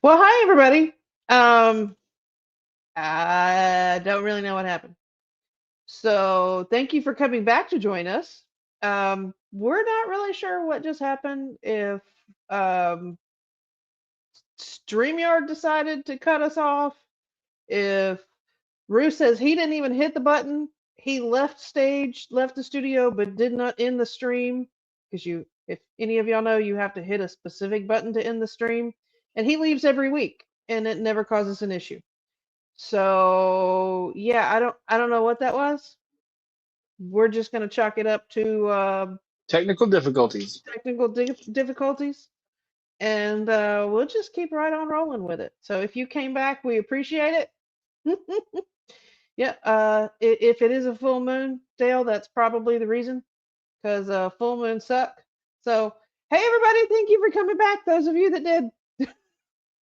Well, hi everybody. Um, I don't really know what happened. So thank you for coming back to join us. We're not really sure what just happened. If um, StreamYard decided to cut us off, if Rue says he didn't even hit the button, he left the studio, but did not end the stream because if any of y'all know, you have to hit a specific button to end the stream, and he leaves every week, and it never causes an issue. So yeah, I don't know what that was. We're just gonna chalk it up to Technical difficulties. technical difficulties, and we'll just keep right on rolling with it. So if you came back, we appreciate it. Yeah, if it is a full moon, Dale, that's probably the reason, because full moons suck. So hey, everybody, thank you for coming back. Those of you that did,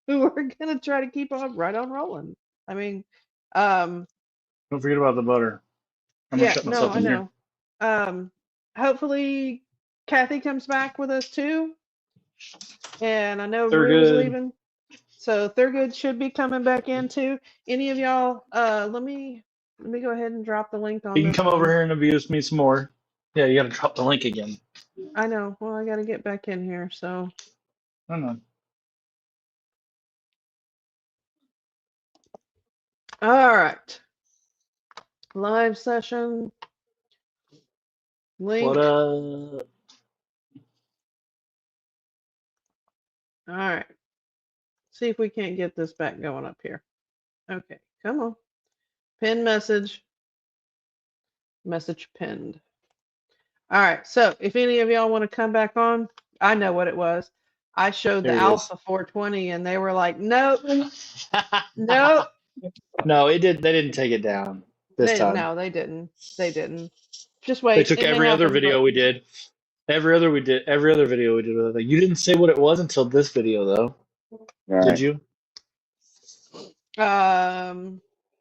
we're gonna try to keep on right on rolling. I mean, um, Don't forget about the butter. I'm gonna yeah, shut no, myself I in here. know. Hopefully Kathy comes back with us too. And I know They're Rue is good. leaving. So Thurgood should be coming back in too. Any of y'all, let me go ahead and drop the link You on can this come over one. here and abuse me some more. Yeah, you gotta drop the link again. I know. Well, I gotta get back in here, so I don't know. all right. Live session What link. uh All right. See if we can't get this back going up here. Okay, come on. Pin message. Message pinned. All right. So if any of y'all want to come back on, I know what it was. I showed the Here he is. Alpha 420 and they were like, nope, nope. No, they didn't take it down this They time. no, they didn't. They didn't. Just They wait. took It may every other happen, video but we did. Every other video we did with it. You didn't say what it was until this video though. Did Right. you?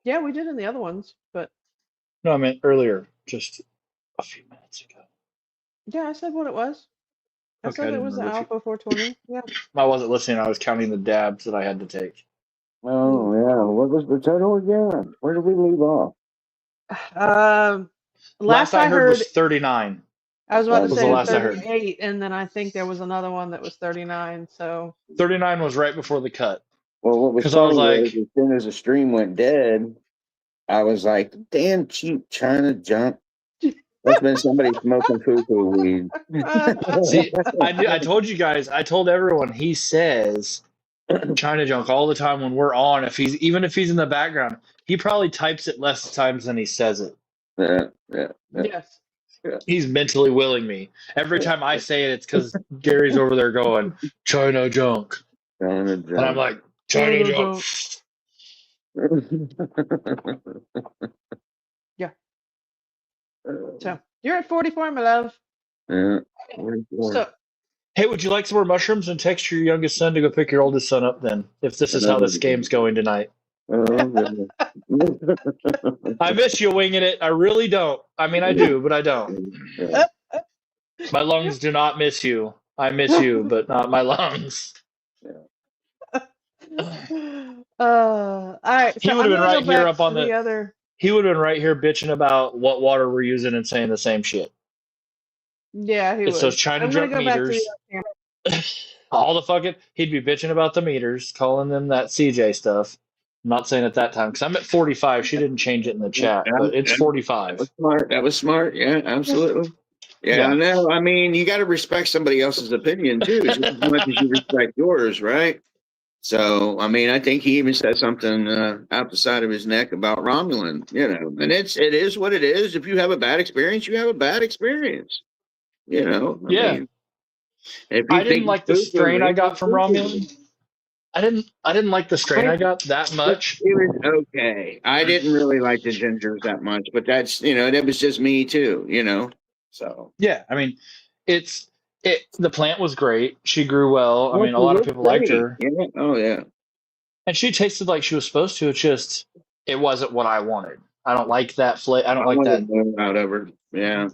yeah, we did in the other ones, but No, I meant earlier, just a few minutes ago. yeah, I said what it was. I Okay, I said it didn't was know the what you Alpha 420. Yeah. I wasn't listening, I was counting the dabs that I had to take. Oh, yeah. What was the total again? Where did we leave off? Um, Last last I I heard heard, was 39. I was about to Was the say last I heard. 38, and then I think there was another one that was 39. So 39 was right before the cut. Well, what was Because I was funny was like, as soon as the stream went dead, I was like, damn cheap China junk. That's been somebody smoking cuckoo weed. see, I told you guys, I told everyone, he says China junk all the time when we're on. Even if he's in the background, he probably types it less times than he says it. Yeah, yeah, yeah, yes. yeah. He's mentally willing me. Every time I say it, it's because Gary's over there going, China junk. China And I'm junk. like, No, China no, junk. don't. Yeah. So you're at 44, my love. Yeah. So Hey, would you like some more mushrooms and text your youngest son to go pick your oldest son up then? If this is how this game's going tonight. I miss you winging it. I really don't. I mean, I do, but I don't. My lungs do not miss you. I miss you, but not my lungs. all right. So He would I'm have been gonna go right here back up on to the the. other. He would have been right here bitching about what water we're using and saying the same shit. Yeah, he It's those would. China I'm gonna junk go back to the meters. other camera. All the fucking. He'd be bitching about the meters, calling them that CJ stuff. I'm not saying at that time because I'm at 45. She didn't change it in the chat, but it's That was 45. smart. That was smart. Yeah, absolutely. Yeah, Yeah. no, I mean, you got to respect somebody else's opinion too, just as much as you respect yours, right? So, I mean, I think he even said something out the side of his neck about Romulan, and it is what it is. If you have a bad experience, you have a bad experience. I Yeah. mean, if I you didn't think like the it's stupid, strain I got it's from stupid. Romulan. I didn't like the strain I got that much. It was okay. I didn't really like the gingers that much, but that was just me too. So. Yeah, I mean, it's the plant was great. She grew well. I Oh, mean, a she lot of looks people liked pretty. her. Yeah. Oh, yeah. And she tasted like she was supposed to. It's just it wasn't what I wanted. I don't like that flavor. I don't I like wanted that. more out of her. Yeah.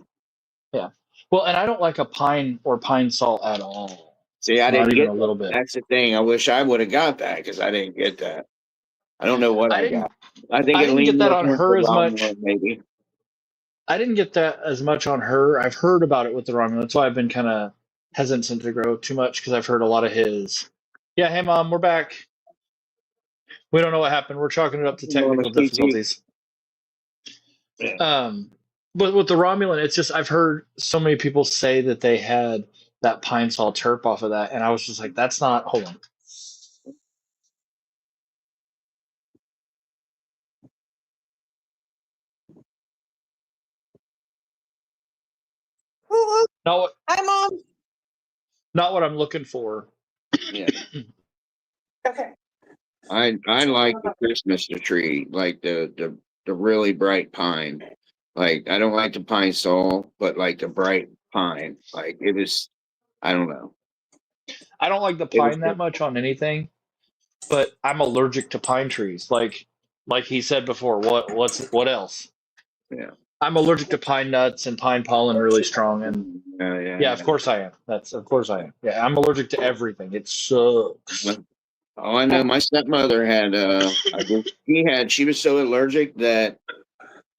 Yeah. Well, and I don't like a pine or pine salt at all. See, I Not didn't even get a that. little bit. That's the thing. I wish I would have got that because I didn't get that. I don't know what I I didn't. got. I think I it didn't leaned get that more on towards the her as wrong much. one, maybe. I didn't get that as much on her. I've heard about it with the Romulan. That's why I've been kind of hesitant to grow too much because I've heard a lot of his. Yeah, hey mom, we're back. We don't know what happened. We're chalking it up to technical difficulties. Yeah. But with the Romulan, it's just I've heard so many people say that they had that pine sol terp off of that, and I was just like, that's not. Hold on. Woo-hoo. Not what. Hi, Mom. Not what I'm looking for. Yeah. Okay. I like the Christmas tree, like the really bright pine. Like I don't like the pine sol, but like the bright pine. Like it was, I don't know. I don't like the It was pine that much on anything, but I'm allergic to pine trees. Like he said before. What else? Yeah. I'm allergic to pine nuts and pine pollen really strong, and yeah, of course I am. Of course I am. Yeah, I'm allergic to everything. It sucks. Oh, I know. My stepmother had. She was so allergic that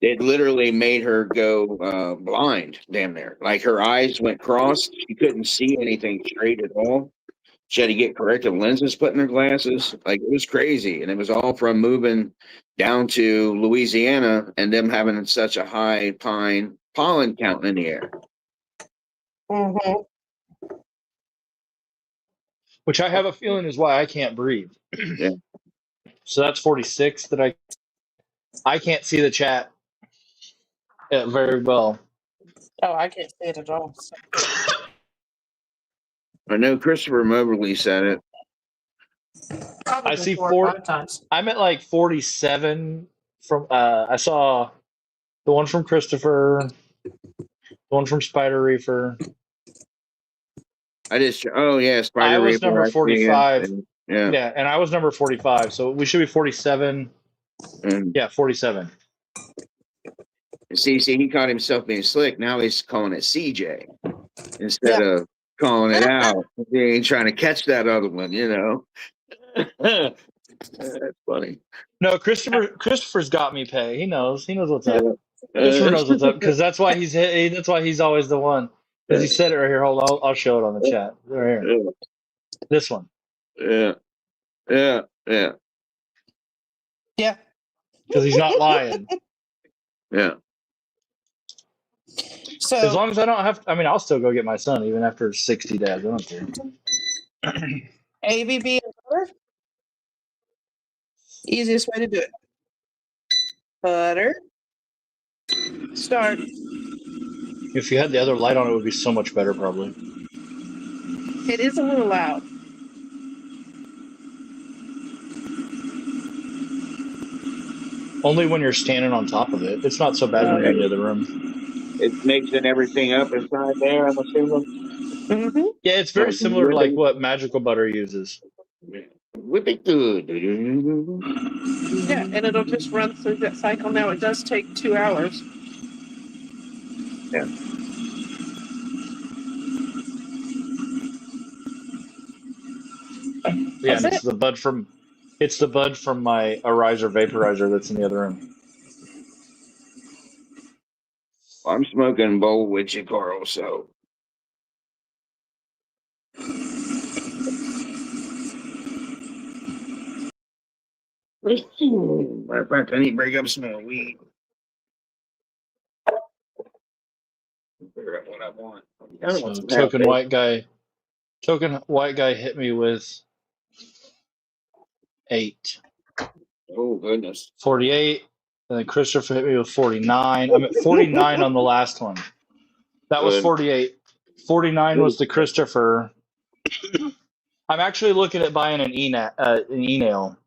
it literally made her go blind. Damn near. Like her eyes went crossed. She couldn't see anything straight at all. She had to get corrective lenses put in her glasses. Like it was crazy, and it was all from moving down to Louisiana and them having such a high pine pollen count in the air. Mm-hmm. Which I have a feeling is why I can't breathe. Yeah. So that's 46 that I can't see the chat very well. Oh, I can't see it at all. So. I know Christopher Moberly said it. Probably I see 4 or 5 times. I'm at like 47 from I saw the one from Christopher, the one from Spider Reefer. Oh yeah, Spider I was Reaper, number 45. Yeah. Yeah, and I was number 45, so we should be 47. And Yeah, 47. see, he caught himself being slick. Now he's calling it CJ instead of calling it out. He ain't trying to catch that other one, you know. That's funny. No, Christopher's got me pay. He knows what's up. Christopher knows what's up because that's why he's always the one. Because he said it right here. Hold on, I'll show it on the chat. Right here. This one. Yeah. Yeah. Because he's not lying. Yeah. So As long as I don't have, I'll still go get my son even after 60 days. I don't care. ABB and butter. Easiest way to do it. Butter. Start. If you had the other light on, it would be so much better, probably. It is a little loud. Only when you're standing on top of it. It's not so bad when you're in the other room. It's mixing everything up inside there, I'm assuming. Mm-hmm. Yeah, it's very similar to like what Magical Butter uses. Whip it good. Yeah, and it'll just run through that cycle. Now it does take 2 hours. Yeah. Yeah, and it's the bud from my Arizer vaporizer that's in the other room. I'm smoking bowl with you, Carl, so. Matter of fact, I need to break up some more weed. Figure out what I want. So token white guy hit me with 8. Oh goodness. 48. And then Christopher hit me with 49. I'm at 49 on the last one. That was 48. 49 was the Christopher. I'm actually looking at buying an e-nail.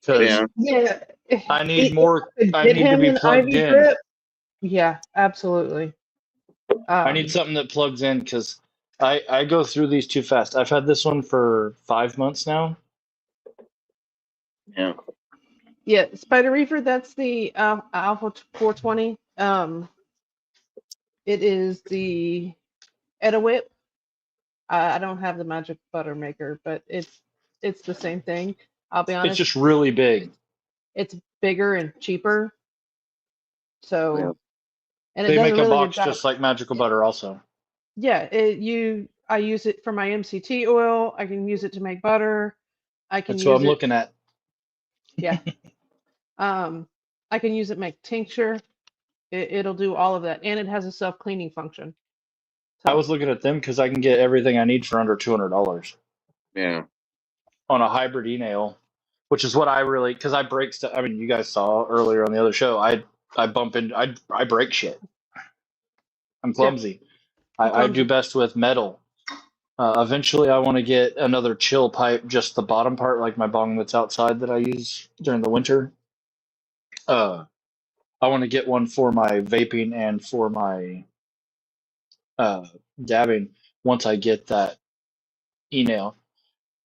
Yeah. I need more. I need to be plugged in. Drip. Yeah, absolutely. I need something that plugs in because I go through these too fast. I've had this one for 5 months now. Yeah. Yeah, Spider Reefer, that's the Alpha 420. It is the Edawip. I don't have the magic butter maker, but it's the same thing. I'll be It's honest, just really big. it's bigger and cheaper. So, Yeah. and it They does make a a really good box job. just like magical butter also. Yeah, I use it for my MCT oil. I can use it to make butter. I can That's what use I'm it, looking at. yeah. I can use it make tincture. It'll do all of that, and it has a self-cleaning function. I So was looking at them because I can get everything I need for under $200 Yeah. on a hybrid e-nail, which is what I really, because I break stuff. I mean, you guys saw earlier on the other show, I bump into, I break shit. I'm clumsy. I'm I do clumsy. best with metal. Eventually, I want to get another chill pipe, just the bottom part, like my bong that's outside that I use during the winter. I want to get one for my vaping and for my dabbing once I get that e-nail,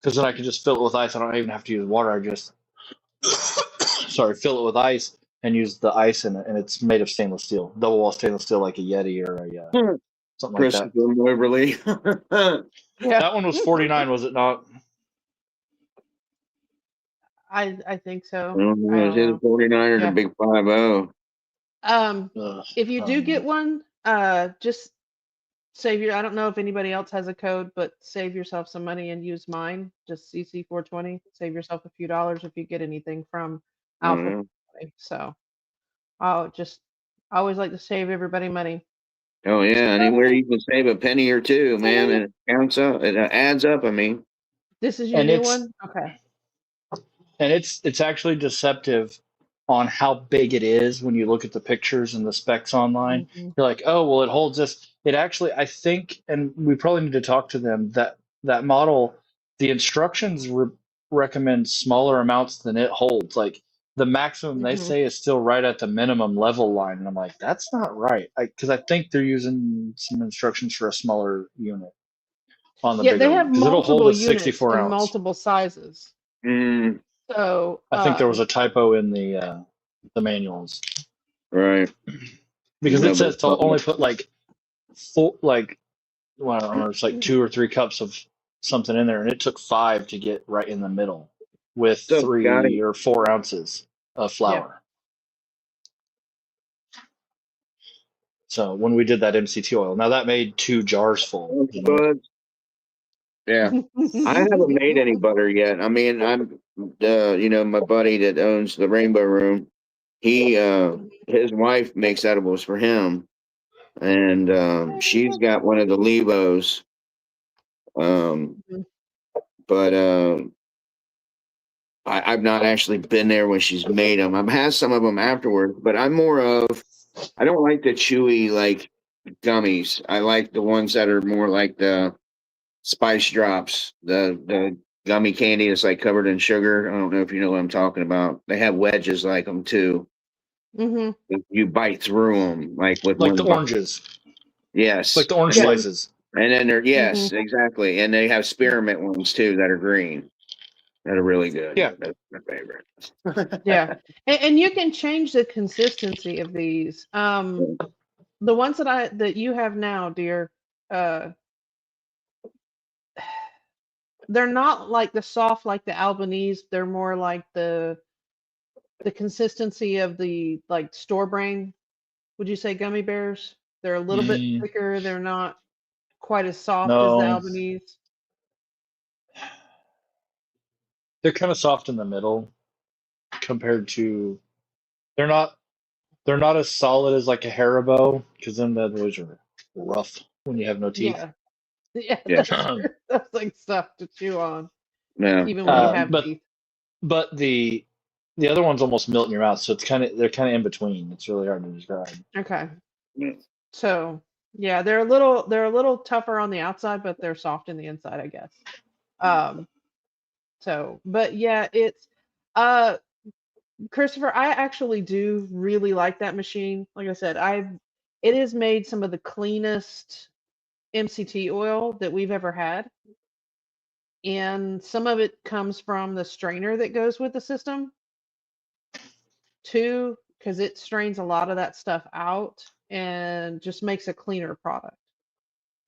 because then I can just fill it with ice. I don't even have to use water. I just sorry, fill it with ice and use the ice in it, and it's made of stainless steel, double wall stainless steel, like a Yeti or a something like that. Christopher Waverly. Yeah, That one was 49, was it not? I think so. I Was don't it know. 49 or the Yeah. big 50? Ugh, If you I do don't get know. one, just save your. I don't know if anybody else has a code, but save yourself some money and use mine. Just CC420. Save yourself a few dollars if you get anything from Alpha. Oh, So I'll just I always like to save everybody money. yeah. Anywhere you can save a penny or two, man, and it counts up. It adds up. I mean, This is your And new it's one? Okay. it's actually deceptive on how big it is when you look at the pictures and the specs online. Mhm. You're like, oh well, it holds this. It actually, I think, and we probably need to talk to them, that model. The instructions recommend smaller amounts than it holds. Like the maximum they Mhm. say is still right at the minimum level line, and I'm like, that's not right. Because I think they're using some instructions for a smaller unit on the Yeah, bigger they one have because it'll hold multiple a units 64 in ounce. multiple sizes. mm, So, I think there was a typo in the manuals right. because No, it but says to only put like four, like well, I don't know, it's like 2 or 3 cups of something in there, and it took 5 to get right in the middle with so, guy, 3 or 4 ounces of yeah. flour. So when we did that MCT oil, now that made 2 jars full. You know, but yeah, I haven't made any butter yet. I mean, my buddy that owns the Rainbow Room, he, his wife makes edibles for him, and she's got one of the Levos. Um, Mhm. but I've not actually been there when she's made them. I've had some of them afterwards, but I'm more of I don't like the chewy like gummies. I like the ones that are more like the spice drops, the gummy candy that's like covered in sugar. I don't know if you know what I'm talking about. They have wedges like them too. Mhm. You bite through them like with like one the bite. oranges, like Yes, the orange Yeah. slices. and then they're Mhm. yes, exactly, and they have spearmint ones too that are green. That are really good. Yeah, That's my favorite. Yeah. And you can change the consistency of these. The ones that you have now, dear, uh, they're not like the soft like the Albanese. They're more like the consistency of the like store brand. Would you say gummy bears? They're a little bit mm, thicker. They're not quite as soft as the no, Albanese. they're kind of soft in the middle compared to. They're not They're not as solid as like a Haribo because then those are rough when you have no teeth. Yeah. Yeah, Yeah, that's true. That's like stuff to chew on, yeah. even when you have but teeth. but the other ones almost melt in your mouth, so they're kind of in between. It's really hard to describe. Okay. Yeah. So yeah, they're a little tougher on the outside, but they're soft in the inside, I guess. Um, so but yeah, it's uh Christopher, I actually do really like that machine. Like I said, it has made some of the cleanest MCT oil that we've ever had. And some of it comes from the strainer that goes with the system too, because it strains a lot of that stuff out and just makes a cleaner product.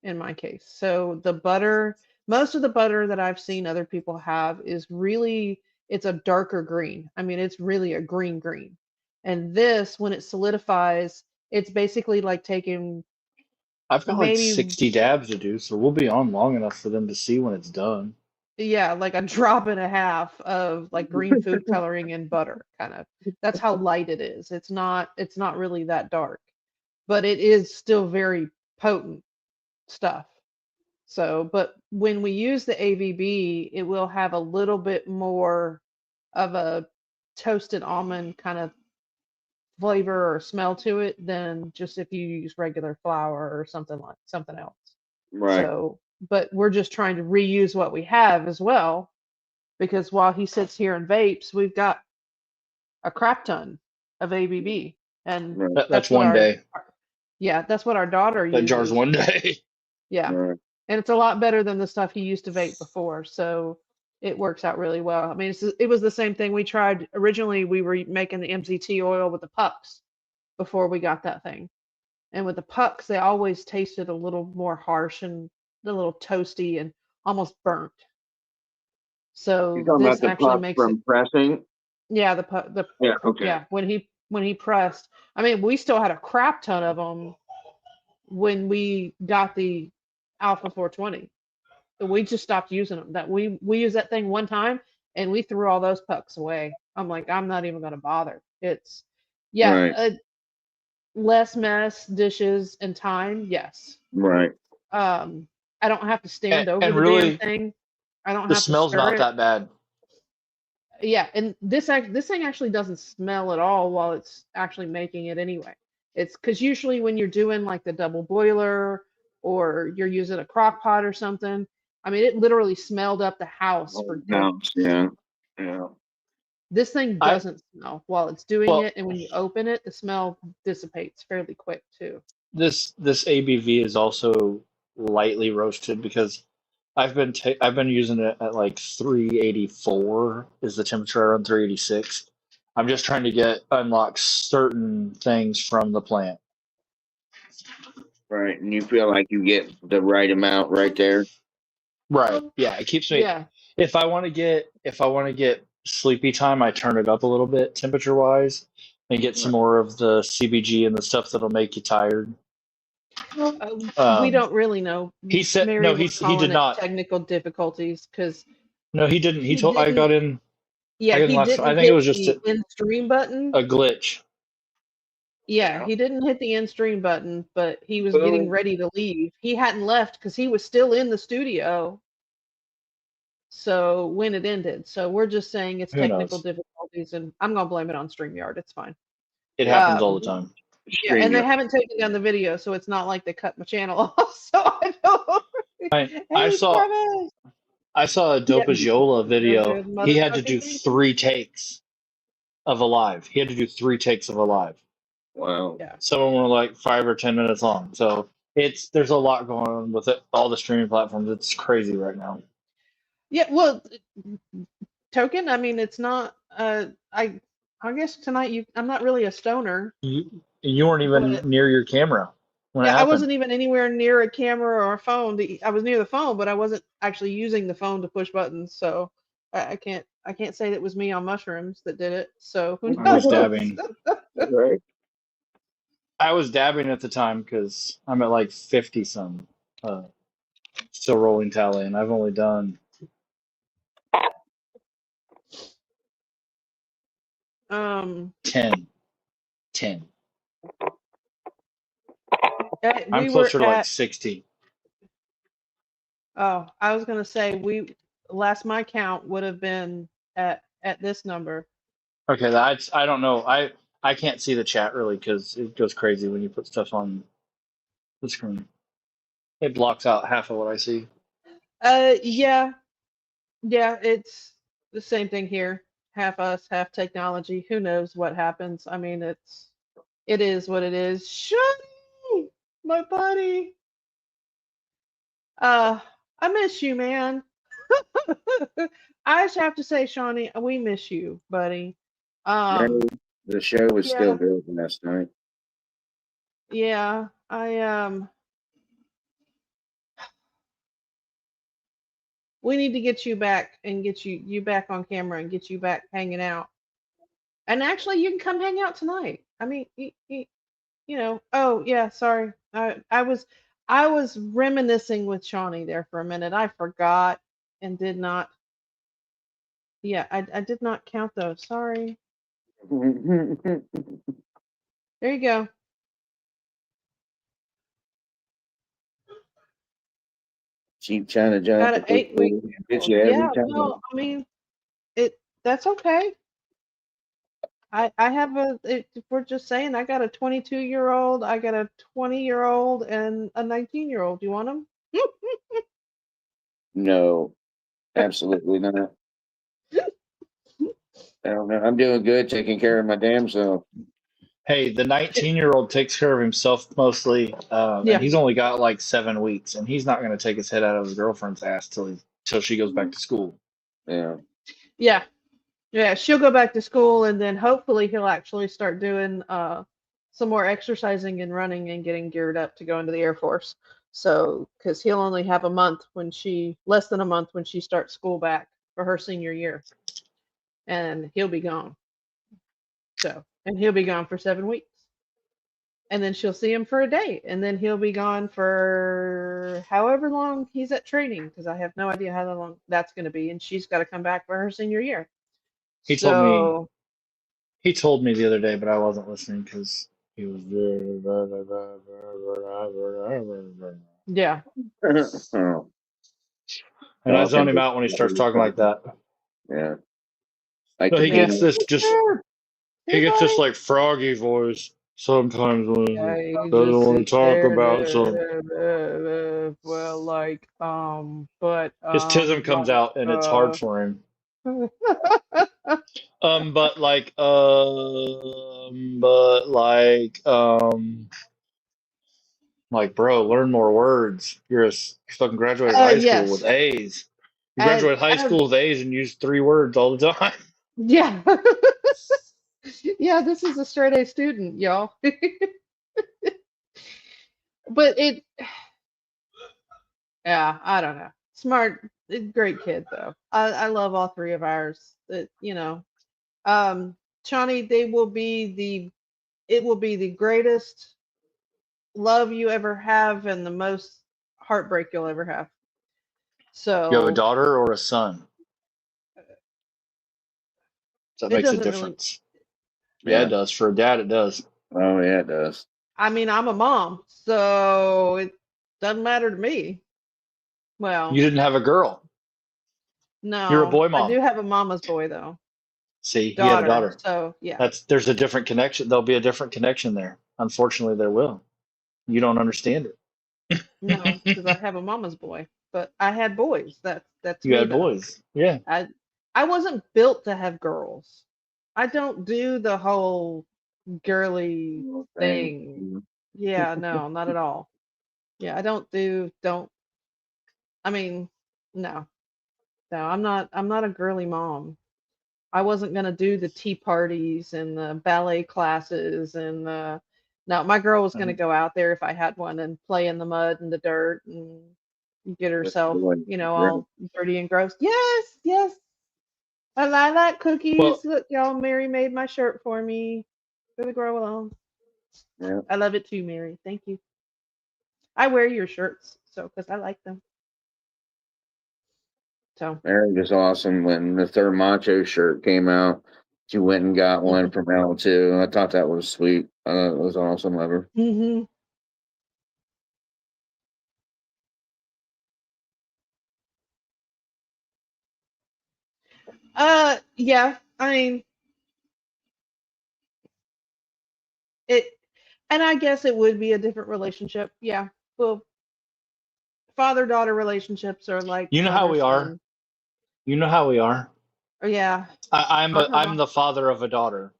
in my case. So the butter, most of the butter that I've seen other people have is really, it's a darker green. I mean, it's really a green. And this, when it solidifies, it's basically like taking I've got like maybe, 60 dabs to do, so we'll be on long enough for them to see when it's done. yeah, like a drop and a half of like green food coloring and butter, kind of. That's how light it is. It's not really that dark, but it is still very potent stuff. So, but when we use the AVB, it will have a little bit more of a toasted almond kind of flavor or smell to it than just if you use regular flour or something else. Right. So, but we're just trying to reuse what we have as well, because while he sits here and vapes, we've got a crap ton of AVB, and Right. That's that's what one day. yeah, that's what our daughter That jar's uses. one day. Yeah. Right. And it's a lot better than the stuff he used to vape before. So it works out really well. I mean, it was the same thing we tried. Originally, we were making the MCT oil with the pucks before we got that thing. And with the pucks, they always tasted a little more harsh and a little toasty and almost burnt. You're So talking this about the actually puck makes it, from pressing? yeah, Yeah. Okay. yeah, when he pressed, I mean, we still had a crap ton of them when we got the Alpha 420. We just stopped using them. That we used that thing one time and we threw all those pucks away. I'm like, I'm not even gonna bother. It's yeah, Right. less mess, dishes, and time. Yes. Right. I don't have to stand over And the damn really, thing. I don't the have to smell's stir not it. that bad. Yeah, and this thing actually doesn't smell at all while it's actually making it anyway. It's because usually when you're doing like the double boiler or you're using a crock pot or something, I mean, it literally smelled up the house for days. House. Yeah. Yeah. This thing I doesn't smell while it's doing well, it, and when you open it, the smell dissipates fairly quick too. this ABV is also lightly roasted because I've been using it at like 384 is the temperature. I run 386. I'm just trying to unlock certain things from the plant. Right. And you feel like you get the right amount right there. Right. Yeah, it keeps me. Yeah, If I want to get sleepy time, I turn it up a little bit temperature wise and get some more of the CBG and the stuff that'll make you tired. we don't really know. He said Mary no. was He did calling it not. technical difficulties because No, he didn't. He he told. I didn't. got in. Yeah, I got in he last. I didn't think it hit was just the end stream button. a glitch. Yeah, he didn't hit the end stream button, but he was getting Boom. ready to leave. He hadn't left because he was still in the studio. So when it ended, so we're just saying it's Who technical knows? difficulties, and I'm gonna blame it on StreamYard. It's fine. It happens all Um, the time. yeah, and they Stream. haven't taken down the video, so it's not like they cut my channel off. So I don't. I Hey, Travis. I saw a Yeah, Dopagiola you're video. good He had to motherfucking do people. 3 takes of Alive. He had to do 3 takes of Alive. Wow. Yeah. Some of them were like 5 or 10 minutes long. So there's a lot going on with it. All the streaming platforms. It's crazy right now. Yeah, well, Token, I mean, it's not. I guess tonight I'm not really a stoner, You weren't even but near your camera when it yeah, I happened. wasn't even anywhere near a camera or a phone. I was near the phone, but I wasn't actually using the phone to push buttons. So I can't say that it was me on mushrooms that did it. So who I was knows? dabbing. Right. I was dabbing at the time because I'm at like 50 some. Still rolling tally, and I've only done 10. I'm We were closer to like at. 60. Oh, I was gonna say last my count would have been at this number. Okay, I don't know. I can't see the chat really because it goes crazy when you put stuff on the screen. It blocks out half of what I see. Yeah, it's the same thing here. Half us, half technology. Who knows what happens? I mean, it is what it is. Shani, my buddy. I miss you, man. I just have to say, Shawnee, we miss you, buddy. Man, the show was still Yeah, good last night. yeah. We need to get you back and get you back on camera and get you back hanging out. And actually, you can come hang out tonight. I mean, you know. Oh yeah, sorry. I was reminiscing with Shawnee there for a minute. I forgot and did not. Yeah, I did not count those. Sorry. There you go. Cheap China Got Giant. an 8 week. Gets you every Yeah, time. no, I mean that's okay. I have if we're just saying I got a 22-year-old, I got a 20-year-old, and a 19-year-old. You want them? No, absolutely not. I don't know. I'm doing good taking care of my damn self. Hey, the 19-year-old takes care of himself mostly, Yeah. and he's only got like 7 weeks, and he's not going to take his head out of his girlfriend's ass till she goes back to school. Yeah. Yeah. Yeah, she'll go back to school and then hopefully he'll actually start doing some more exercising and running and getting geared up to go into the Air Force. So, because he'll only have less than a month when she starts school back for her senior year. And he'll be gone. So, and he'll be gone for 7 weeks. And then she'll see him for a day. And then he'll be gone for however long he's at training, because I have no idea how long that's going to be. And she's got to come back for her senior year. He told me the other day, but I wasn't listening because he was. Yeah. Oh, And I zone him out when he starts talking like that. yeah. No, he Yeah. gets this like froggy voice sometimes when he doesn't want to talk about something. Well, like, but His tism comes out and it's hard for him. But bro, learn more words. You fucking graduated high school yes. with A's. You And- graduated high school with A's and use 3 words all the time. Yeah. Yeah, this is a straight A student, y'all. But yeah, I don't know. Smart, great kid though. I love all 3 of ours. Shawnee, it will be the greatest love you ever have and the most heartbreak you'll ever have. So You have a daughter or a son? So that It makes a doesn't really- difference. Yeah, Yeah. it does. For a dad, it does. Oh, yeah, it does. I mean, I'm a mom, so it doesn't matter to me. Well, You didn't have a girl. no, you're a boy mom. I do have a mama's boy though. See, he had a daughter. So yeah. There's a different connection. There'll be a different connection there. Unfortunately, there will. You don't understand it. No, because I have a mama's boy, but I had boys. That's You me, had though. boys. Yeah. I wasn't built to have girls. I don't do the whole girly thing. Yeah, no, not at all. Yeah, I don't. I mean, no, I'm not a girly mom. I wasn't gonna do the tea parties and the ballet classes and no, my girl was gonna go out there if I had one and play in the mud and the dirt and get herself, all dirty and gross. Yes, yes. I like cookies. Well- Look, y'all, Mary made my shirt for me for the grow along. Yeah. I love it too, Mary. Thank you. I wear your shirts because I like them. So Mary was awesome when the third macho shirt came out. She went and got one from L2. I thought that was sweet. It was awesome of her. mm-hmm. Yeah, I mean it, and I guess it would be a different relationship. Yeah. Well, father-daughter relationships are like You know how we are. mother-son. You know how we are. Oh, yeah. I'm the father of a daughter.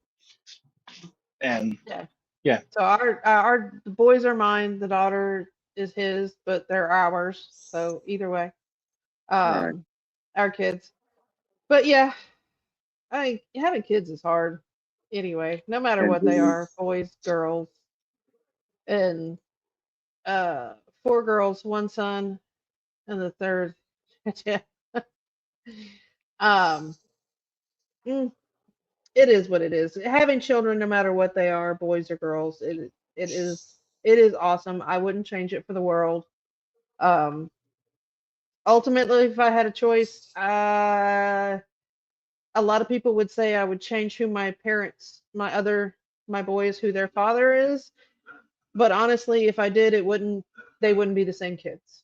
And So our the boys are mine, the daughter is his, but they're ours. So either way, Right. our kids. But yeah, having kids is hard anyway, no matter what they are, boys, girls, and 4 girls, 1 son, and the third. Yeah. Um, mm, it is what it is. Having children, no matter what they are, boys or girls, it is awesome. I wouldn't change it for the world. Um, ultimately, if I had a choice, a lot of people would say I would change who my parents, my boys, who their father is. But honestly, if I did, they wouldn't be the same kids.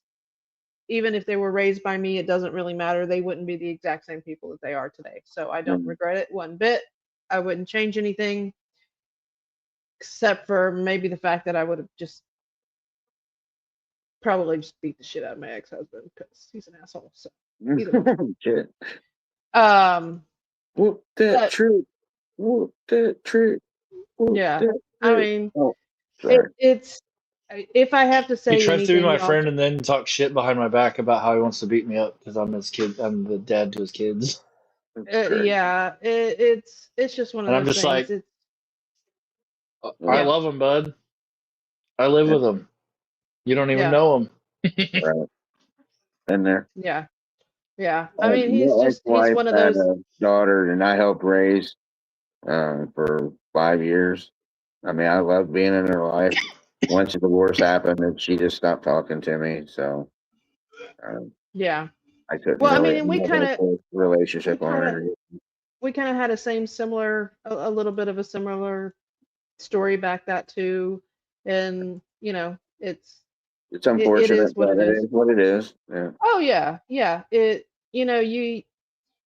Even if they were raised by me, it doesn't really matter. They wouldn't be the exact same people that they are today. So I don't Mm. regret it one bit. I wouldn't change anything except for maybe the fact that I would have just probably just beat the shit out of my ex-husband because he's an asshole. So either way. Shit. Um, Whoop that but trick. Whoop that trick. Whoop yeah, that I trick. mean, Oh, sorry. it's if I have to He say tries to be anything, my y'all, friend and then talk shit behind my back about how he wants to beat me up because I'm his kid. I'm the dad to his kids, That's great. yeah, it's just one of and I'm those just things. like, It's I yeah, love him, bud. I live Yeah, with him. You don't even yeah, know him. right. In there. yeah, yeah. I My mean, he's wife one of had those. a daughter, and I helped raise for 5 years. I mean, I loved being in her life. Once the divorce happened, and she just stopped talking to me, so um, Yeah. I couldn't Well, I mean, really and have a full we relationship on kind of her. we kind of had a little bit of a similar story back that too, and It's it is unfortunate, what but it it is. is what it is. Yeah. Oh yeah, yeah.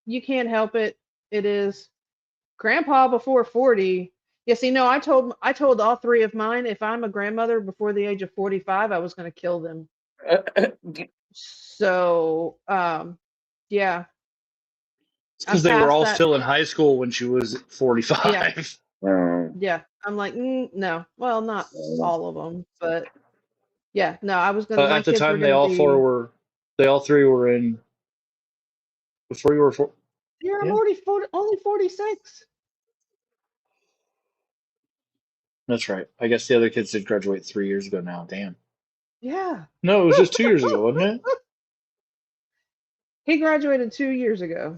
You can't help it. It is grandpa before 40. Yeah, see, no, I told all three of mine if I'm a grandmother before the age of 45, I was going to kill them. So, yeah, I'm Because they were past all that. still in high school when she was Yeah, 45. yeah. I'm like, no. Well, not Um, all of them, but yeah, no. My At the kids were time, gonna be. they all three were in before you were four. You're Yeah, already only 46. that's right. I guess the other kids did graduate 3 years ago now. Damn. Yeah. No, it was just 2 years ago, wasn't it? He graduated 2 years ago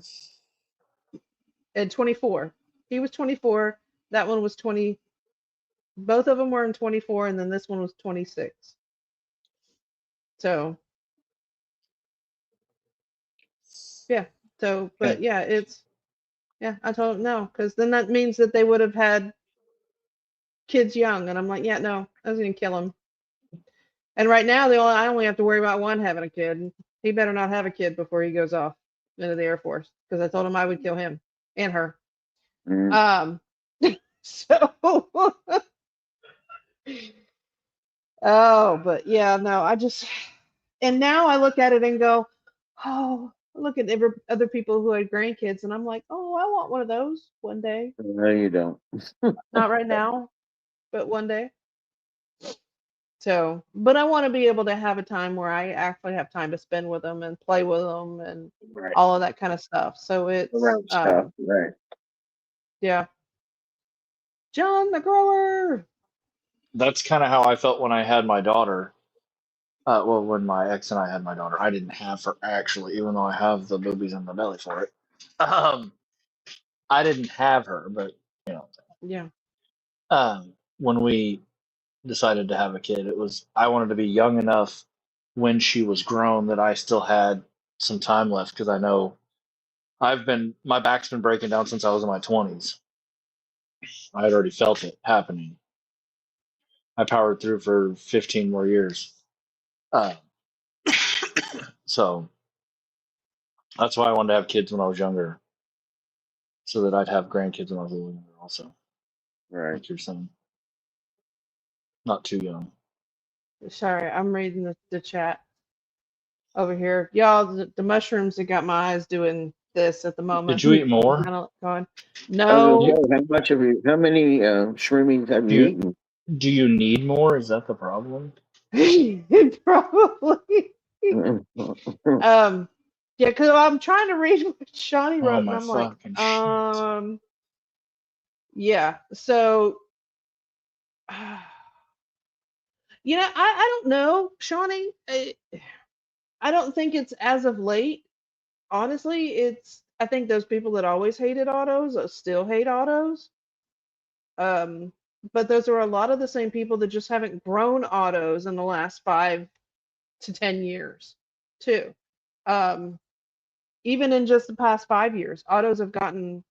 at 24. He was 24. That one was 20. Both of them were in 24, and then this one was 26. So yeah. So, Yeah. but yeah, yeah. I told him no, because then that means that they would have had kids young, and I'm like, yeah, no, I was gonna kill him. And right now, I only have to worry about one having a kid. He better not have a kid before he goes off into the Air Force, because I told him I would kill him and her. mm, Um, so, oh, but yeah, no, and now I look at it and go, oh, look at other people who had grandkids, and I'm like, oh, I want one of those one day. no, you don't. Not right now, but one day. So, but I want to be able to have a time where I actually have time to spend with them and play with them and Right. all of that kind of stuff. So Around stuff. Right. yeah, John the grower. That's kind of how I felt when I had my daughter. Well, when my ex and I had my daughter, I didn't have her actually, even though I have the boobies and the belly for it. Um, I didn't have her, but you know, Yeah, when we decided to have a kid, it was I wanted to be young enough when she was grown that I still had some time left because I know my back's been breaking down since I was in my 20s. I had already felt it happening. I powered through for 15 more years. Uh, so that's why I wanted to have kids when I was younger, so that I'd have grandkids when I was a little younger, also, Right. like you're saying. Not too young. sorry, I'm reading the chat over here, y'all. The mushrooms that got my eyes doing this at the Did moment. you eat I'm more? kind of going, I was You, no, gonna say, how many shroomings have do you you eaten? do you need more? Is that the problem? probably. Um, yeah, because I'm trying to read what Shawnee Oh wrote, and my I'm like, fucking shit. yeah. So, I don't know, Shawnee. I don't think it's as of late. honestly, I think those people that always hated autos still hate autos. Um, but those are a lot of the same people that just haven't grown autos in the last 5 to 10 years, too. Um, even in just the past 5 years, autos have gotten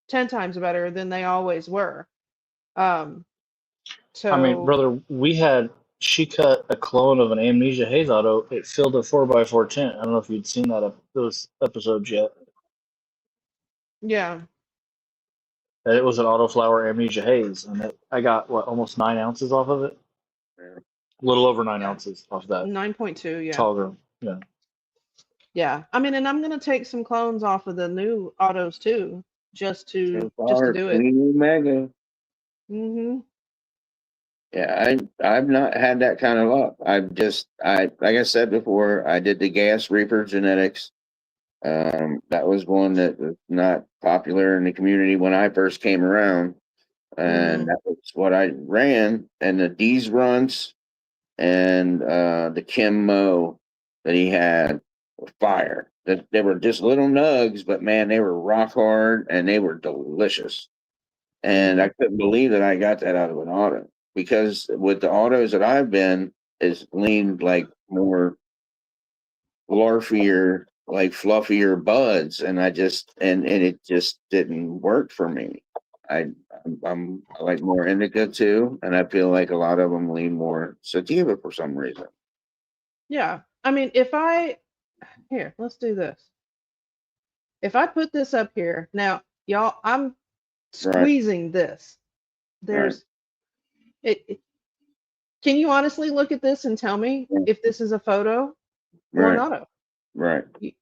10 times better than they always were. Um, I mean, so brother, she cut a clone of an Amnesia Haze auto. It filled a 4x4 tent. I don't know if you'd seen those episodes yet. yeah, And it was an Autoflower Amnesia Haze, and I got what, almost 9 ounces off of it. A little over 9 ounces off that 9.2, yeah. tall girl. Yeah. Yeah. I mean, and I'm gonna take some clones off of the new autos too, just So to far, do it. Queen Omega. Hmm. Yeah, I've not had that kind of luck. Like I said before, I did the Gas Reaper genetics. That was one that was not popular in the community when I first came around, and that was what I ran. And the D's runs and the Kim Mo that he had were fire. That they were just little nugs, but man, they were rock hard and they were delicious. And I couldn't believe that I got that out of an auto because with the autos that I've been, is leaned like more larfier, like fluffier buds, and and it just didn't work for me. I I like more indica too, and I feel like a lot of them lean more sativa for some reason. Yeah. I mean, here, let's do this. If I put this up here now, y'all, I'm Right, squeezing this. right, There's it. Can you honestly look at this and tell me yeah, if this is a photo or an right, auto? right. You,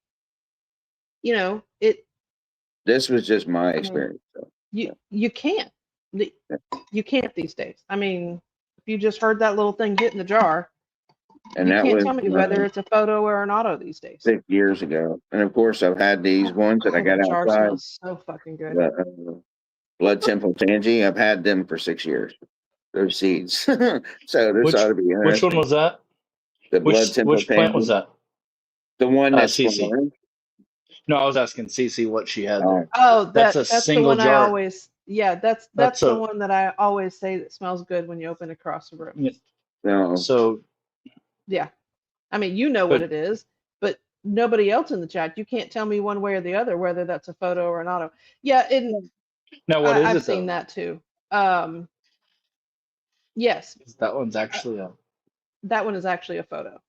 you know, it. This was just my I mean, experience. So, yeah, you can't. The- yeah. You can't these days. I mean, if you just heard that little thing hit in the jar, And you that can't was tell me whether it's a photo or an auto these days. 6 years ago. And of course, I've had these ones that I Oh, got that jar outside. smells so fucking good. The Blood Temple Tangy. I've had them for 6 years. Those seeds. So this ought to be Which one interesting. was that? The Blood Temple Which plant was Tangy, that? the one that's CC. flowering. No, I was asking CC what she had Oh, there. Oh, That's a that's the single one I jar. always, yeah, that's That's the a one that I always say that smells good when you open across the room. no. so. Yeah. I mean, you know what But it is, but nobody else in the chat, you can't tell me one way or the other whether that's a photo or an auto. Yeah, and now, what is I've it seen though? that too. Um, yes, 'Cause that one's uh, actually a. that one is actually a photo.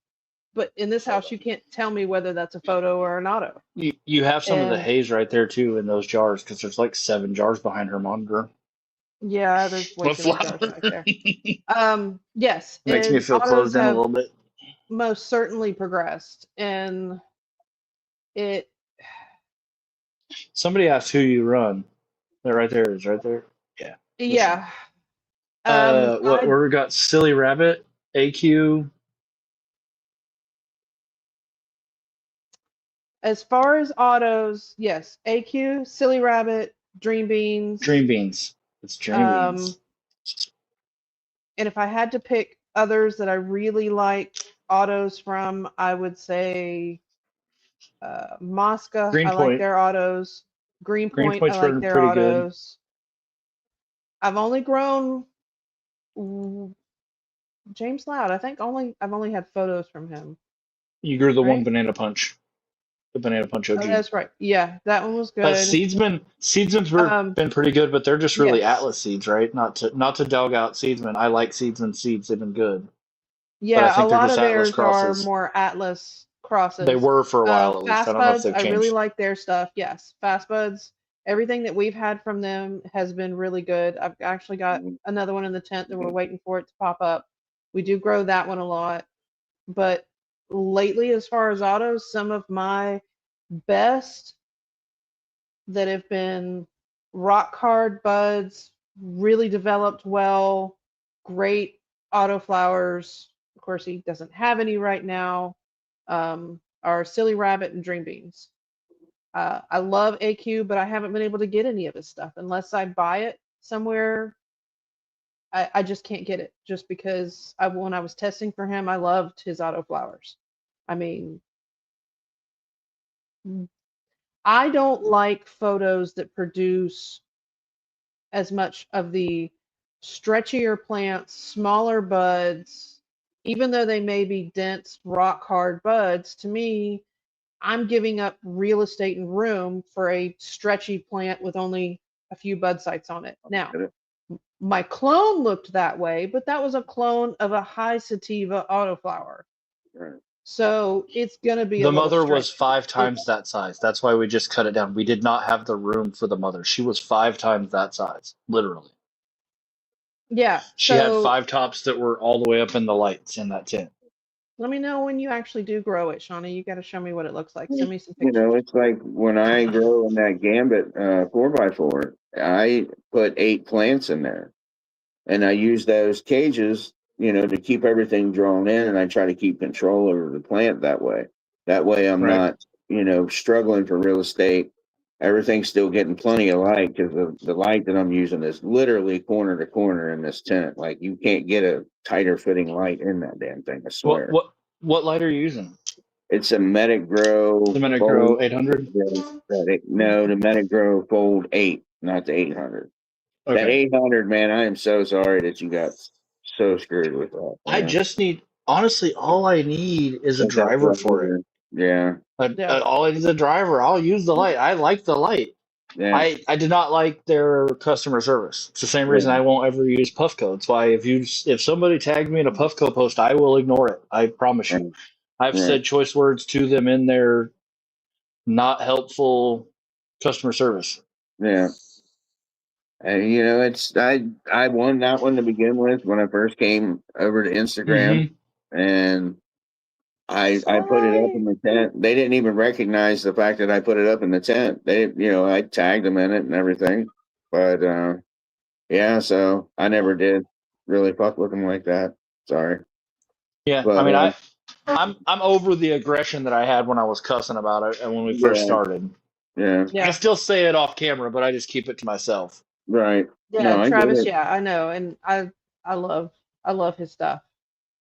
But in this house, you can't tell me whether that's a photo or an auto. You have some of the And haze right there too in those jars because there's like 7 jars behind her monitor. yeah, there's way What too many jars flower? back there. Yes, Makes me and feel autos closed in a have little bit. most certainly progressed, and it, Somebody asked who you run. That right there is right there. Yeah. Which one? yeah. I Where we got Silly Rabbit, AQ, As far as autos, yes, AQ, Silly Rabbit, Dream Beans. Dream Beans. It's Dream Um, Beans. and if I had to pick others that I really like autos from, I would say Mosca. I like Greenpoint. their autos. Greenpoint, I Greenpoint's like running their pretty good. autos. I've only grown mm, James Loud. I've only had photos from him, You grew the one right? Banana Punch. The Banana Punch Oh, OG. that's right. Yeah, that one was good. Seedsman's Um, been pretty good, but they're just really yes. Atlas seeds, right? Not to dog out Seedsman. I like Seedsman seeds; they've been good, but I Yeah, a think they're lot just of Atlas theirs are crosses. more Atlas They crosses. were for a while at least. I Fast don't know if Buds, they've I really changed. like their stuff. Yes, Fast Buds. Everything that we've had from them has been really good. I've actually got another one in the tent that we're waiting for it to pop up. We do grow that one a lot. But lately, as far as autos, some of my best that have been rock hard buds, really developed well, great auto flowers. Of course, he doesn't have any right now. Are Silly Rabbit and Dream Beans. I love AQ, but I haven't been able to get any of his stuff unless I buy it somewhere. I just can't get it just because when I was testing for him, I loved his auto flowers. I mean, I don't like photos that produce as much of the stretchier plants, smaller buds, even though they may be dense, rock hard buds. To me, I'm giving up real estate and room for a stretchy plant with only a few bud sites on it. Now, my clone looked that way, but that was a clone of a high sativa autoflower. Right. So it's going to be a The little mother was stretchy. 5 times that size. That's why we just cut it down. We did not have the room for the mother. She was 5 times that size, literally. Yeah. She had So 5 tops that were all the way up in the lights in that tent. let me know when you actually do grow it, Shawnee. You got to show me what it looks like. Send me some You pictures. know, it's like when I grow in that Gambit 4x4, I put 8 plants in there, and I use those cages, you know, to keep everything drawn in, and I try to keep control over the plant that way. That way, I'm Right. not, you know, struggling for real estate. Everything's still getting plenty of light because the light that I'm using is literally corner to corner in this tent. Like you can't get a tighter fitting light in that damn thing. I swear. What light are you using? It's a Medic Grow. The Medic Fold- Grow 800? No, the Medic Grow Fold 8, not the 800. That Okay. 800, man, I am so sorry that you got so screwed with that. I man. just need, honestly, all I need is a That's driver what for it. Yeah, Yeah. All I need is a driver. I'll use the light. I like the light. yeah. I did not like their customer service. It's the same reason I won't ever use Puffco. It's why if somebody tagged me in a Puffco post, I will ignore it. I promise you. I've Right. said choice words to them in their not helpful customer service. Yeah. And you know, I won that one to begin with when I first came over to Instagram, and I put it up in the tent. They didn't even recognize the fact that I put it up in the tent. They, you know, I tagged them in it and everything. But yeah, so I never did really fuck with them like that. Sorry. Yeah, But, I mean, I'm over the aggression that I had when I was cussing about it and when we first Yeah. started. Yeah, I Yeah. still say it off camera, but I just keep it to myself. right. Yeah, No, I get Travis, it. yeah, I know. And I love his stuff.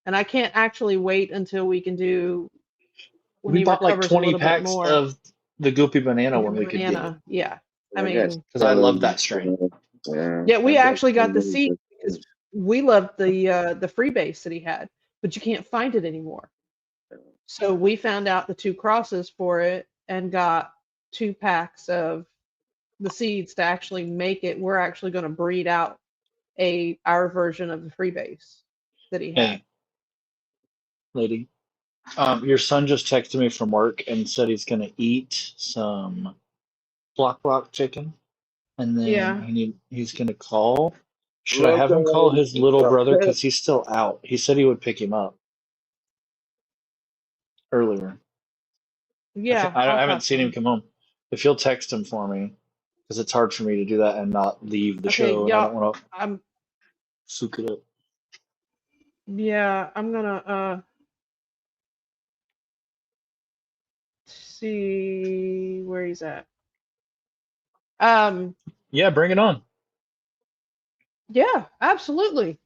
And I can't actually wait until we can do when We he bought like recovers a 20 little bit packs more. of the Goopy Banana when Goopy we could get it. Banana. Yeah. I I guess. mean, Because I love that strain. yeah, we I actually guess. got the seed because we loved the freebase that he had, but you can't find it anymore. So we found out the 2 crosses for it and got 2 packs of the seeds to actually make it. We're actually going to breed out our version of the freebase that he had. Hey, lady, your son just texted me from work and said he's going to eat some block chicken, and then Yeah. he's going to call. Should I have him call his little brother because he's still out? He said he would pick him up earlier. Yeah. I I'll haven't talk seen to him come home. If you'll text him for me, because it's hard for me to do that and not leave the Okay, show, and I don't want to I'm soak it up. yeah, I'm gonna see where he's at. Yeah, bring it on. Yeah, absolutely.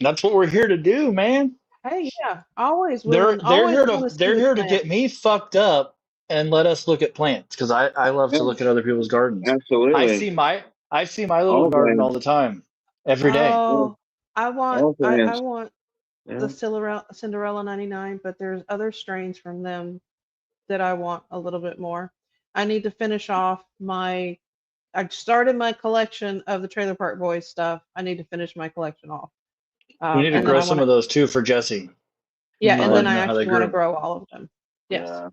That's what we're here to do, man. Hey, yeah, always They're willing. Always here wanna to see they're the here to plant. get me fucked up and let us look at plants because I love to look at other people's gardens. Absolutely. I see my little All garden plants. all the time, every day. Oh, I All want plants. the Yeah. Cinderella 99, but there's other strains from them that I want a little bit more. I need to finish off I started my collection of the Trailer Park Boys stuff. I need to finish my collection off. We need to And then grow I some wanna, of those too for Jesse. yeah, I'll and let then him I know how they actually want to grew. grow all of them. Yes. Yeah.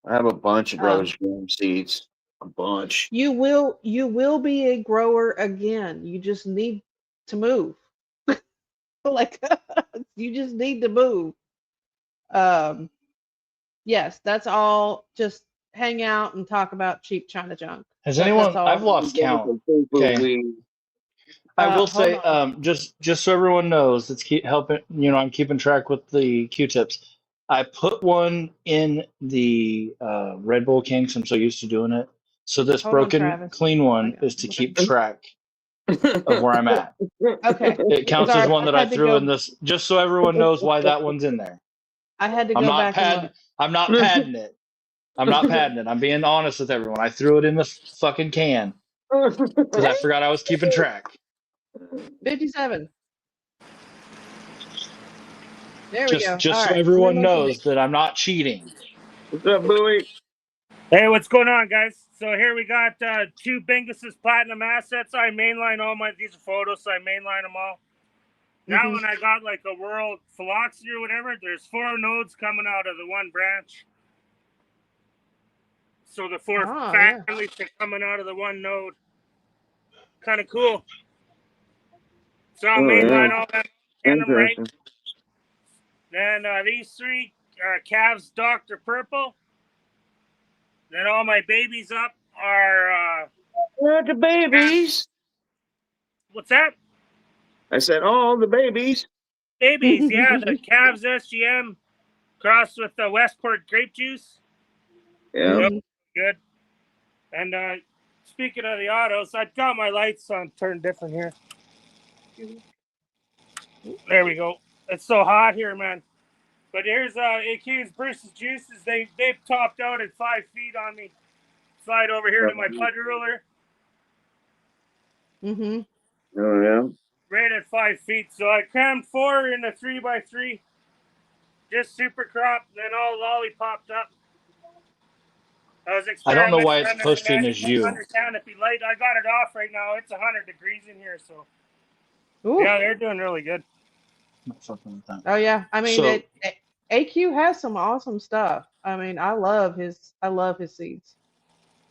I have a bunch of Um, rose germ seeds. A bunch. You will be a grower again. You just need to move. Like you just need to move. Yes, that's all. Just hang out and talk about cheap China junk. Has That's anyone? all. I've lost count. Okay. I will Hold say, on. just so everyone knows, it's keep helping. I'm keeping track with the Q-tips. I put one in the Red Bull can because I'm so used to doing it. So this Hold on, broken, Travis. clean one Hang on. is to keep track of where I'm at. Okay. It counts Sorry, as one I've that I had to threw go- in this, just so everyone knows why that one's in there. I had to I'm go not back and padding. look. I'm not padding it. I'm not padding it. I'm being honest with everyone. I threw it in the fucking can because I forgot I was keeping track. 57. There we go. Just All so right. everyone Remote knows that I'm not cheating. What's up, Bowie? Hey, what's going on, guys? So here we got two Bingus's platinum assets. I mainline all these are photos, so I mainline them all. Now Mhm. when I got like a world phylloxy or whatever, there's 4 nodes coming out of the one branch. So the 4 Oh, yeah. families are coming out of the one node. Kind of cool. So I'll Oh, mainline yeah. all that, get them right. Interesting. Then these 3 are calves Dr. Purple. Then all my babies up are The babies. what's that? I said, all the babies. Babies, yeah, the calves SGM crossed with the Westport grape juice. Yeah. Yep, good. And speaking of the autos, I got my lights on turned different here. There we go. It's so hot here, man. But here's AQ's versus Juices. They've topped out at 5 feet on me. Slide over here to my putt ruler. Mm-hmm. Oh, yeah. Right at 5 feet. So I crammed 4 in a 3x3. Just super crop, then all lolly popped up. I was I don't know why it's experimenting posting as you. under canopy light. I got it off right now. It's 100 degrees in here, so Ooh. yeah, they're doing really good. Not fucking with that. Oh yeah. I mean, So- AQ has some awesome stuff. I mean, I love his seeds.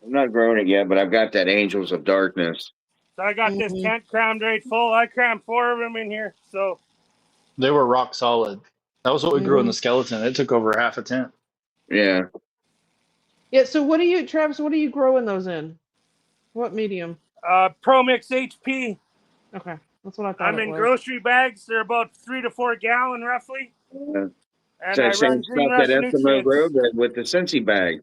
I'm not growing it yet, but I've got that Angels of Darkness. So I got this Mhm. tent crammed right full. I crammed 4 of them in here. So They were rock solid. That was what we grew in Mhm. the skeleton. It took over half a tent. Yeah. Yeah. So what do you, Travis? What are you growing those in? What medium? ProMix HP. Okay, that's what I thought I'm it in was. grocery bags. They're about 3 to 4 gallon roughly. Yeah. And So I same run Green stuff that Rush Eskimo Nutrients. grew, but with the Scentsy bag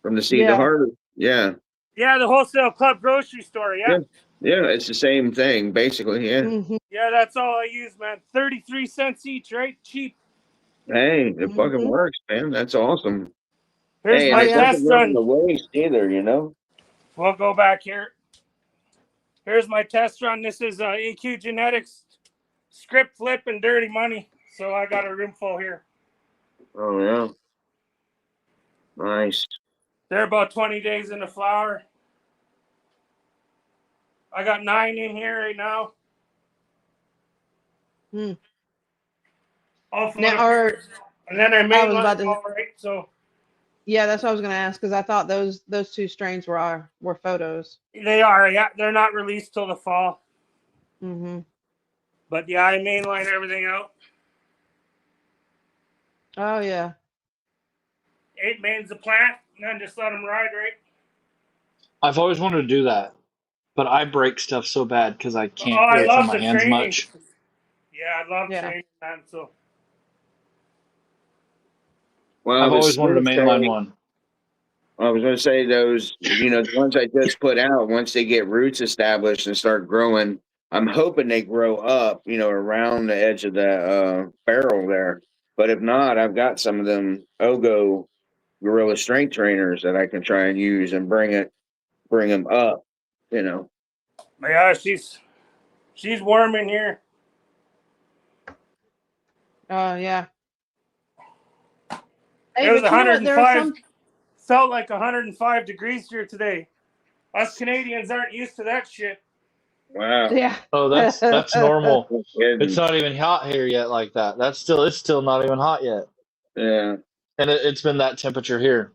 from the Seed to Yeah. Harvest. Yeah. Yeah, the wholesale club grocery store. Yeah. Yeah, it's the same thing, basically. Yeah. Mhm. Yeah, that's all I use, man. 33 cents each, right? Cheap. Hey, it fucking Mhm. works, man. That's awesome. Here's Hey, my and it test doesn't go in run. the waste either, you know? We'll go back here. Here's my test run. This is EQ Genetics, Script Flip, and Dirty Money. So I got a room full here. Oh, yeah. Nice. They're about 20 days in the flower. I got 9 in here right now. Hmm. All Now, photos. And then I I made was about one to- all right. So Yeah, that's what I was going to ask because I thought those 2 strains were photos. they are. Yeah, they're not released till the fall. Mm-hmm. But yeah, I mainline everything out. Oh yeah. 8 mains a plant, and then just let them ride, right? I've always wanted to do that, but I break stuff so bad because I can't Oh, I get it from love my the hands training. much. Yeah, I love Yeah. training, man. So Well, I've the always wanted to Smith mainline thing- one. I was going to say those, the ones I just put out, once they get roots established and start growing, I'm hoping they grow up, around the edge of the barrel there. But if not, I've got some of them Ogo Gorilla Strength Trainers that I can try and use and bring them up, yeah, she's warm in here. Oh yeah. It Hey, was but you know what? There are 105. some. Felt like 105 degrees here today. Us Canadians aren't used to that shit. Wow. Yeah. Oh, that's normal. It's It's not even hot here yet like that. It's still not even hot yet. yeah. And it's been that temperature here.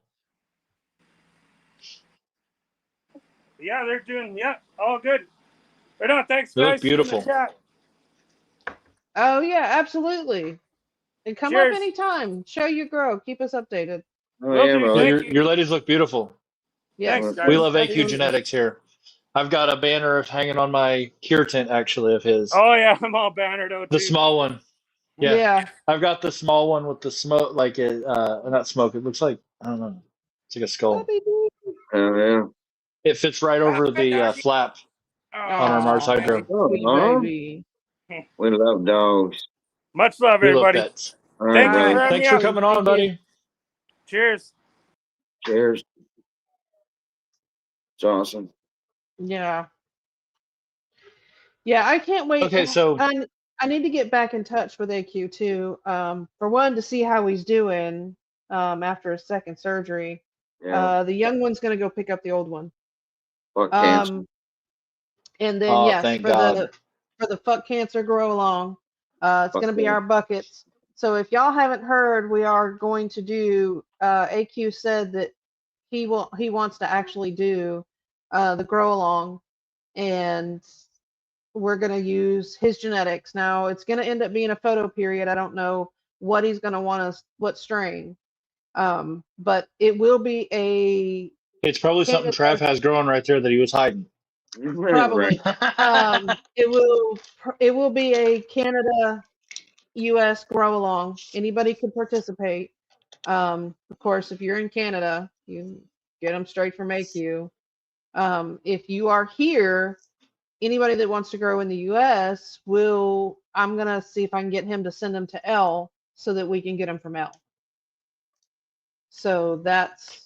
Yeah, they're doing all good. Right on, thanks They look guys. See you in the beautiful. chat. Oh yeah, absolutely. And come Cheers. up anytime. Show your grow. Keep us updated. Oh, Will yeah, do. bro. Thank you. Your ladies look beautiful. Yes. Thanks, guys. We love AQ Absolutely. Genetics here. I've got a banner hanging on my cure tent actually of his. Oh yeah, I'm all bannered out The too. small one. Yeah. Yeah. I've got the small one with the smoke, like it, not smoke. It looks like, I don't know. It's like a skull. Oh, yeah. It fits right over the flap on our Mars Aw, Hydro. sweet Aw. baby. We love dogs. Much love, We love everybody. pets. All right, Thank you brother. for having Thanks me for on. coming on, Thank you. buddy. Cheers. Cheers. It's awesome. Yeah. Yeah, I can't wait. Okay, so I need to get back in touch with AQ too. For one, to see how he's doing after his second surgery. Yeah. The young one's gonna go pick up the old one. Fuck cancer. And then oh, yes, thank for God. the fuck cancer grow along, it's Fuck gonna be yeah. our buckets. So if y'all haven't heard, we are going to do. AQ said that he wants to actually do the grow along, and we're going to use his genetics. Now it's going to end up being a photo period. I don't know what he's going to want us, what strain, but it will be a It's probably something Canada, Trav has growing right there that he was hiding. probably. It will be a Canada US grow along. Anybody could participate. Of course, if you're in Canada, you get them straight from AQ. If you are here, anybody that wants to grow in the US I'm gonna see if I can get him to send them to L so that we can get them from L. So that's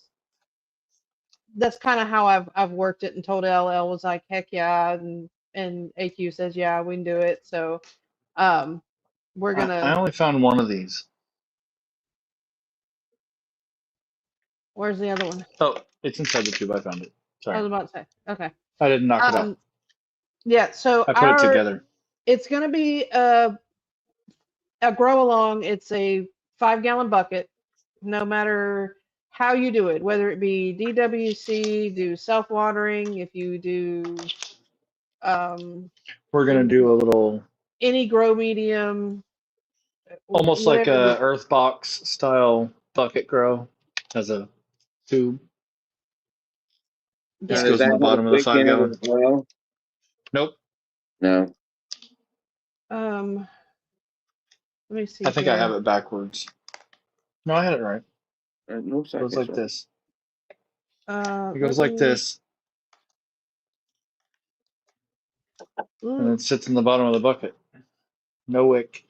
kind of how I've worked it and told L. L was like, heck yeah, and AQ says yeah, we can do it. So we're I gonna. only found one of these. Where's the other one? Oh, it's inside the tube. I found it. I was Sorry. about to say. Okay. I didn't knock it out. Yeah. So I put it together. it's gonna be a grow along. It's a 5-gallon bucket. No matter how you do it, whether it be DWC, do self-watering, if you do We're going to do a little, any grow medium, almost like whatever a earth box style bucket grow as a tube. Yeah. This Now, does goes in that the bottom of the have a big can 5-gallon. as well? Nope. No. Let me see. I think I have it backwards. No, I had it right. It looks It like goes it's like this. It It goes like this, and it sits in the bottom of the bucket. No wick.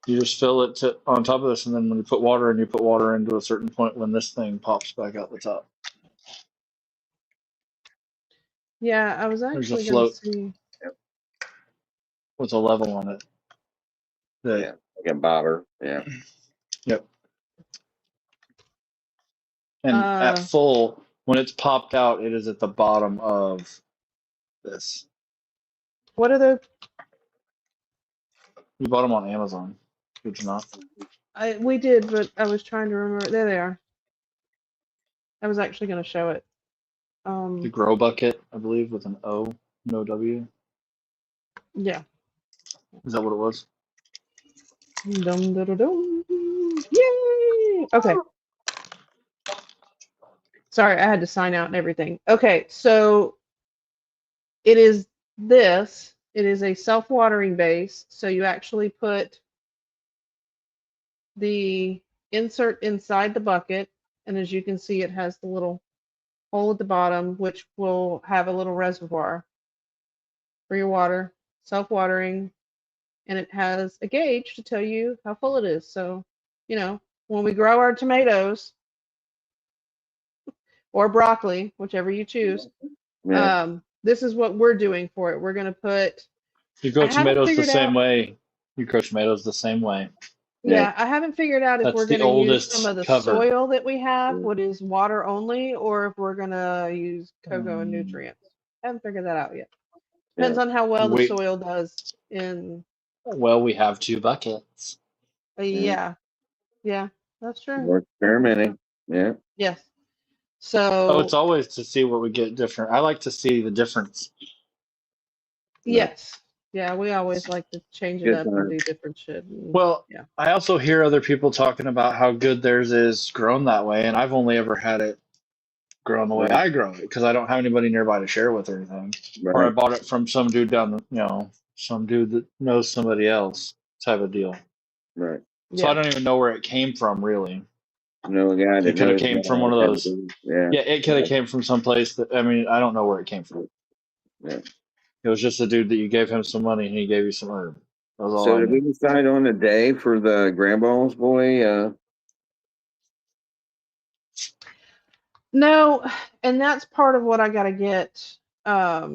You just fill it on top of this, and then when you put water in, you put water into a certain point when this thing pops back out the top. Yeah, I was There's a actually gonna float see. with a level on it. Yeah, like a bobber. Yeah. Yep. And at full, when it's popped out, it is at the bottom of this. What are the? You bought them on Amazon, did you not? We did, but I was trying to remember. There they are. I was actually gonna show it. The grow bucket, I believe, with an O, no W. Yeah. Is that what it was? Dum, dum, dum, dum. Yay! Okay. Sorry, I had to sign out and everything. Okay, so it is this. It is a self-watering base. So you actually put the insert inside the bucket, and as you can see, it has the little hole at the bottom, which will have a little reservoir for your water, self-watering, and it has a gauge to tell you how full it is. So, when we grow our tomatoes or broccoli, whichever you choose, Yeah. this is what we're doing for it. We're going to put. You grow I haven't tomatoes the figured same out- way. You grow tomatoes the same way. Yeah, I haven't figured out if That's we're the going to use oldest some of the cover. soil that we have, what is water only, or if we're going to use cocoa and nutrients. Haven't figured that out yet. Depends on how well the Wait. soil does in. Well, we have 2 buckets. Yeah, that's true. We're experimenting. Yeah. Yes. So. Oh, it's always to see what we get different. I like to see the difference. Yes. Yeah, we always like to change it Good up and time. do different shit. Well, Yeah. I also hear other people talking about how good theirs is grown that way, and I've only ever had it grown the way Right. I grow it because I don't have anybody nearby to share with or anything. Or I Right. bought it from some dude some dude that knows somebody else type of deal. Right. So I Yeah. don't even know where it came from, really. No guy that It could have knows came about from one of that those. kind of thing. Yeah. Yeah, it could have came from someplace that, I don't know where it came from. Yeah. It was just a dude that you gave him some money and he gave you some herb. That was all So I did we knew. decide on a day for the Grand Balls boy? No, and that's part of what I got to get. I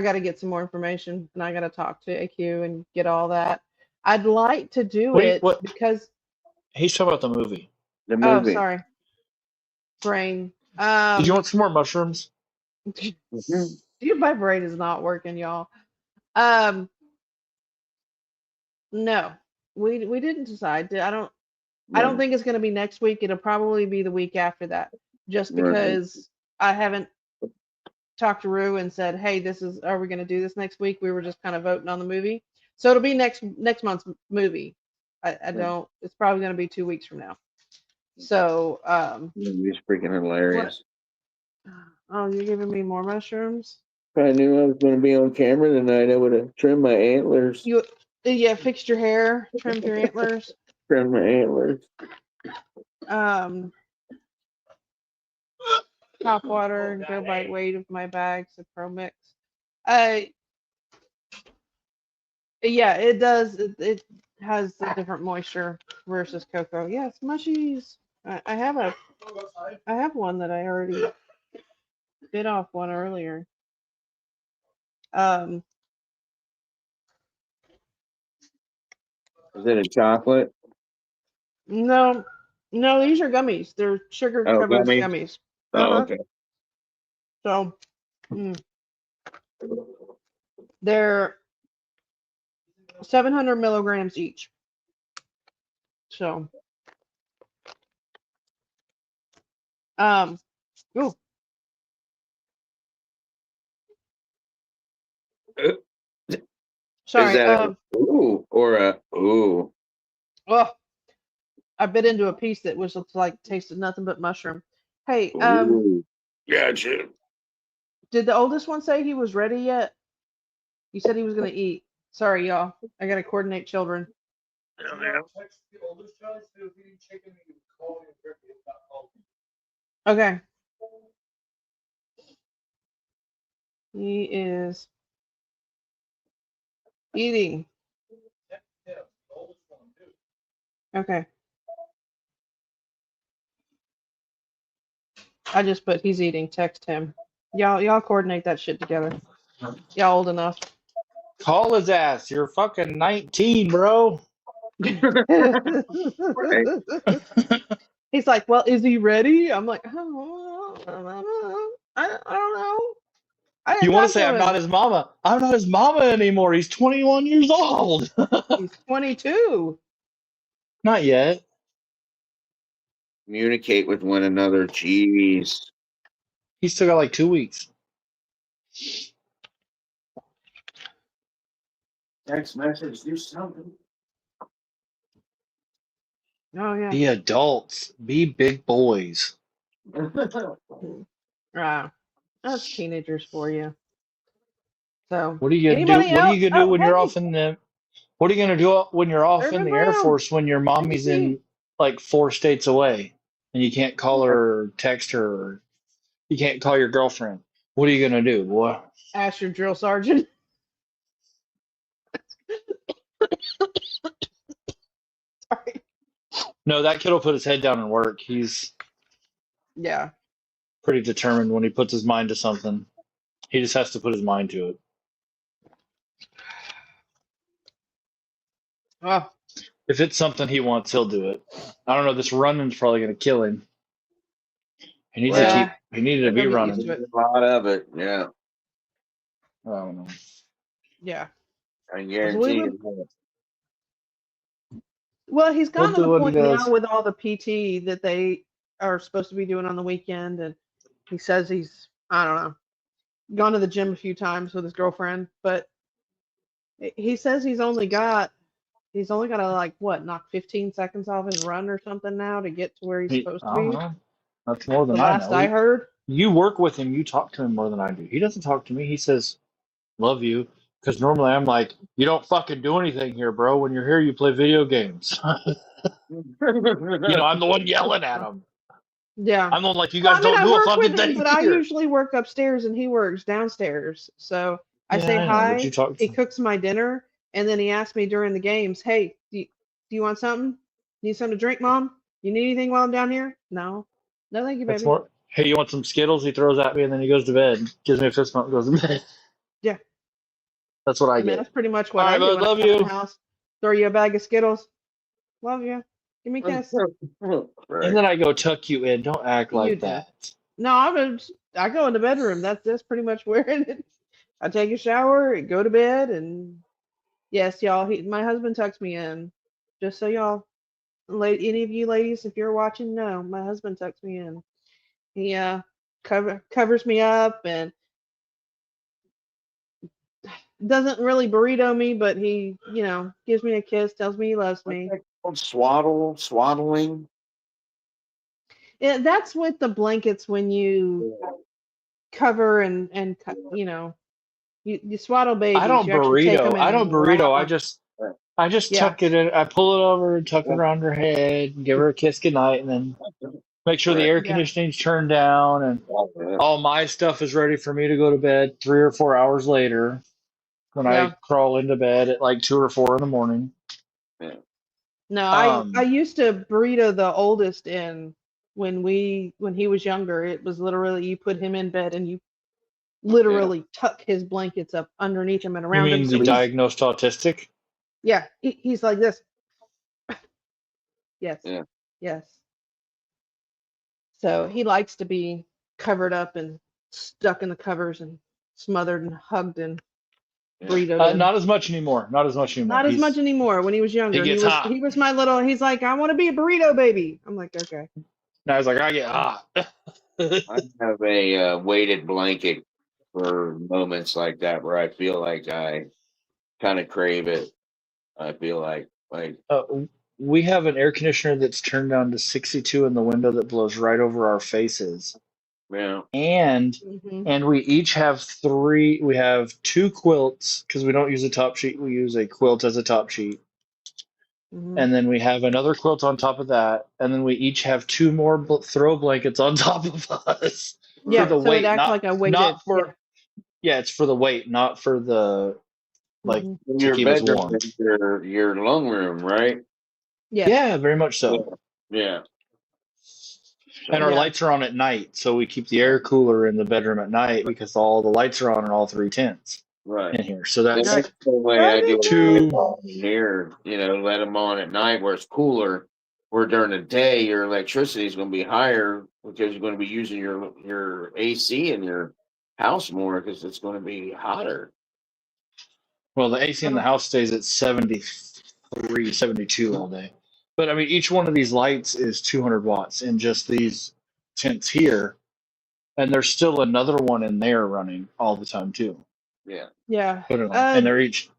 got to get some more information, and I got to talk to AQ and get all that. I'd like to do it What? because. He's talking about the movie. The Oh, movie. sorry, brain. Did you want some more mushrooms? Mhm. My brain is not working, y'all. Um, no, we didn't decide. I don't think it's going to be next week. It'll probably be the week after that, just Right. because I haven't talked to Rue and said, "Hey, are we going to do this next week?" We were just kind of voting on the movie, so it'll be next month's movie. I don't. It's probably going to be 2 weeks from now. So, He's freaking hilarious. oh, you're giving me more mushrooms? If I knew I was going to be on camera tonight, I would have trimmed my antlers. Yeah, fixed your hair, trimmed your antlers. Trimmed my antlers. Top water and go by weight of my bags of Pro Mix. Yeah, it does. It has a different moisture versus cocoa. Yes, mushies. I have one that I already bit off one earlier. Is it a chocolate? No, these are gummies. They're sugar covered gummies. Oh, okay. So, they're 700 milligrams each. So, ooh. Sorry. Is that a ooh or a ooh? Oh, I bit into a piece that was like tasted nothing but mushroom. Hey, Ooh. Gotcha. did the oldest one say he was ready yet? You said he was gonna eat. Sorry, y'all. I gotta coordinate children. Okay. He is eating. Okay. I just put he's eating. Text him. Y'all coordinate that shit together. Y'all old enough. Call his ass. You're fucking 19, bro. He's like, well, is he ready? I'm like, oh, I don't know. I didn't You want talk to say I'm him. not his mama? I'm not his mama anymore. He's 21 years old. He's 22. Not yet. Communicate with one another. Jeez. He's still got like 2 weeks. Text message. Do something. Oh yeah. Be adults. Be big boys. That's teenagers for you. So What are you gonna do? anybody What are you else? gonna do Oh, when you're hey, off in the? What are you gonna do when you're off in Urban the Air Brown. Force when your mommy's in like 4 states away and you can't call her or text her or you can't call your girlfriend? What are you gonna do, boy? Ask your drill sergeant. Sorry. No, that kid will put his head down and work. He's Yeah. pretty determined when he puts his mind to something. He just has to put his mind to it. Oh, If it's something he wants, he'll do it. I don't know. This running's probably gonna kill him. He needs to Yeah. keep. He needed to be He'll get used running. to it. A lot of it. Yeah. I don't know. Yeah. I guarantee you. Well, he's He'll gotten to do the what he point does. now with all the PT that they are supposed to be doing on the weekend, and he says he's, I don't know, gone to the gym a few times with his girlfriend, but he says he's only got to like what, knock 15 seconds off his run or something now to get to where he's supposed I to don't be. know. That's more The than I last know. I heard. You work with him. You talk to him more than I do. He doesn't talk to me. He says, "Love you," because normally I'm like, "You don't fucking do anything here, bro. When you're here, you play video games." I'm the one yelling at him. Yeah. I'm the one like, "You Well, guys I mean, don't I do a work fucking with him, thing but I here." usually work upstairs and he works downstairs. So I Yeah, say I know, hi. but you talk He to- cooks my dinner, and then he asks me during the games, "Hey, do you want something? Need something to drink, Mom? You need anything while I'm down here?" No, no, thank you, That's baby. more. Hey, you want some Skittles? He throws at me, and then he goes to bed. Gives me a fist bump, goes to bed. Yeah, That's what I I mean get. that's pretty much All what I right, do bud. when I Love come in the you. house. Throw you a bag of Skittles. Love you. Give me a kiss. And Right. then I go tuck you in. Don't act You like do. that. No, I go in the bedroom. That's pretty much where it is. I take a shower, go to bed, and yes, y'all. My husband tucks me in. Just so y'all, any of you ladies, if you're watching, know my husband tucks me in. He covers me up and doesn't really burrito me, but he gives me a kiss, tells me he loves me. What's that called? Swaddling. Yeah, that's with the blankets when you cover and you swaddle babies. I don't You actually take them burrito. I don't and wrap burrito. 'em. I just Yeah, tuck it in. I pull it over and tuck it around her head and give her a kiss goodnight, and then make sure the Right. air yeah, conditioning's turned down and Yeah. all my stuff is ready for me to go to bed 3 or 4 hours later when I yeah. crawl into bed at like 2 or 4 in the morning. No, I Um, used to burrito the oldest in when he was younger. It was literally you put him in bed and you literally tuck his blankets up underneath him and you around him. mean So the diagnosed autistic? he's like this. Yes, Yeah. yes. So he likes to be covered up and stuck in the covers and smothered and hugged and burritoed in. Not as much anymore. Not as much anymore. Not as much anymore. When he was younger, gets hot. he was my little. He's like, I want to be a burrito baby. I'm like, okay. Now he's like, I get hot. I have a weighted blanket for moments like that where I feel like I kind of crave it. I feel like We have an air conditioner that's turned down to 62 in the window that blows right over our faces. yeah. And Hmm. we each have we have 2 quilts because we don't use a top sheet. We use a quilt as a top sheet. Hmm. And then we have another quilt on top of that. And then we each have 2 more throw blankets on top of us Yeah, for the so weight. it acts like a weighted. Not for, yeah, it's for the weight, not for the, like, Mhm. to Your keep us bedroom warm. is your lung room, right? Yeah. Yeah, very much so. Yeah. And our Yeah. lights are on at night, so we keep the air cooler in the bedroom at night because all the lights are on in all 3 tents Right. in here. So That's that's the way Oh, I do good it night. here. Let them on at night where it's cooler. Where during the day your electricity is going to be higher because you're going to be using your AC in your house more because it's going to be hotter. well, the AC in the house stays at 73, 72 all day. But I mean, each one of these lights is 200 watts in just these tents here, and there's still another one in there running all the time too. Yeah. Yeah. Put it on, and they're each,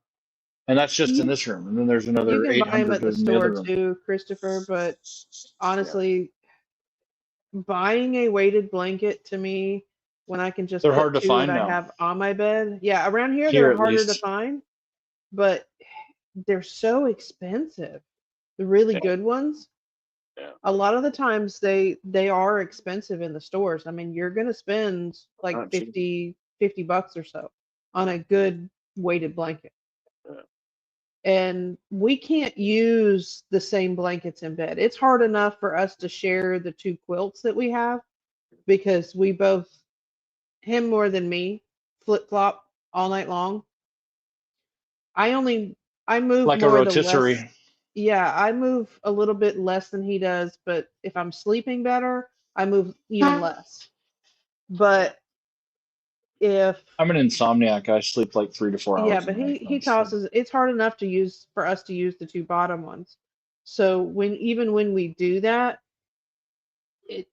and that's just in You- this room, and then there's You another can buy them 800 at the in the other store room. too, Christopher, but honestly, buying a weighted blanket to me when I can just They're put hard to 2 find that I now. have on my bed. Yeah, around here Here they're at harder to least. find, but they're so expensive. The really good ones. Yeah. A lot of the times they are expensive in the stores. I mean, you're gonna spend like Not cheap. $50 or so on a good weighted blanket. Yeah. And we can't use the same blankets in bed. It's hard enough for us to share the 2 quilts that we have because we both, him more than me, flip flop all night long. I move Like a more the less. rotisserie. Yeah, I move a little bit less than he does, but if I'm sleeping better, I move even less. But if I'm an insomniac. I sleep like 3 to 4 hours. yeah, a but night, he honestly. tosses. It's hard enough for us to use the 2 bottom ones. So even when we do that,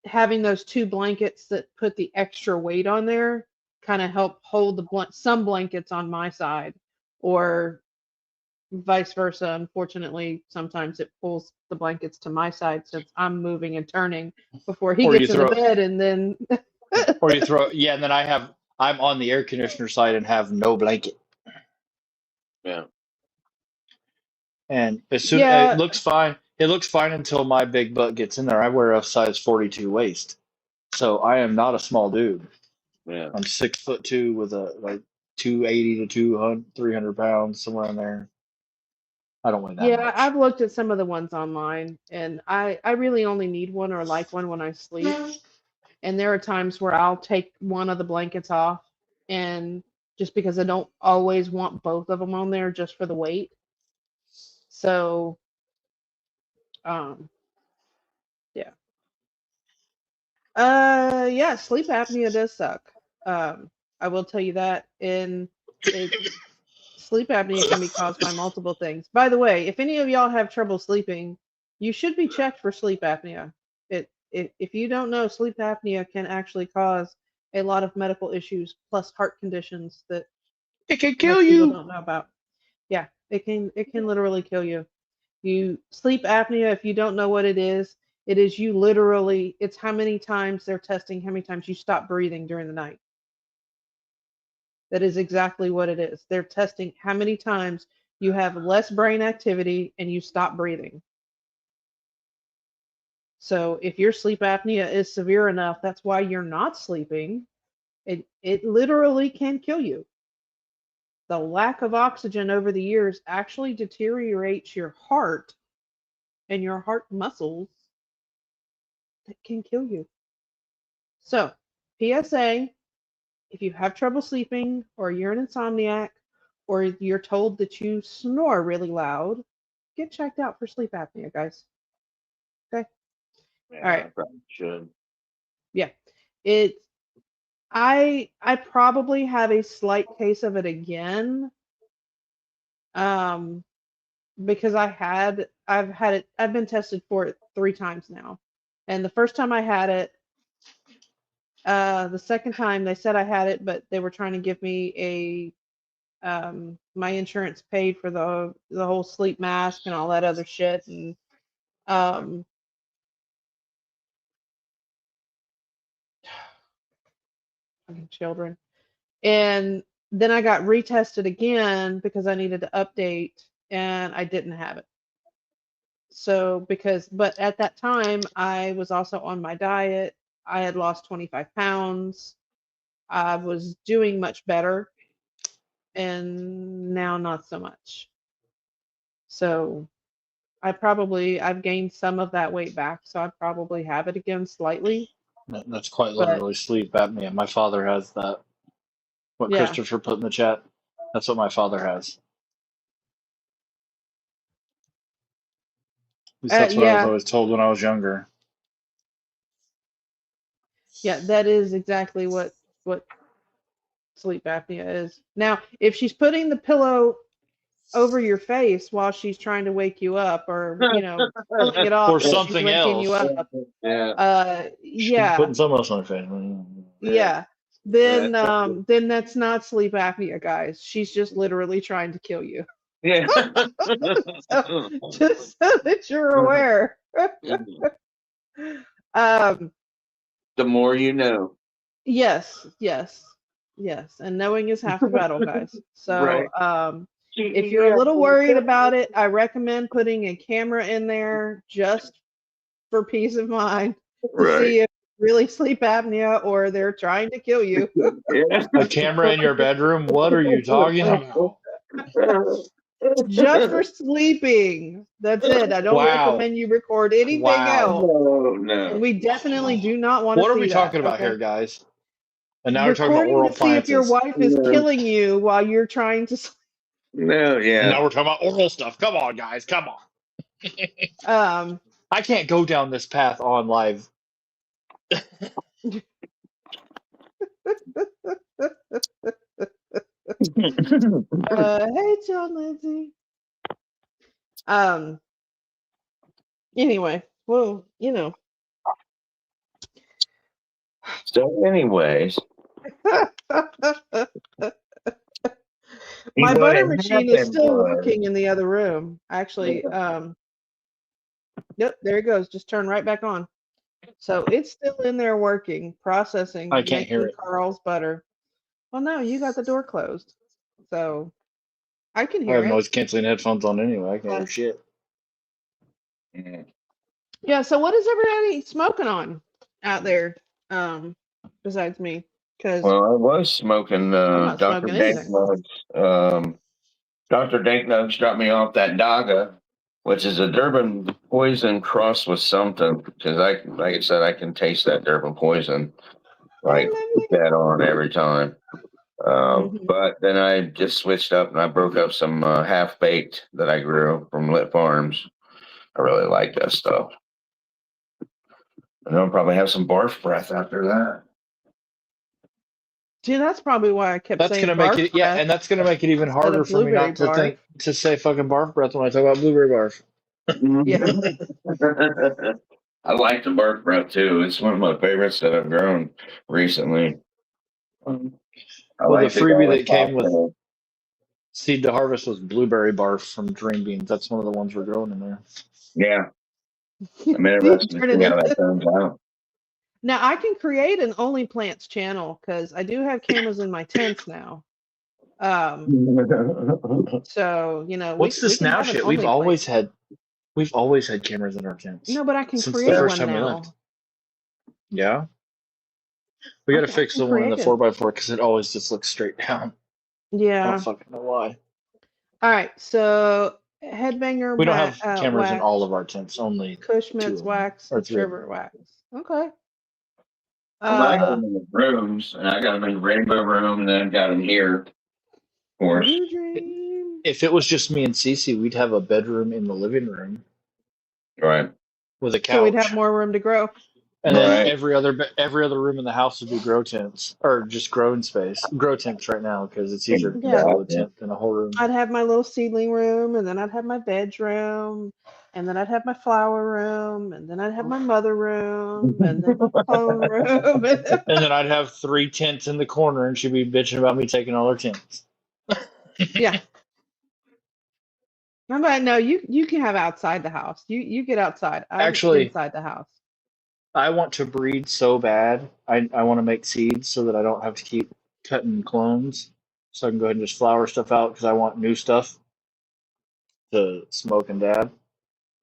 having those 2 blankets that put the extra weight on there kind of help hold some blankets on my side, or vice versa. Unfortunately, sometimes it pulls the blankets to my side since I'm moving and turning before he Or you gets in the throw- bed, and then Or you throw, yeah, and then I'm on the air conditioner side and have no blanket. Yeah. And as soon Yeah. it looks fine. It looks fine until my big butt gets in there. I wear a size 42 waist, so I am not a small dude. Yeah. I'm 6'2" with a like 280 to 200, 300 pounds, somewhere in there. I don't weigh that Yeah, much. I've looked at some of the ones online, and I really only need one or like one when I sleep. And there are times where I'll take one of the blankets off, and just because I don't always want both of them on there just for the weight. So, yeah. Yeah, sleep apnea does suck. I will tell you that. And sleep apnea can be caused by multiple things. By the way, if any of y'all have trouble sleeping, you should be checked for sleep apnea. If you don't know, sleep apnea can actually cause a lot of medical issues plus heart conditions that It can kill most people you. don't know about. Yeah, it can literally kill you. You sleep apnea, if you don't know what it is you literally, it's how many times they're testing how many times you stop breathing during the night. That is exactly what it is. They're testing how many times you have less brain activity and you stop breathing. So if your sleep apnea is severe enough, that's why you're not sleeping. It literally can kill you. The lack of oxygen over the years actually deteriorates your heart and your heart muscles that can kill you. So, PSA, if you have trouble sleeping or you're an insomniac or you're told that you snore really loud, get checked out for sleep apnea, guys. Okay? Yeah, All right. I probably should. Yeah. It's I probably have a slight case of it again. Because I've been tested for it 3 times now. And the first time I had it, the second time they said I had it, but they were trying to give me my insurance paid for the whole sleep mask and all that other shit. And fucking children. And then I got retested again because I needed to update and I didn't have it. So but at that time I was also on my diet. I had lost 25 pounds. I was doing much better, and now not so much. So I've gained some of that weight back, so I probably have it again slightly. That's quite But literally sleep apnea. My father has that. What yeah, Christopher put in the chat. That's what my father has. At least that's what I was yeah, always told when I was younger. yeah, that is exactly what sleep apnea is. Now, if she's putting the pillow over your face while she's trying to wake you up, or pulling it off Or while she's something waking you else. up, Yeah. She's putting yeah, something else on her face. yeah, Yeah. then that's not sleep apnea, guys. She's just literally trying to kill you. Yeah. So, just so that you're aware. um, The more you know. yes, and knowing is half the battle, guys. So, Right. if you're a little worried about it, I recommend putting a camera in there just for peace of mind to Right. see if it's really sleep apnea or they're trying to kill you. Yeah. A camera in your bedroom? What are you talking about? Just for sleeping. That's it. I don't Wow. recommend you record anything Wow. else. No, And no. we definitely do not want to What are see we that. talking about Okay? here, guys? And now we're talking about Recording oral to see if your appliances. wife is No. killing you while you're trying to sleep. No, And yeah. now we're talking about oral stuff. Come on, guys. Come on. I can't go down this path on live. Hey, John Lindsay. Anyway, well, So, anyways, my butter what machine is happened still was- working in the other room. Actually, yep, there it goes. Just turn right back on. So it's still in there working, processing, I can't hear making it. Carl's butter. Well, no, you got the door closed, so I can I hear have it. noise canceling headphones on anyway. I can't hear shit. Yeah. Yeah. So what is everybody smoking on out there? Besides me. Because Well, I was smoking not Dr. smoking anything. Danknugs. Dr. Danknugs dropped me off that Daga, which is a Durban poison crossed with something. Because like I said, I can taste that Durban poison. Like put that on every time. Mhm. But then I just switched up and I broke up some half baked that I grew from Lit Farms. I really like that stuff. And I'll probably have some barf breath after that. See, that's probably why I kept That's saying gonna make barf it, yeah, breath and that's gonna make it even instead harder of for me blueberry not to barf. say fucking barf breath when I talk about blueberry barf. Yeah. I like the barf breath too. It's one of my favorites that I've grown recently. I Well, like the the freebie garlic that came with cocktail. seed to harvest was blueberry barf from Dream Beans. That's one of the ones we're growing in there. Yeah, I'm interested to Turn it see how that into. turns out. Now I can create an only plants channel because I do have cameras in my tents now. So What's we this can now have an shit? only plant. We've always had cameras in our tents No, but I can since the create first one time we now. lived. Yeah, we got to I fix can the one in the create it. 4x4 because it always just looks straight down. I Yeah. don't fucking know why. All right. So headbanger We don't have cameras in wax, all of our tents. Only two Cushman's of them wax, or and three of them. sherbet wax. Okay. Well, I got them in the rooms, and I got them in the rainbow room, and then I got them here, of course. Blue dream. If it was just me and Cece, we'd have a bedroom in the living room Right. with a So we'd have couch, more room to grow. and then Right. every other room in the house would be grow tents or just growing space. Grow tents right now because it's easier to Yeah. control a tent than a whole room. I'd have my little seedling room, and then I'd have my bedroom, and then I'd have my flower room, and then I'd have my mother room, and then my clone room. And then I'd have 3 tents in the corner, and she'd be bitching about me taking all her tents. Yeah. No, you can have outside the house. You get outside. I'm Actually, inside the house. I want to breed so bad. I want to make seeds so that I don't have to keep cutting clones. So I can go ahead and just flower stuff out because I want new stuff to smoke and dab.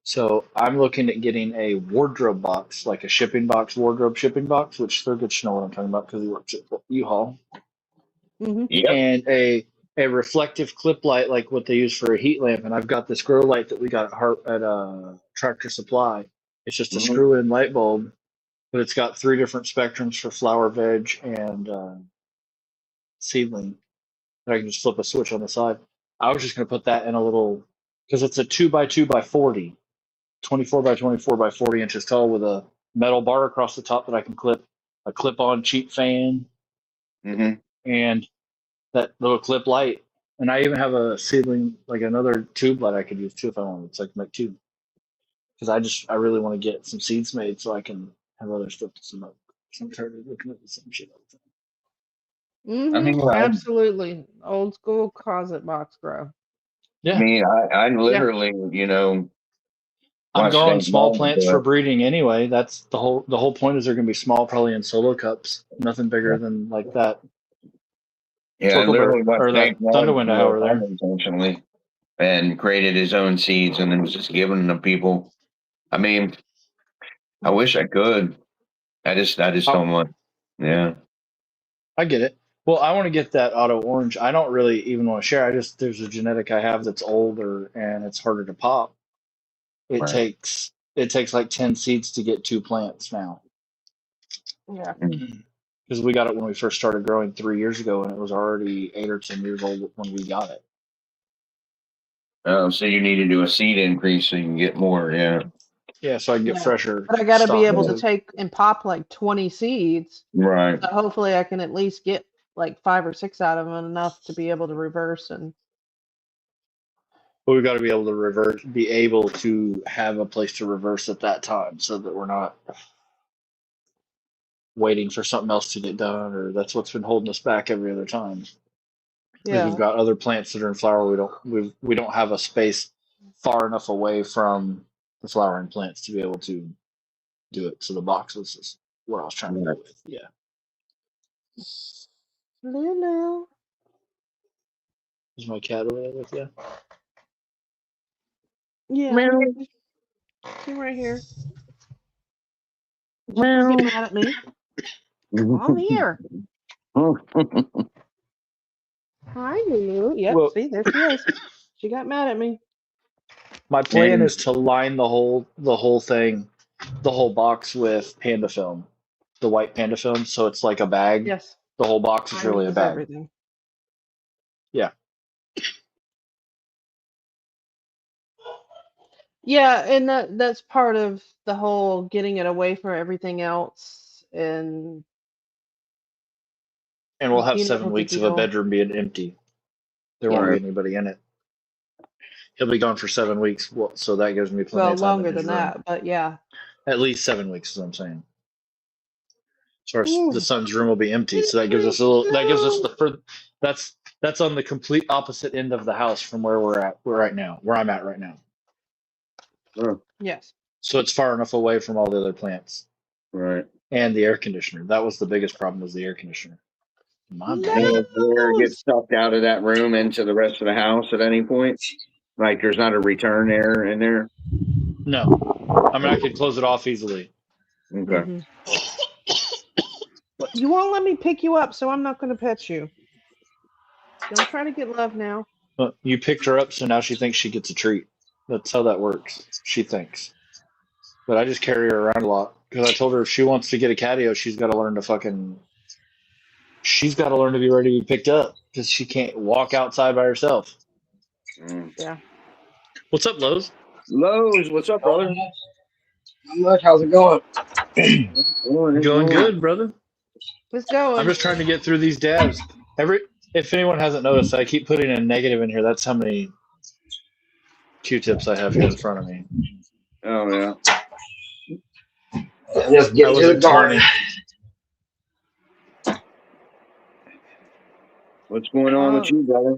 So I'm looking at getting a wardrobe box, like a wardrobe shipping box, which Thurgood should know what I'm talking about because he works at U-Haul, Hmm. Yep. and a reflective clip light like what they use for a heat lamp. And I've got this grow light that we got at Tractor Supply. It's just a Mhm. screw-in light bulb, but it's got 3 different spectrums for flower, veg, and seedling. And I can just flip a switch on the side. I was just going to put that in a little, because it's a 2x2x40, 24x24x40 inches tall with a metal bar across the top that I can clip, a clip-on cheap fan, Mhm. and that little clip light. And I even have a seedling, like another tube light I could use too if I wanted. So I can make 2. Because I really want to get some seeds made so I can have other stuff to smoke. So I'm tired of looking at the same shit all the time. I mean, Absolutely. Old school closet box grow. Yeah. I literally, I'm watched growing Dave small Mullen plants do for it. breeding anyway. That's the whole point is they're gonna be small, probably in solo cups. Nothing bigger than like that Yeah, I Twinkleberg literally watched or that Dave Mullen Thunderwind I have do over it there. unintentionally and created his own seeds and then was just giving them to people. I mean, I wish I could. I just don't want. Yeah. I get it. Well, I want to get that auto orange. I don't really even want to share. There's a genetic I have that's older and it's harder to pop. It Right. takes like 10 seeds to get 2 plants now. Yeah. Because we got it when we first started growing 3 years ago, and it was already 8 or 10 years old when we got it. Oh, so you need to do a seed increase so you can get more. Yeah. Yeah, so I can get Yeah. fresher. But I got to be stock. able to take and pop like 20 seeds. Right. So hopefully I can at least get like 5 or 6 out of them, enough to be able to reverse and. But we've got to be able to have a place to reverse at that time so that we're not waiting for something else to get done, or that's what's been holding us back every other time. Because we've got other plants that are in flower. We don't have a space far enough away from the flowering plants to be able to do it. So the boxes is what I was trying to go with. Yeah. Lulu. Is my cat over there with you? Yeah. She's right here. Don't get mad at me. I'm here. Hi, Lulu. Yep. Well- See, there she is. She got mad at me. My plan And- is to line the whole thing, the whole box with panda film, the white panda film, so it's like a bag. Yes. The whole box is Mine really a is bag. everything. Yeah. Yeah, and that's part of the whole getting it away from everything else, and And we'll have you know 7 the weeks of a deal. bedroom being empty. There Yeah. won't be anybody in it. He'll be gone for 7 weeks, so that gives me plenty Well, of time longer in his than room. that, but yeah. At least 7 weeks is what I'm saying. So Ooh. the son's room will be empty, so that gives us a little. That gives us the further. That's on the complete opposite end of the house from where we're right now. Where I'm at right now. Yes. So it's far enough away from all the other plants Right. and the air conditioner. That was the biggest problem, was the air conditioner. My No. bad. And if air gets sucked out of that room into the rest of the house at any point, like there's not a return air in there. No, I mean I could close it off easily. Okay. Mhm. You won't let me pick you up, so I'm not going to pet you. Don't try to get love now. But you picked her up, so now she thinks she gets a treat. That's how that works. She thinks. But I just carry her around a lot because I told her if she wants to get a catio, she's got to learn to be ready to be picked up because she can't walk outside by herself. Mm. Yeah. What's up, Lowe's? Lowe's, what's up, brother? Not much. How's it going? Going good, brother. Let's go. I'm just trying to get through these dabs. If anyone hasn't noticed, I keep putting a negative in here. That's how many Q-tips I have here in front of me. Oh yeah. Just I get to was the at garden. 20. What's going on with you, brother?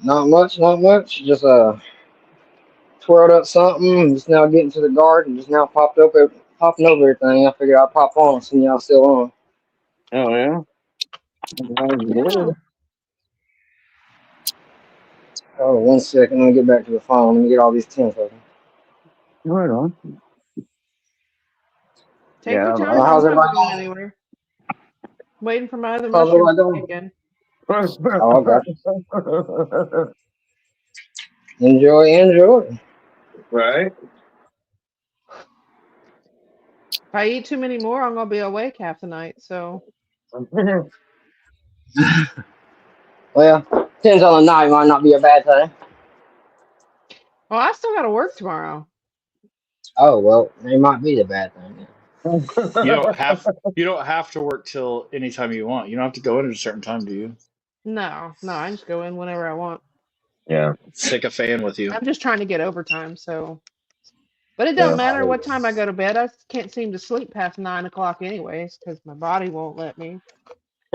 Not much. Not much. Just twirled up something. Just now getting to the garden. Just now popping over everything. I figured I'd pop on. See y'all still on. Oh yeah. Yeah. Oh, 1 second. Let me get back to the phone. Let me get all these tins open. Right on. Take Yeah, your time. well, how's I'm not everybody going anywhere. Waiting for my other How's mushroom everybody to kick in. Oh, okay. Enjoy. Right. If I eat too many more, I'm gonna be awake half the night. So Well, depends on the night. Might not be a bad thing. well, I still gotta work tomorrow. Oh well, it might be the bad thing. You don't have to work till any time you want. You don't have to go in at a certain time, do you? No, I just go in whenever I want. Yeah. Stick a fan with you. I'm just trying to get overtime, so. But it Yeah. don't matter what time I go to bed. I can't seem to sleep past 9 o'clock anyways, because my body won't let me.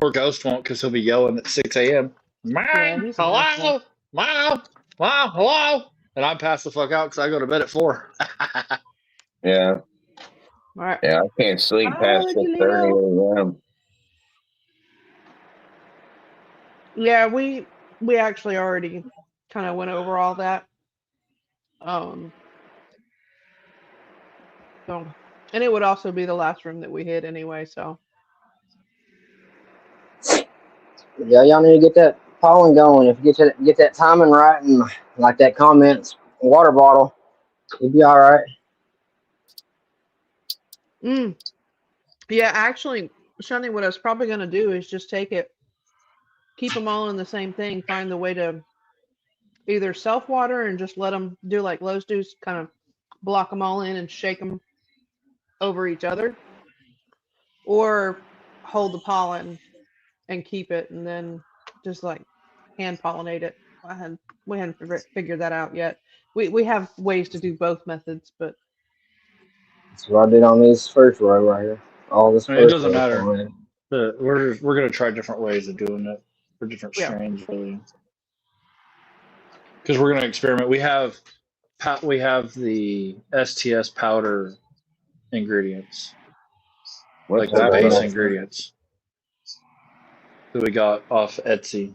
Or Ghost won't because he'll be yelling at 6 a.m. Yeah, he's an asshole. Mom, hello. And I pass the fuck out because I go to bed at 4. Yeah. All right. Yeah. I can't sleep past Hi, 6:30 a.m. Yeah, we actually already kind of went over all that. So, and it would also be the last room that we hit anyway. So Yeah, y'all need to get that pollen going. If you get that timing right and like that comments water bottle, you'll be all right. yeah, actually, Shani, what I was probably gonna do is just take it, keep them all in the same thing, find the way to either self water and just let them do like Lowe's do, kind of block them all in and shake them over each other, or hold the pollen and keep it and then just like hand pollinate it. We hadn't figured that out yet. We have ways to do both methods, but That's what I did on this first row right here. All this It first doesn't row. matter. We're gonna try different ways of doing it for different Yeah. strains, really. Because we're gonna experiment. We have the STS powder ingredients, What's like the that? base about? ingredients that we got off Etsy.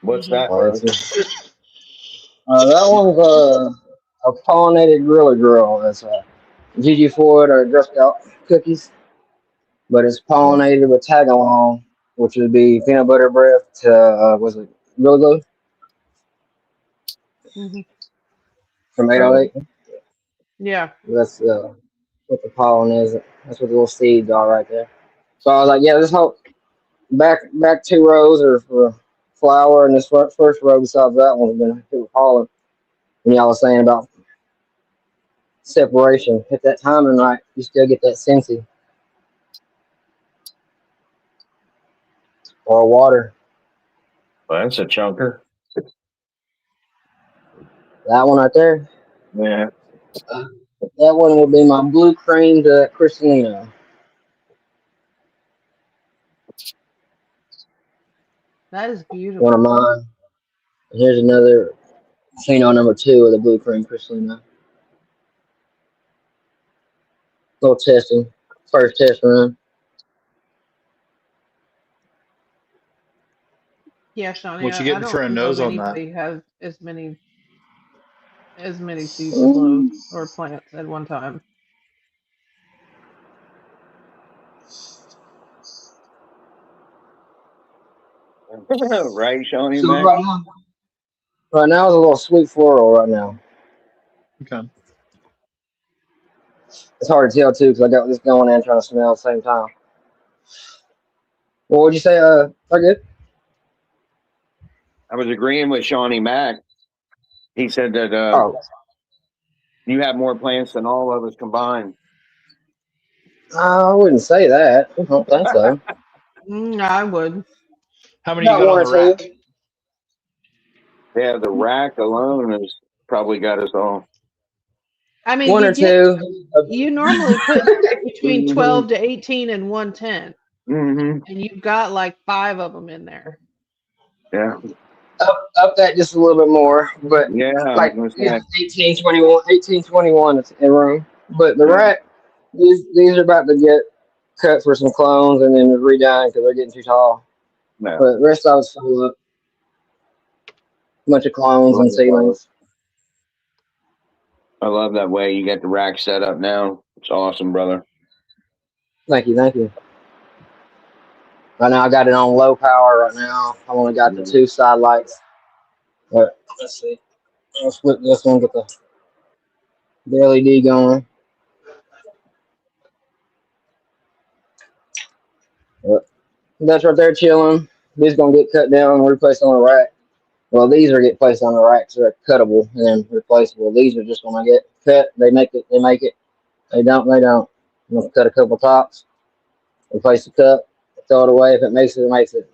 What's that? Oh, brother? that one's a pollinated Gorilla Grill. That's Gigi Ford or Girl Scout cookies. but it's pollinated with tagalong, which would be peanut butter breath to was it Really Glue Hmm. from Right. 808. Yeah. That's what the pollen is. That's what the little seeds are right there. So I was like, yeah, this whole back 2 rows are for flower, and this first row besides that one's been hit with pollen. And y'all was saying about separation. Hit that timing right, you still get that Scentsy or water. Well, that's a chunker. That one right there. Yeah. That one will be my blue cream to Cristalino. That is One of beautiful. mine. And here's another pheno number 2 of the blue cream Cristalino. Little testing. First test run. Yeah, Shawnee, What you I getting for don't a know nose of on that? anybody has as many seeds as Lowe's or plants at one time. Right, Shawnee So Mac? right now it's a little sweet floral right now. Okay. It's hard to tell too because I got this going and trying to smell at the same time. What would you say? I good. I was agreeing with Shawnee Mac. He said that Oh, you have more plants than all of us combined. I wouldn't say that. I don't think so. I would. How many you About got on one or the two. rack? Yeah, the rack alone has probably got us all. I mean, One or two. you normally put between Mm-hmm. 12 to 18 and 110, Mm-hmm. and you've got like 5 of them in there. Yeah. Up that just a little bit more, but Yeah, I was like gonna yeah, say. 1821 in room. But the Yeah. rack, these are about to get cut for some clones and then redone because they're getting too tall. No. But the rest of it's full up, bunch of clones Love and it, brother. ceilings. I love that way you got the rack set up now. It's awesome, brother. Thank you, thank you. Right now I got it on low power. Right now I only got the Yeah. 2 side lights. But let's see. Let's flip this one, get the LED going. But that's right there chilling. These gonna get cut down and replaced on the rack. Well, these are get placed on the racks. They're cuttable and then replaceable. These are just gonna get cut. They make it. They make it. They don't. They don't. I'm gonna cut a couple tops, replace the cup, throw it away. If it makes it, it makes it.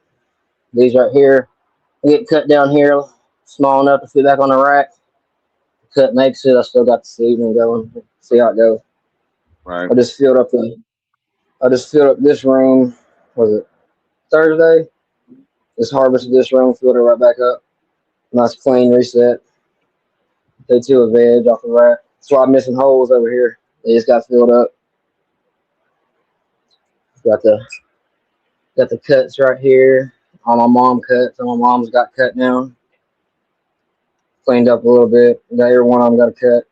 These right here get cut down here, small enough to fit back on the rack. Cut makes it. I still got the seasoning going. See how it goes. Right. I just filled up the. I just filled up this room. Was it Thursday? Just harvested this room, filled it right back up. Nice clean reset. Day 2 of veg off the rack. That's why I'm missing holes over here. They just got filled up. Got the cuts right here. All my mom cuts. All my mom's got cut down. Cleaned up a little bit. Got every one of them got a cut.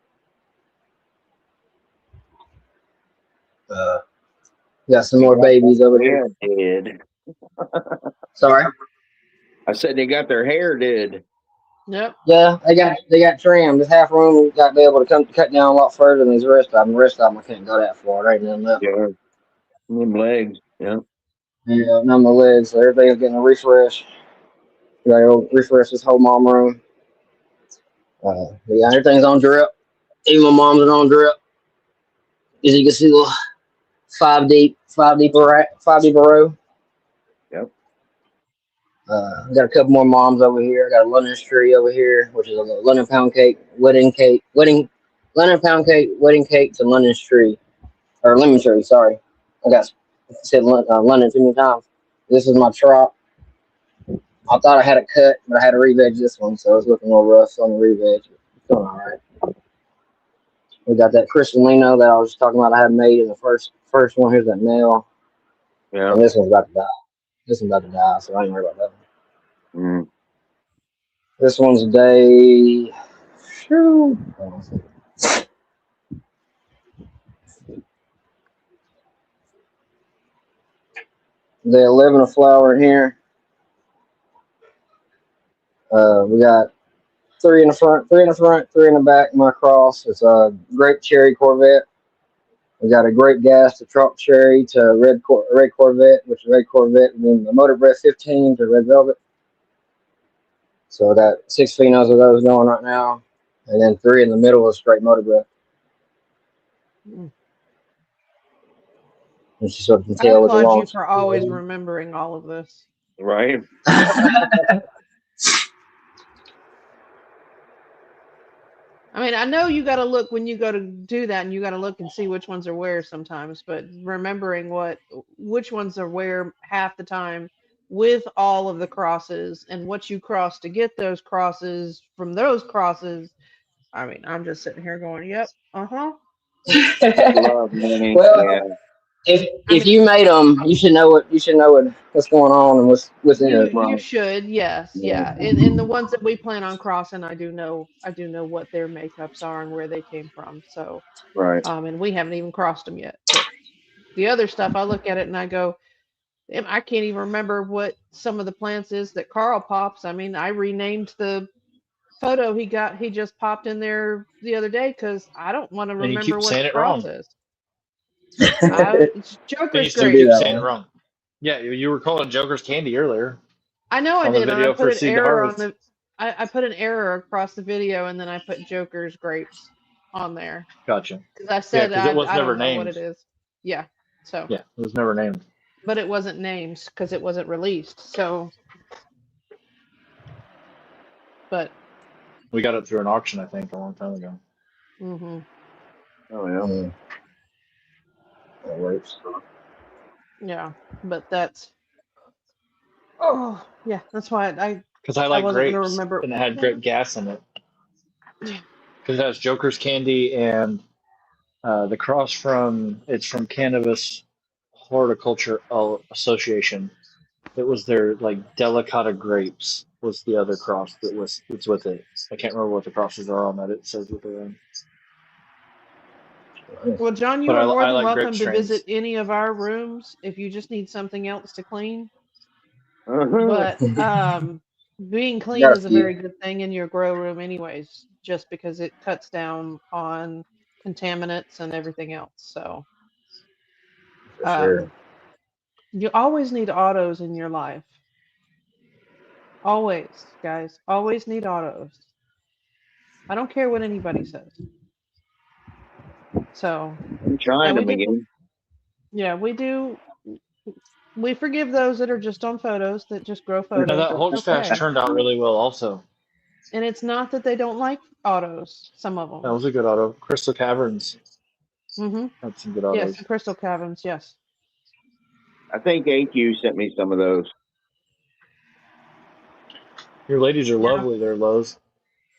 Got some They more got babies over their here. hair did. Sorry. I said they got their hair did. Yep. Yeah, they got trimmed. This half room got to be able to come cut down a lot further than these rest of them. The rest of them I can't go that far. There ain't nothing left. Yeah. Them legs. Yeah. Yeah, none of my legs. So everything's getting a refresh. Got to refresh this whole mom room. Yeah, everything's on drip. Even my mom's is on drip. As you can see, little 5 deep a row. Yep. Got a couple more moms over here. I got a London tree over here, which is a London pound cake, London pound cake, wedding cake to London tree, or lemon tree. Sorry, I got said London too many times. This is my trop. I thought I had a cut, but I had to re-veg this one, so it's looking a little rough on the re-veg. It's doing all right. We got that Cristalino that I was talking about. I had made in the first one. Here's that male, Yeah. and this one's about to die. This one's about to die, so I ain't worried about that one. Mm. This one's day. Shoo. the 11 of flower in here. We got 3 in the front, 3 in the front, 3 in the back. My cross is a grape cherry Corvette. We got a grape gas to Trump cherry to red Corvette, which is red Corvette, and then the motor breath 15 to red velvet. So I got 6 phenos of those going right now, and then 3 in the middle is straight motor breath. Mm. And she sort of can I tell with the applaud you long. for always remembering all of this. Right. I mean, I know you got to look when you go to do that, and you got to look and see which ones are where sometimes. But remembering which ones are where half the time, with all of the crosses and what you cross to get those crosses from those crosses. I mean, I'm just sitting here going, "Yep, Love money. Well, Yeah. if you made them, you should know what's going on and what's in it. You should, yes, yeah. And the ones that we plan on crossing, I do know what their makeups are and where they came from. So, Right. and we haven't even crossed them yet. But the other stuff, I look at it and I go, "Damn, I can't even remember what some of the plants is that Carl pops." I mean, I renamed the photo he just popped in there the other day because I don't want to And you remember keep what saying the it cross wrong. is. It's And you Joker's still great. keep saying it wrong. Yeah, you were calling Joker's candy earlier I know I on the did. And I video put for an Seed to error on Harvest. I put an error across the video, and then I put Joker's grapes on there Gotcha. because I Yeah, said because it was I never don't know what named. it is. Yeah. So, Yeah, it was never named. but it wasn't named because it wasn't released. So, but We got it through an auction, I think, a long time ago. hmm Oh yeah. That works. yeah, but that's yeah, that's why I Because I like wasn't gonna grapes, remember. and it had grape gas in it. Yeah. Because it has Joker's candy and the cross it's from Cannabis Horticulture Association. It was their like Delicata grapes was the other cross it's with it. I can't remember what the crosses are on that. It says what they're in. Well, John, you But are more I than like grape welcome to strains. visit any of our rooms if you just need something else to clean. Uh-huh. But being clean Got a is a few. very good thing in your grow room anyways, just because it cuts down on contaminants and everything else. So For sure. you always need autos in your life. Always, guys, always need autos. I don't care what anybody says. So I'm trying we them again. we do. We forgive those that are just on photos that just grow photos. Now that It's Holdfast okay. turned out really well also. And it's not that they don't like autos. Some of That them. was a good auto. Crystal Caverns Mm-hmm. had some good Yes, autos. the Crystal Caverns. Yes. I think AQ sent me some of those. Your ladies are Yeah. lovely there, Lowe's.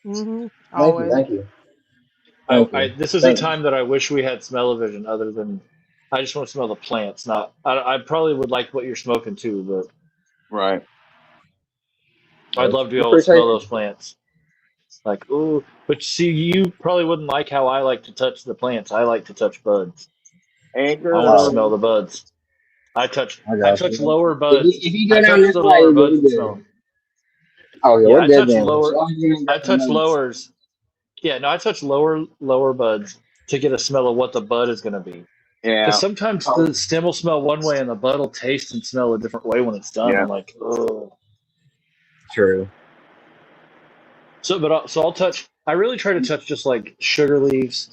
Mm-hmm. Always. Thank you. Thank you. This is a time that I wish we had smell-o-vision other than I just want to smell the plants. Not I probably would like what you're smoking too, but Right. I'd love to be able to Appreciate smell it. those plants. Like, ooh, but see, you probably wouldn't like how I like to touch the plants. I like to touch buds. Anchor. I want to smell the buds. I touch you. lower buds. If you go I down touch this the way, lower we're buds and good. smell them. Oh yeah, Yeah, we're I good touch then. lower. As long as you ain't I got touch no- lowers. Yeah, no, I touch lower buds to get a smell of what the bud is going to be. Yeah. Because sometimes the stem will smell one way and the bud will taste and smell a different way when it's done. Yeah. I'm like, oh. True. So I'll touch. I really try to touch just like sugar leaves.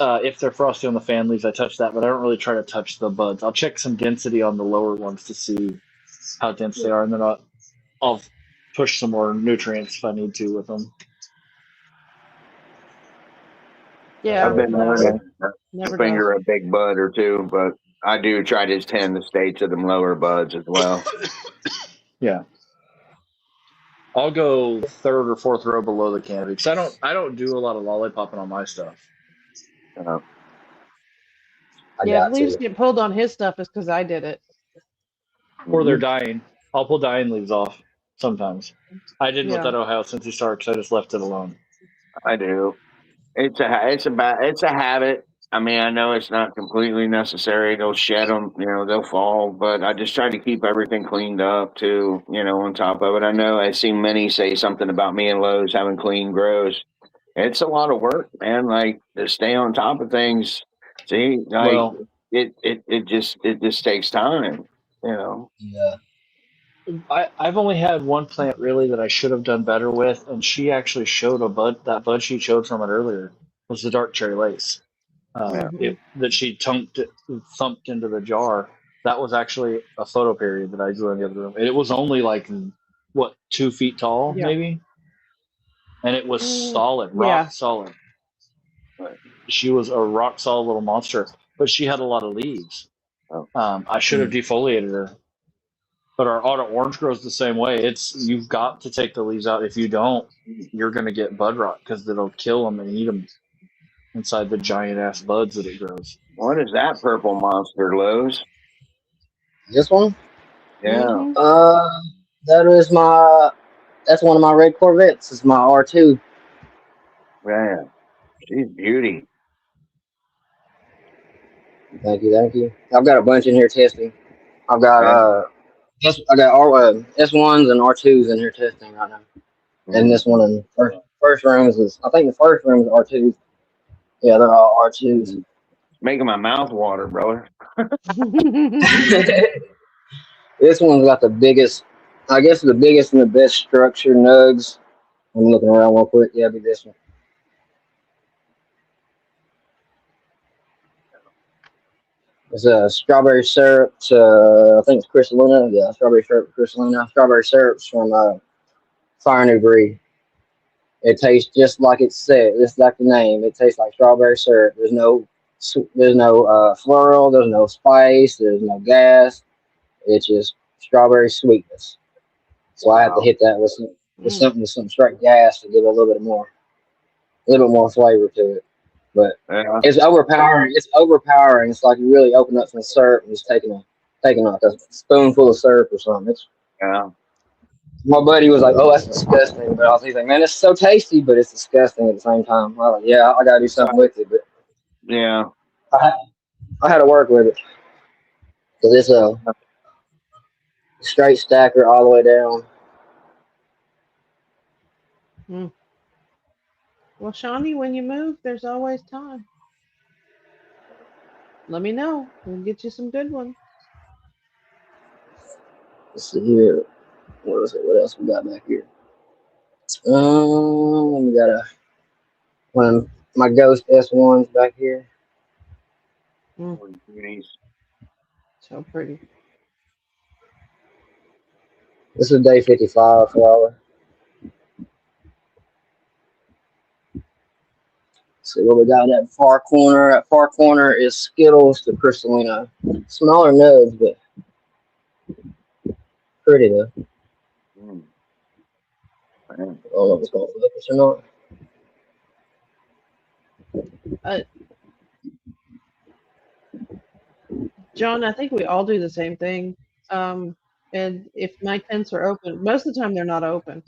If they're frosty on the fan leaves, I touch that, but I don't really try to touch the buds. I'll check some density on the lower ones to see how dense they are, and then I'll push some more nutrients if I need to with them. Yeah. I've been learning Never to finger a big bud or two, but I do try to tend the states of them lower buds as well. Yeah. I'll go third or fourth row below the canopy because I don't do a lot of lollipopping on my stuff. I Yeah, got if leaves to. get pulled on his stuff, it's because I did it. Or they're dying. I'll pull dying leaves off sometimes. I didn't with Yeah. that Ohio Cincy Star because I just left it alone. I do. It's a habit. I mean, I know it's not completely necessary. They'll shed them, they'll fall, but I just try to keep everything cleaned up too, on top of it. I know I've seen many say something about me and Lowe's having clean grows. It's a lot of work, man. Like to stay on top of things. See, like Well, it just takes time, Yeah. I've only had one plant really that I should have done better with, and she actually showed a bud. That bud she showed from it earlier was the dark cherry lace. Yeah. That she thumped into the jar. That was actually a photo period that I drew in the other room, and it was only like what 2 feet tall, Yeah. maybe, and it was solid, yeah. rock solid. She was a rock solid little monster, but she had a lot of leaves. Oh. I should have defoliated her. But our auto orange grows the same way. You've got to take the leaves out. If you don't, you're going to get bud rot because it'll kill them and eat them inside the giant ass buds that it grows. What is that purple monster, Lowe's? This one? Yeah. Mhm. That's one of my red Corvettes. It's my R2. Man, she's beauty. Thank you. I've got a bunch in here testing. I've got Okay. I got S1s and R2s in here testing right now. And this one in first rooms is, I think the first room is R2s. Yeah, they're all R2s. Making my mouth water, brother. This one's got the biggest, I guess the biggest and the best structured nugs. I'm looking around real quick. Yeah, it'll be this one. It's a strawberry syrup. I think it's Crystalina. Yeah, strawberry syrup, Crystalina. Strawberry syrup's from Fire New Breed. It tastes just like it said. Just like the name. It tastes like strawberry syrup. There's no floral. There's no spice. There's no gas. It's just strawberry sweetness. So I have to hit that with some straight gas to give it a little bit more flavor to it. But Yeah. it's overpowering. It's like you really open up some syrup and just taking like a spoonful of syrup or something. Yeah. My buddy was like, "Oh, that's disgusting," but I was like, "Man, it's so tasty, but it's disgusting at the same time." I was like, "Yeah, I gotta do something with it," but Yeah. I had to work with it because it's a straight stacker all the way down. Well, Shawnee, when you move, there's always time. Let me know. We'll get you some good ones. Let's see here. What else we got back here? We got one of my Ghost S1s back here. So pretty. This is day 55 flower. See what we got in that far corner. That far corner is Skittles to Crystalina. Smaller nodes, but pretty though. I don't know if it's going to focus or not. John, I think we all do the same thing. And if my tents are open, most of the time they're not open.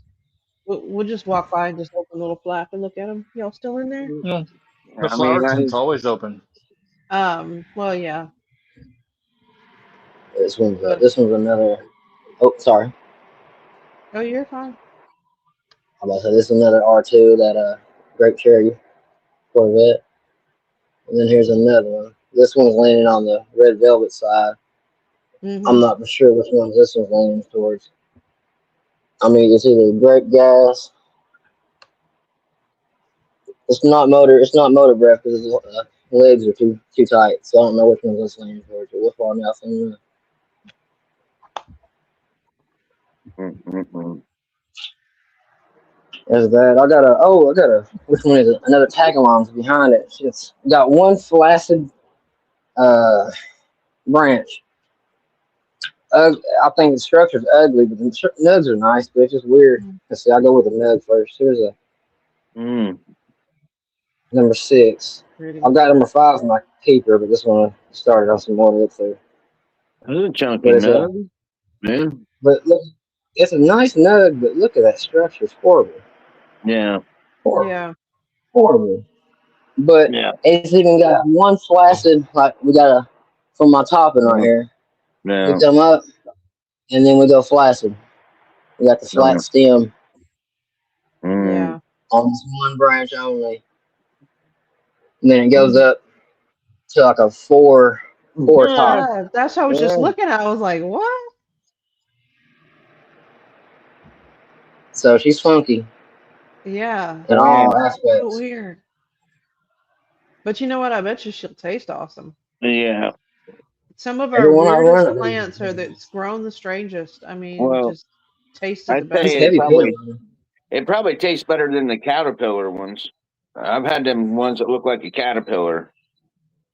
We'll just walk by and just open a little flap and look at them. Y'all still in there? Yeah. The flower tent's always open. Well, yeah. This one's another. Oh, sorry. Oh, you're fine. I'm about to say this is another R2, that grape cherry Corvette. And then here's another one. This one's leaning on the red velvet side. Mm-hmm. I'm not for sure which one this one's leaning towards. I mean, it's either grape gas. It's not motor breath because the legs are too tight. So I don't know which one's this leaning towards. But we'll find out soon. There's that. I got a, which one is it? Another tag-along's behind it. It's got one flaccid branch. I think the structure's ugly, but the nugs are nice, but it's just weird. Let's see, I'll go with the nug first. Here's a number 6. I've got number 5 in my keeper, but this one I started on some more to look through. That's a chunky nug, man. But look, it's a nice nug, but look at that structure. It's horrible. Yeah. Horrible. Yeah. Horrible. but Yeah. it's even got one flaccid. Like we got a from my topping right here. Yeah. We come up, and then we go flaccid. We got the flat stem Yeah. on this one branch only, and then it goes up to like a four top. Yeah. That's what I was just looking at. I was like, what? So she's funky Yeah. in all So aspects. weird. But you know what? I bet you she'll taste awesome. Yeah. Some of our Everyone I weirdest run, plants are that's grown the strangest. I mean, Well, just tasted the I'd say best. it's heavy probably peanut. it probably tastes better than the caterpillar ones. I've had them ones that look like a caterpillar,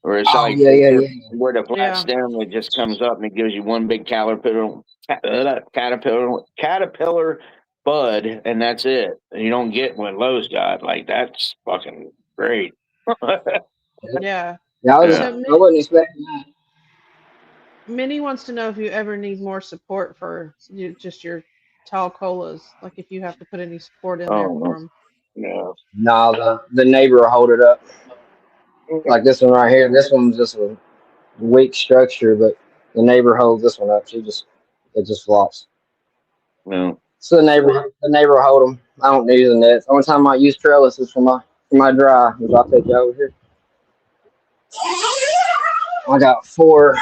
where it's Oh like yeah. where the flat Yeah. stem it just comes up and it gives you one big caterpillar bud, and that's it. And you don't get what Lowe's got. Like that's fucking great. Yeah. Yeah, I So wasn't expecting that. Minnie wants to know if you ever need more support for just your tall colas, like if you have to put any support in there for them. No. No, the neighbor will hold it up. Like this one right here. This one's just a weak structure, but the neighbor holds this one up. It just flops. No. So the neighbor will hold them. I don't use the nets. The only time I use trellis is for my dry. I'll take you over here. I got four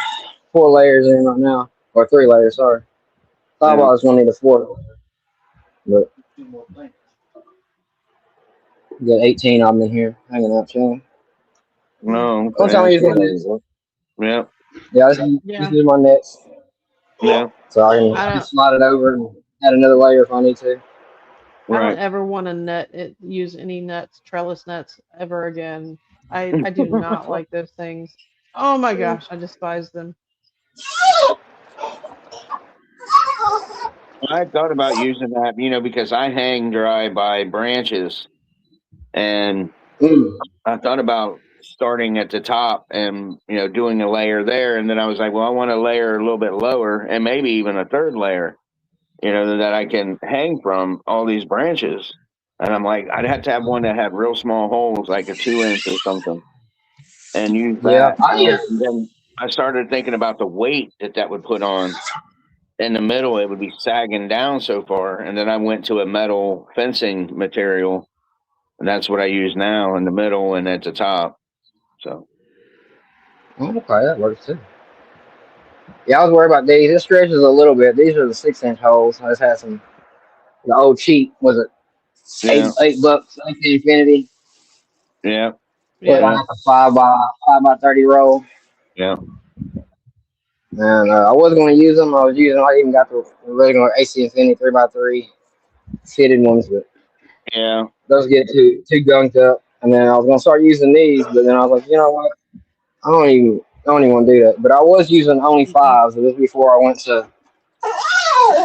layers in right now, or 3 layers. Sorry. Thought I was gonna need a 4, but we got 18 of them in here hanging out chilling. No. One time I use my nets. Yeah. Yeah, I just use my nets. Yeah. So I can slide it over and add another layer if I need to. I don't ever want to use any nets, trellis nets ever again. I do not like those things. Oh my gosh, I despise them. I thought about using that, because I hang dry by branches, and I thought about starting at the top and doing a layer there, and then I was like, well, I want a layer a little bit lower, and maybe even a third layer, that I can hang from all these branches. And I'm like, I'd have to have one that had real small holes, like a 2-inch or something, and use that. And then I started thinking about the weight that would put on. In the middle, it would be sagging down so far, and then I went to a metal fencing material, and that's what I use now in the middle and at the top. So, okay, that works too. Yeah, I was worried about these. This stretches a little bit. These are the 6-inch holes. I just had the old cheap, was it $8 $8 Infinity? Yeah. Like a 5 by 30 roll. Yeah. And I wasn't going to use them. I even got the regular AC Infinity 3x3 fitted ones, but those get too gunked up. And then I was going to start using these, but then I was like, you know what? I don't even want to do that. But I was using only 5s. This was before I went to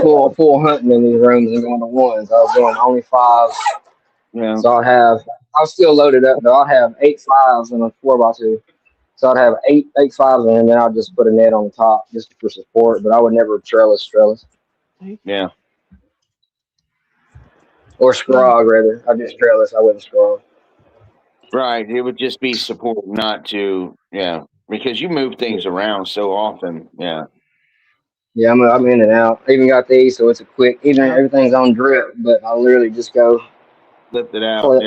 full hunting in these rooms and going to 1s. I was doing only 5s. Yeah. So I was still loaded up, though. I'd have 8 5s and a 4x2. So I'd have 8 5s in, and then I'd just put a net on the top just for support, but I would never trellis. Yeah. Or scrog, rather. I just trellis. I wouldn't scrog. Right. It would just be support, not to, because you move things around so often. Yeah. Yeah, I'm in and out. I even got these, so it's a quick, everything's on drip, but I literally just go lift it out. Clip,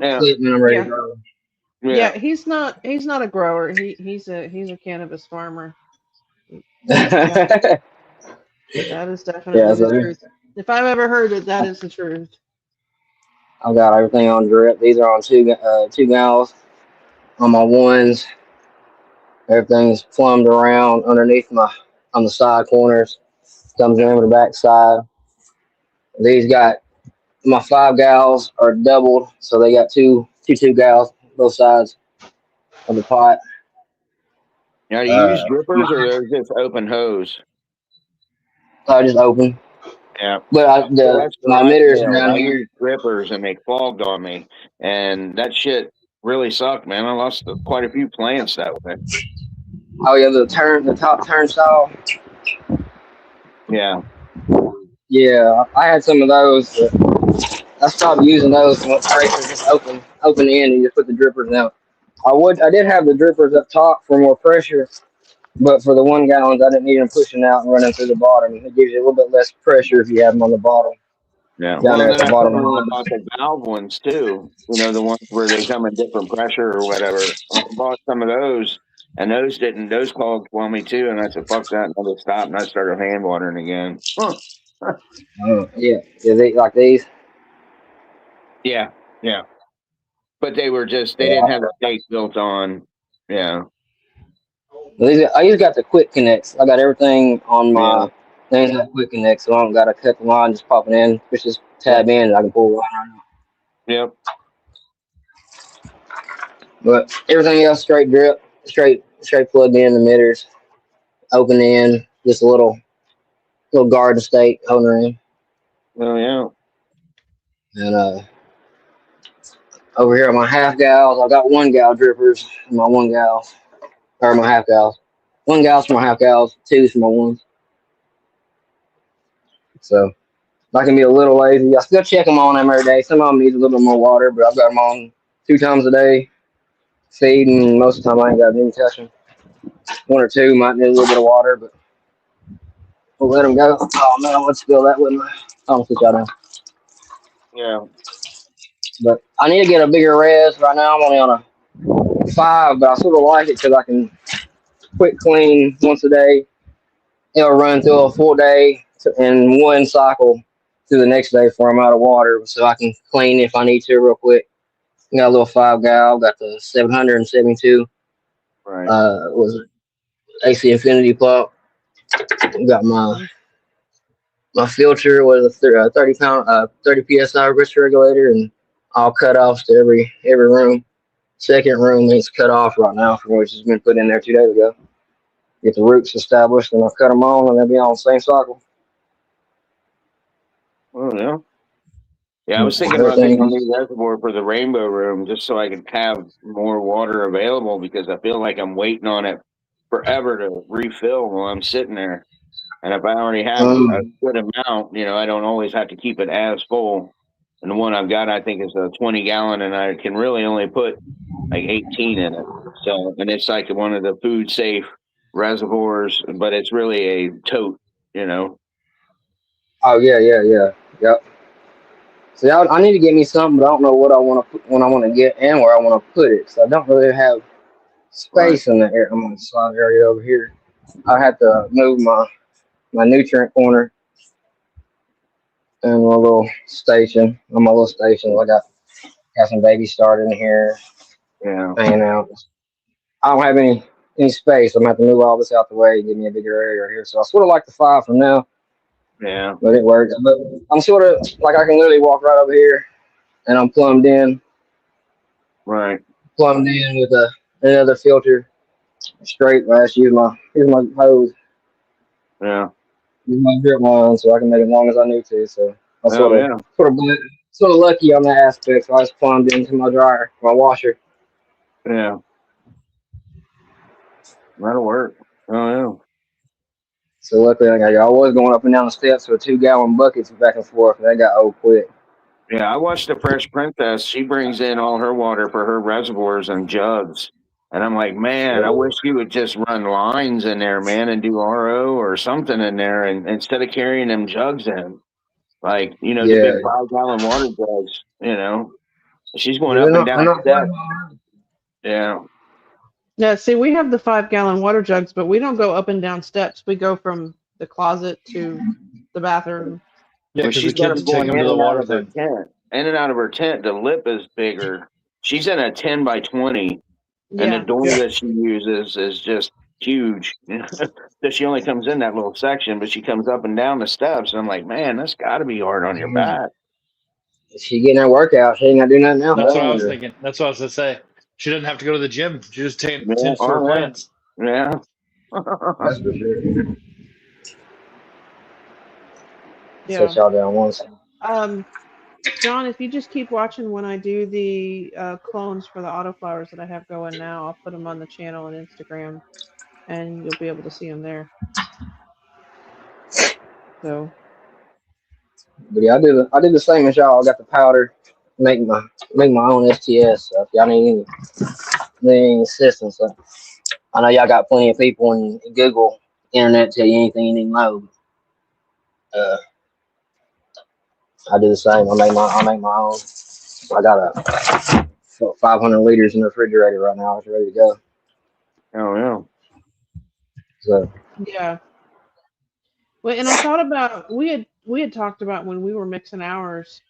and I'm ready to go. Yeah, he's not a grower. He's a cannabis farmer. That is definitely the truth. If I've ever heard it, that is the truth. I've got everything on drip. These are on two gals on my 1s. Everything's plumbed around underneath on the side corners. Comes in over the back side. These got my 5 gals are doubled, so they got two gals both sides of the pot. Now, do you use drippers or is this open hose? Just open. Yeah. But my emitters down I here. use drippers and they clogged on me, and that shit really sucked, man. I lost quite a few plants that way. Oh yeah, the top turnstile. Yeah. Yeah, I had some of those. I stopped using those and went straight to just open end and just put the drippers out. I did have the drippers up top for more pressure, but for the 1 gallons, I didn't need them pushing out and running through the bottom. It gives you a little bit less pressure if you have them on the bottom, Yeah. down Well, there and at then the I bottom. bought the valve ones too. You know, the ones where they come in different pressure or whatever. I bought some of those, and those clogged for me too. And I said, "Fuck that!" And I stopped, and I started hand watering again. Huh. Yeah, they like these. Yeah, yeah. But they were just they Yeah, didn't have a stake built on. Yeah, I just got the quick connects. I got everything on yeah, my things like quick connects, so I don't got to cut the line, just pop it in, push this tab in, and I can pull the line out. yep. But everything else straight drip, straight plugged in the emitters, open in, just a little garden stake holding in. Oh yeah. And over here on my half gals, I got 1 gal drippers, my 1 gals, or my half gals. 1 gal's for my half gals, 2's for my ones. So I can be a little lazy. I still check them on them every day. Some of them need a little bit more water, but I've got them on 2 times a day, feeding. Most of the time I ain't got any touch them. 1 or 2 might need a little bit of water, but we'll let them go. Oh man, let's spill that with me. I'll put y'all down. Yeah. But I need to get a bigger res. Right now I'm only on a 5, but I sort of like it because I can quick clean once a day. It'll run through a full day in 1 cycle to the next day before I'm out of water, so I can clean if I need to real quick. Got a little 5 gal, got the 772. Right. Was AC Infinity pump. Got my filter with a 30 psi pressure regulator and all cut offs to every room. Second room needs cut off right now, from which has been put in there 2 days ago. Get the roots established, and I'll cut them on, and they'll be on the same cycle. Oh yeah. Yeah, I was thinking about getting a new reservoir for the rainbow room just so I could have more water available because I feel like I'm waiting on it forever to refill while I'm sitting there. And if I already have a good amount, you know, I don't always have to keep it as full. And the one I've got, I think, is a 20 gallon, and I can really only put like 18 in it. So, and it's like one of the food safe reservoirs, but it's really a tote, you know. Oh yeah. Yep. See, I need to get me something, but I don't know what I want to get and where I want to put it. So I don't really have space in the area. I'm on the slide area over here. I have to move my nutrient corner and my little station. On my little station, I got some babies started in here, Yeah. hanging out. I don't have any space. I'm gonna have to move all this out the way and give me a bigger area right here. So I sort of like the 5 from now. Yeah. But it works. But I'm sort of like I can literally walk right over here, and I'm plumbed in. Right. Plumbed in with another filter. Straight. I just use my hose. Yeah. Use my drip line so I can make it as long as I need to. So I'm Oh yeah. sort of lucky on that aspect. So I just plumbed into my dryer, my washer. Yeah. That'll work. Oh yeah. So luckily, I was going up and down the steps with 2 gallon buckets back and forth, and that got old quick. Yeah, I watched the Fresh Princess. She brings in all her water for her reservoirs and jugs. And I'm like, man, I wish you would just run lines in there, man, and do RO or something in there, and instead of carrying them jugs in, like, you know, the big 5-gallon water jugs, you know. She's going up and down steps. Yeah. Yeah, see, we have the 5 gallon water jugs, but we don't go up and down steps. We go from the closet to the bathroom. Yeah, Well, because she's the got kids them take going them in to the and out water of her thing. tent. In and out of her tent, the lip is bigger. She's in a 10 by 20, and the Yeah. door that she uses is just huge. So she only comes in that little section, but she comes up and down the steps. And I'm like, man, that's got to be hard on your back. She getting her workout. She ain't gotta do nothing else. That's what I was thinking. That's what I was gonna say. She doesn't have to go to the gym. She just tends to her plants. Yeah. That's for sure. Yeah. Set y'all down once. John, if you just keep watching when I do the clones for the autoflowers that I have going now, I'll put them on the channel and Instagram, and you'll be able to see them there. So, But yeah, I did the same as y'all. I got the powder, make my own STS. So if y'all need any assistance, so I know y'all got plenty of people in Google internet tell you anything you need to know. I do the same. I make my own. I got a 500 liters in the refrigerator right now. It's ready to go. Oh yeah. So Yeah. Well, and I thought about we had talked about when we were mixing ours,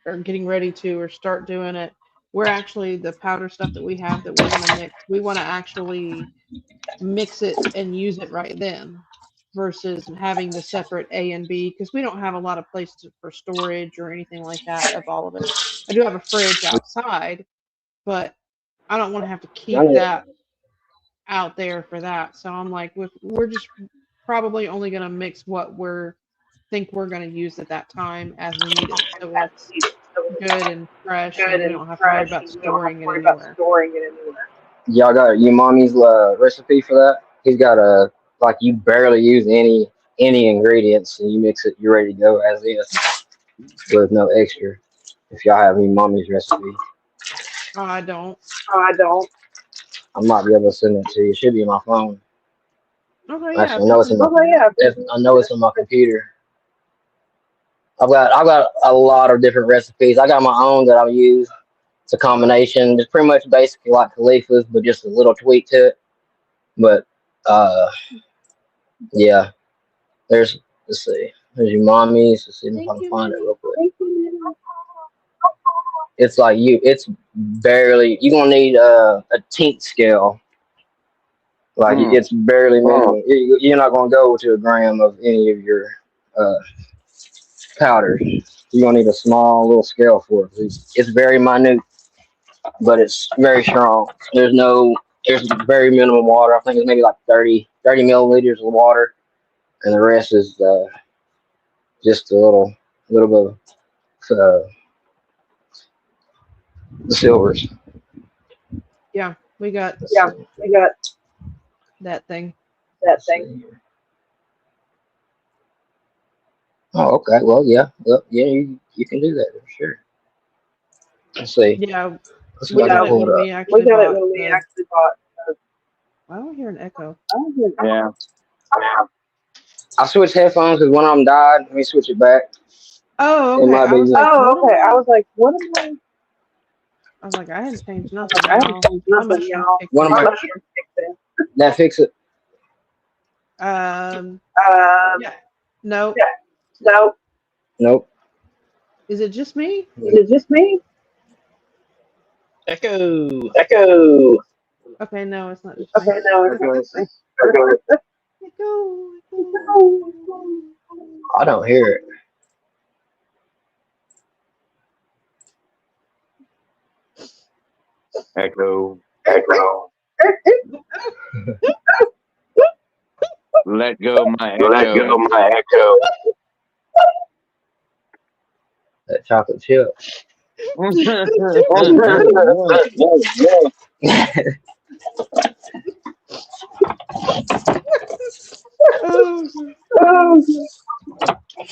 or getting ready to or start doing it. We're actually the powder stuff that we have that we're gonna mix. We want to actually mix it and use it right then, versus having the separate A and B, because we don't have a lot of places for storage or anything like that of all of it. I do have a fridge outside, but I don't want to have to I keep need, that out there for that. So I'm like, we're just probably only going to mix what think we're going to use at that time as we need it. So it's good and fresh, and we don't have to worry about storing it anywhere. y'all got your mommy's recipe for that? He's got a like you barely use any ingredients and you mix it. You're ready to go as is with no extra. If y'all have any mommy's recipe, Oh, I don't. I might be able to send it to you. It should be on my phone. Okay, yeah. Actually, I know it's in I know it's on my computer. I've got a lot of different recipes. I got my own that I'll use. It's a combination. It's pretty much basically like Khalifa's, but just a little tweak to it. But yeah, let's see. There's your mommy's. Let's see if I can find it real quick. It's like it's barely. You're gonna need a tink scale. Like it's barely minimal. You're not gonna go to a gram of any of your powder. You're gonna need a small little scale for it. It's very minute, but it's very strong. There's very minimum water. I think it's maybe like 30 milliliters of water, and the rest is just a little bit of the silvers. Yeah, we got that thing. Oh, okay. Well, yeah. Well, yeah, you can do that for sure. Let's see. Yeah, Let's we got it pull when it up. we actually bought. Why do I hear an echo? Yeah. I switched headphones because one of them died. Let me switch it back. Oh, It okay. might I be was just- like, Oh, okay. I was like, what am I? I was like, I hadn't changed nothing, y'all. My mushroom kicked One of in. my that fix it. Yeah. No. Nope. Is it just me? Echo. Okay, no, it's not just me. Echo. I don't hear it. Echo. Let go my echo. That chocolate chip.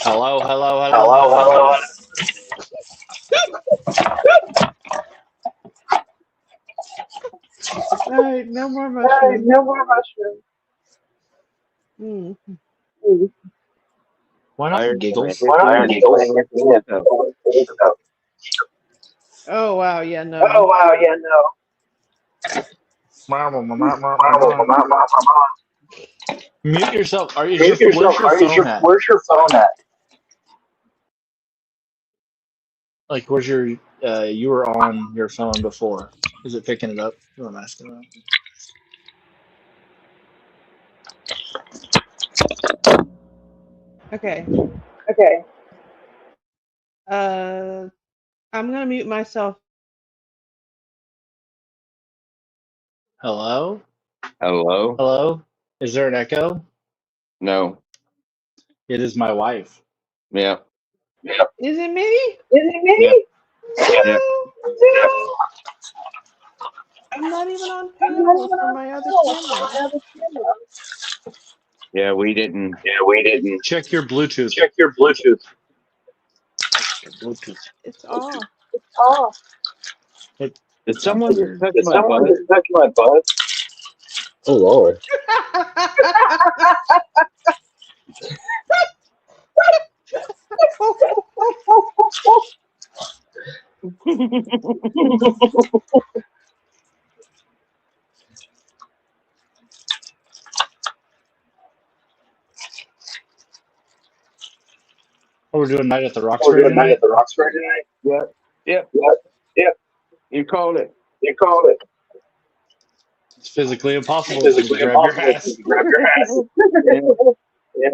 Hello. All right, no more mushrooms. Mm. Why not giggles? Oh wow, yeah, no. Mute yourself. Where's your phone at? Like, where's your you were on your phone before. Is it picking it up? That's what I'm asking about. Okay. I'm gonna mute myself. Hello? Hello? Hello? Is there an echo? No. It is my wife. Yeah. Is it me? Yeah. No. I'm not even on panel for my other camera. Yeah, we didn't. Check your Bluetooth. Bluetooth. It's off. It, Did it's someone just weird. touch my butt? Oh Lord. Oh, we're doing Night at the Roxbury tonight? Yep. Yep. You called it. It's physically impossible if you grab your ass. Yeah.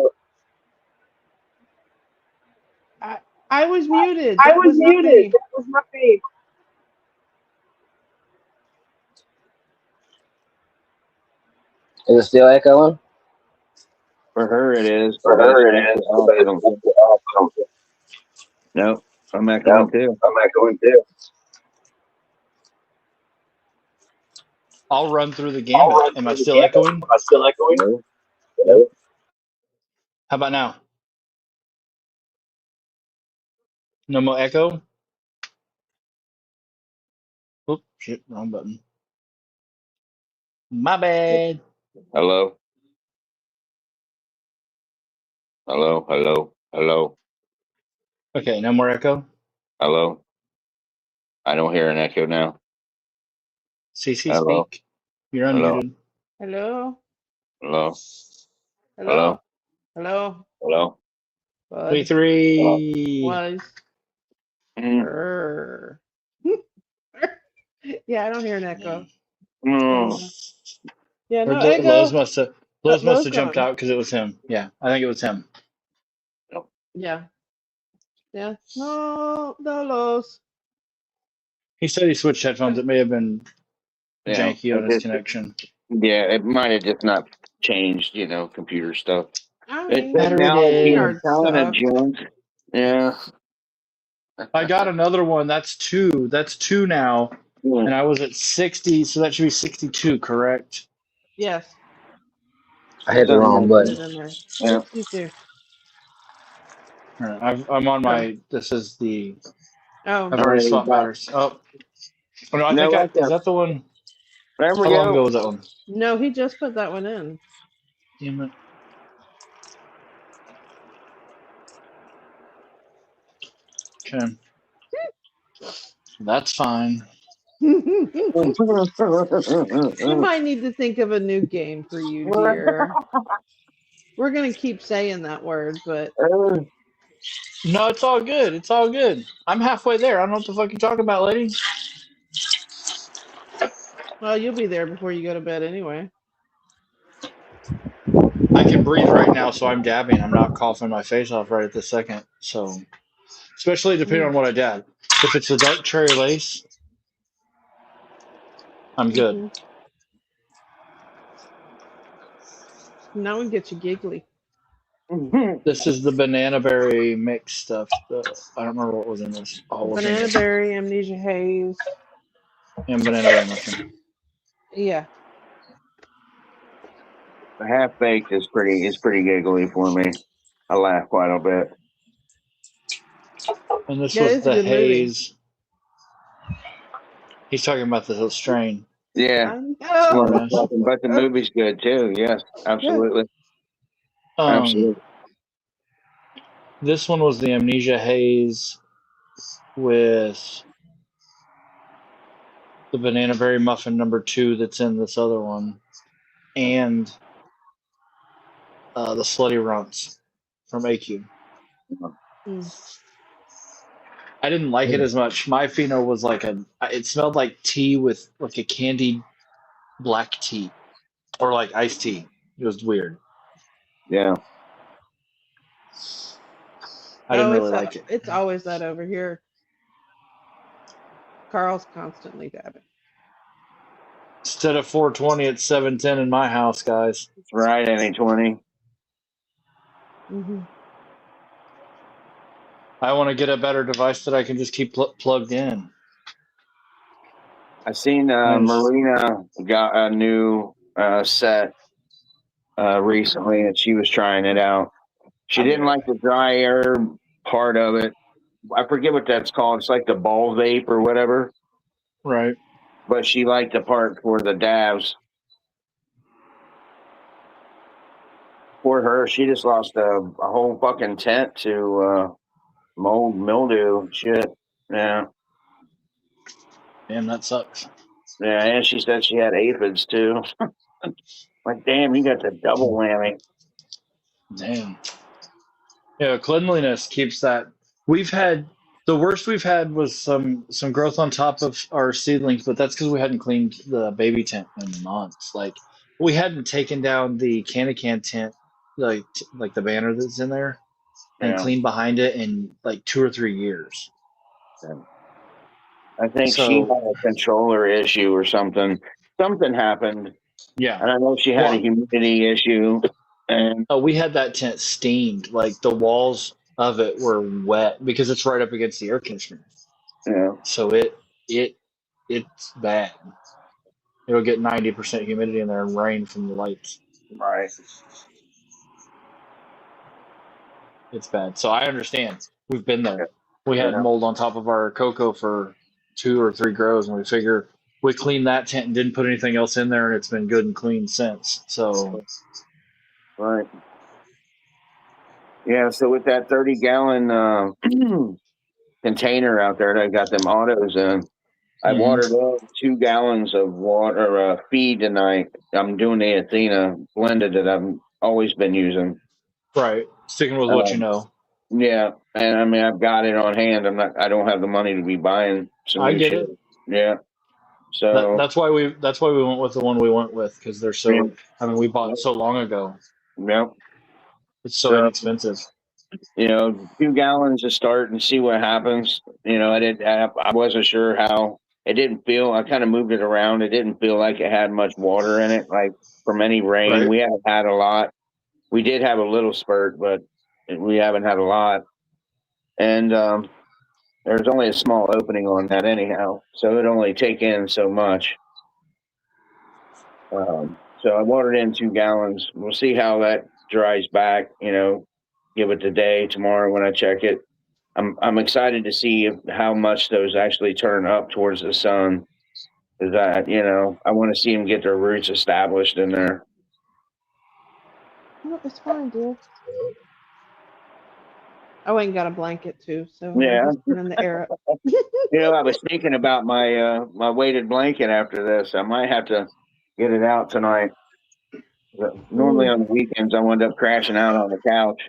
I was muted. That was not me. Is it still echoing? For her it is. For but her, it's it is. off. I don't think. Nope. I'm echoing too. I'll run through the gambit. Am I still echoing? No. How about now? No more echo? Oop, shit, wrong button. My bad. Hello. Okay, no more echo. Hello. I don't hear an echo now. CC, Hello. speak. You're Hello. unmuted. Hello. Hello. Hello. Hello. Hello. Bud. 3-3. Was. Mm. Err. Yeah, I don't hear an echo. Mm. Yeah, no Lowe's echo. must have Lowe's jumped gone. out because it was him. Yeah, I think it was him. Yeah. Yeah. No Lowe's. He said he switched headphones. It may have been Yeah. janky on his connection. Yeah, it might have just not changed, computer stuff. I It mean, said Battery now dead. again, Yard kind of stuff. junk. Yeah. I got another one. That's two. That's two now. Yeah. And I was at 60, so that should be 62, correct? Yes. I hit the wrong Put button. it in there. Yeah. 62. All right, I'm on my. This is the. Oh. I've already Alright, swapped bye. batteries. Oh, no, I No, think right there. is that the one? There we How long go. ago was that one? No, he just put that one in. Damn it. Okay. That's fine. You might need to think of a new game for you, dear. We're gonna keep saying that word, but No, it's all good. It's all good. I'm halfway there. I don't know what the fuck you're talking about, lady. well, you'll be there before you go to bed anyway. I can breathe right now, so I'm dabbing. I'm not coughing my face off right at this second. So, especially depending on what I dab. If it's a dark cherry lace, I'm good. Mhm. Now we get you giggly. This is the banana berry mix stuff. I don't remember what was in this. Oh, what's in Banana this? berry, amnesia haze. And banana berry mushroom. Yeah. the half baked is pretty giggly for me. I laugh quite a bit. And this Yeah, was it's a the good movie. haze. He's talking about the strain. Yeah. I know. Smartass. But the movie's good too. Yes, absolutely. Absolutely. This one was the amnesia haze with the banana berry muffin #2 that's in this other one, and the slutty runts from AQ. Mm. I didn't like it as much. My pheno was like it smelled like tea with like a candied black tea or like iced tea. It was weird. Yeah. I didn't really it's like it. It's always that over here. Carl's constantly dabbing. Instead of 420, it's 710 in my house, guys. That's right, NA20. Mm-hmm. I want to get a better device that I can just keep plugged in. I seen Nice. Marina got a new set recently, and she was trying it out. She didn't like the dry air part of it. I forget what that's called. It's like the ball vape or whatever. Right. But she liked the part for the dabs. For her, she just lost a whole fucking tent to mold, mildew, shit. Yeah. Damn, that sucks. Yeah, and she said she had aphids too. Like, damn, you got the double whammy. Damn. Yeah, cleanliness keeps that. We've had the worst we've had was some growth on top of our seedlings, but that's because we hadn't cleaned the baby tent in months. Like we hadn't taken down the can tent, like the banner that's in there, and Yeah. cleaned behind it in like 2 or 3 years. I think So- she had a controller issue or something. Something happened, Yeah. and I know she had a humidity issue. And Oh, we had that tent steamed. Like the walls of it were wet because it's right up against the air conditioner. yeah, So it's bad. It'll get 90% humidity in there and rain from the lights. right. It's bad. So I understand. We've been there. We had Yeah. mold on top of our cocoa for 2 or 3 grows, and we figure we cleaned that tent and didn't put anything else in there, and it's been good and clean since. So Right. Yeah, so with that 30-gallon container out there that I got them autos in, I Mhm. watered up 2 gallons of water feed tonight. I'm doing the Athena blended that I've always been using. right, sticking with what you know. Yeah, and I mean I've got it on hand. I don't have the money to be buying some I new get shit. it. Yeah. So That's why we went with the one we went with because they're so. Yeah. I mean, we bought so long ago. yeah. It's so So- inexpensive. 2 gallons to start and see what happens. I wasn't sure how it didn't feel. I kind of moved it around. It didn't feel like it had much water in it, like from any rain. Right. We haven't had a lot. We did have a little spurt, but we haven't had a lot. And there's only a small opening on that anyhow, so it only take in so much. So I watered in 2 gallons. We'll see how that dries back. Give it today, tomorrow when I check it. I'm excited to see how much those actually turn up towards the sun. Is that I want to see them get their roots established in there. No, it's fine, dear. I went and got a blanket too, so Yeah. I'm just turning the air up. I was thinking about my my weighted blanket after this. I might have to get it out tonight. Normally on the weekends I wind up crashing out on the couch,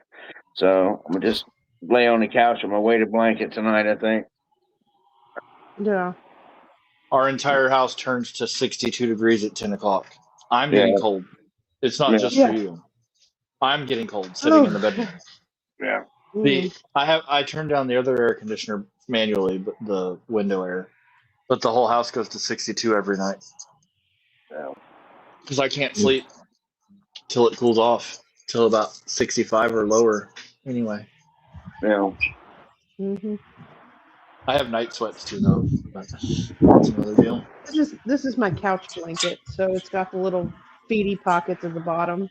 so I'm gonna just lay on the couch with my weighted blanket tonight. I think. Yeah. Our entire house turns to 62 degrees at 10 o'clock. I'm getting Yeah. cold. It's not Yeah. just Yeah. for you. I'm getting cold sitting in the bedroom. Yeah. I turned down the other air conditioner manually, but the window air. But the whole house goes to 62 every night Yeah. because I can't sleep till it cools off till about 65 or lower. Anyway, Mm-hmm. I have night sweats too, though. But that's another deal. This is my couch blanket, so it's got the little feety pockets at the bottom.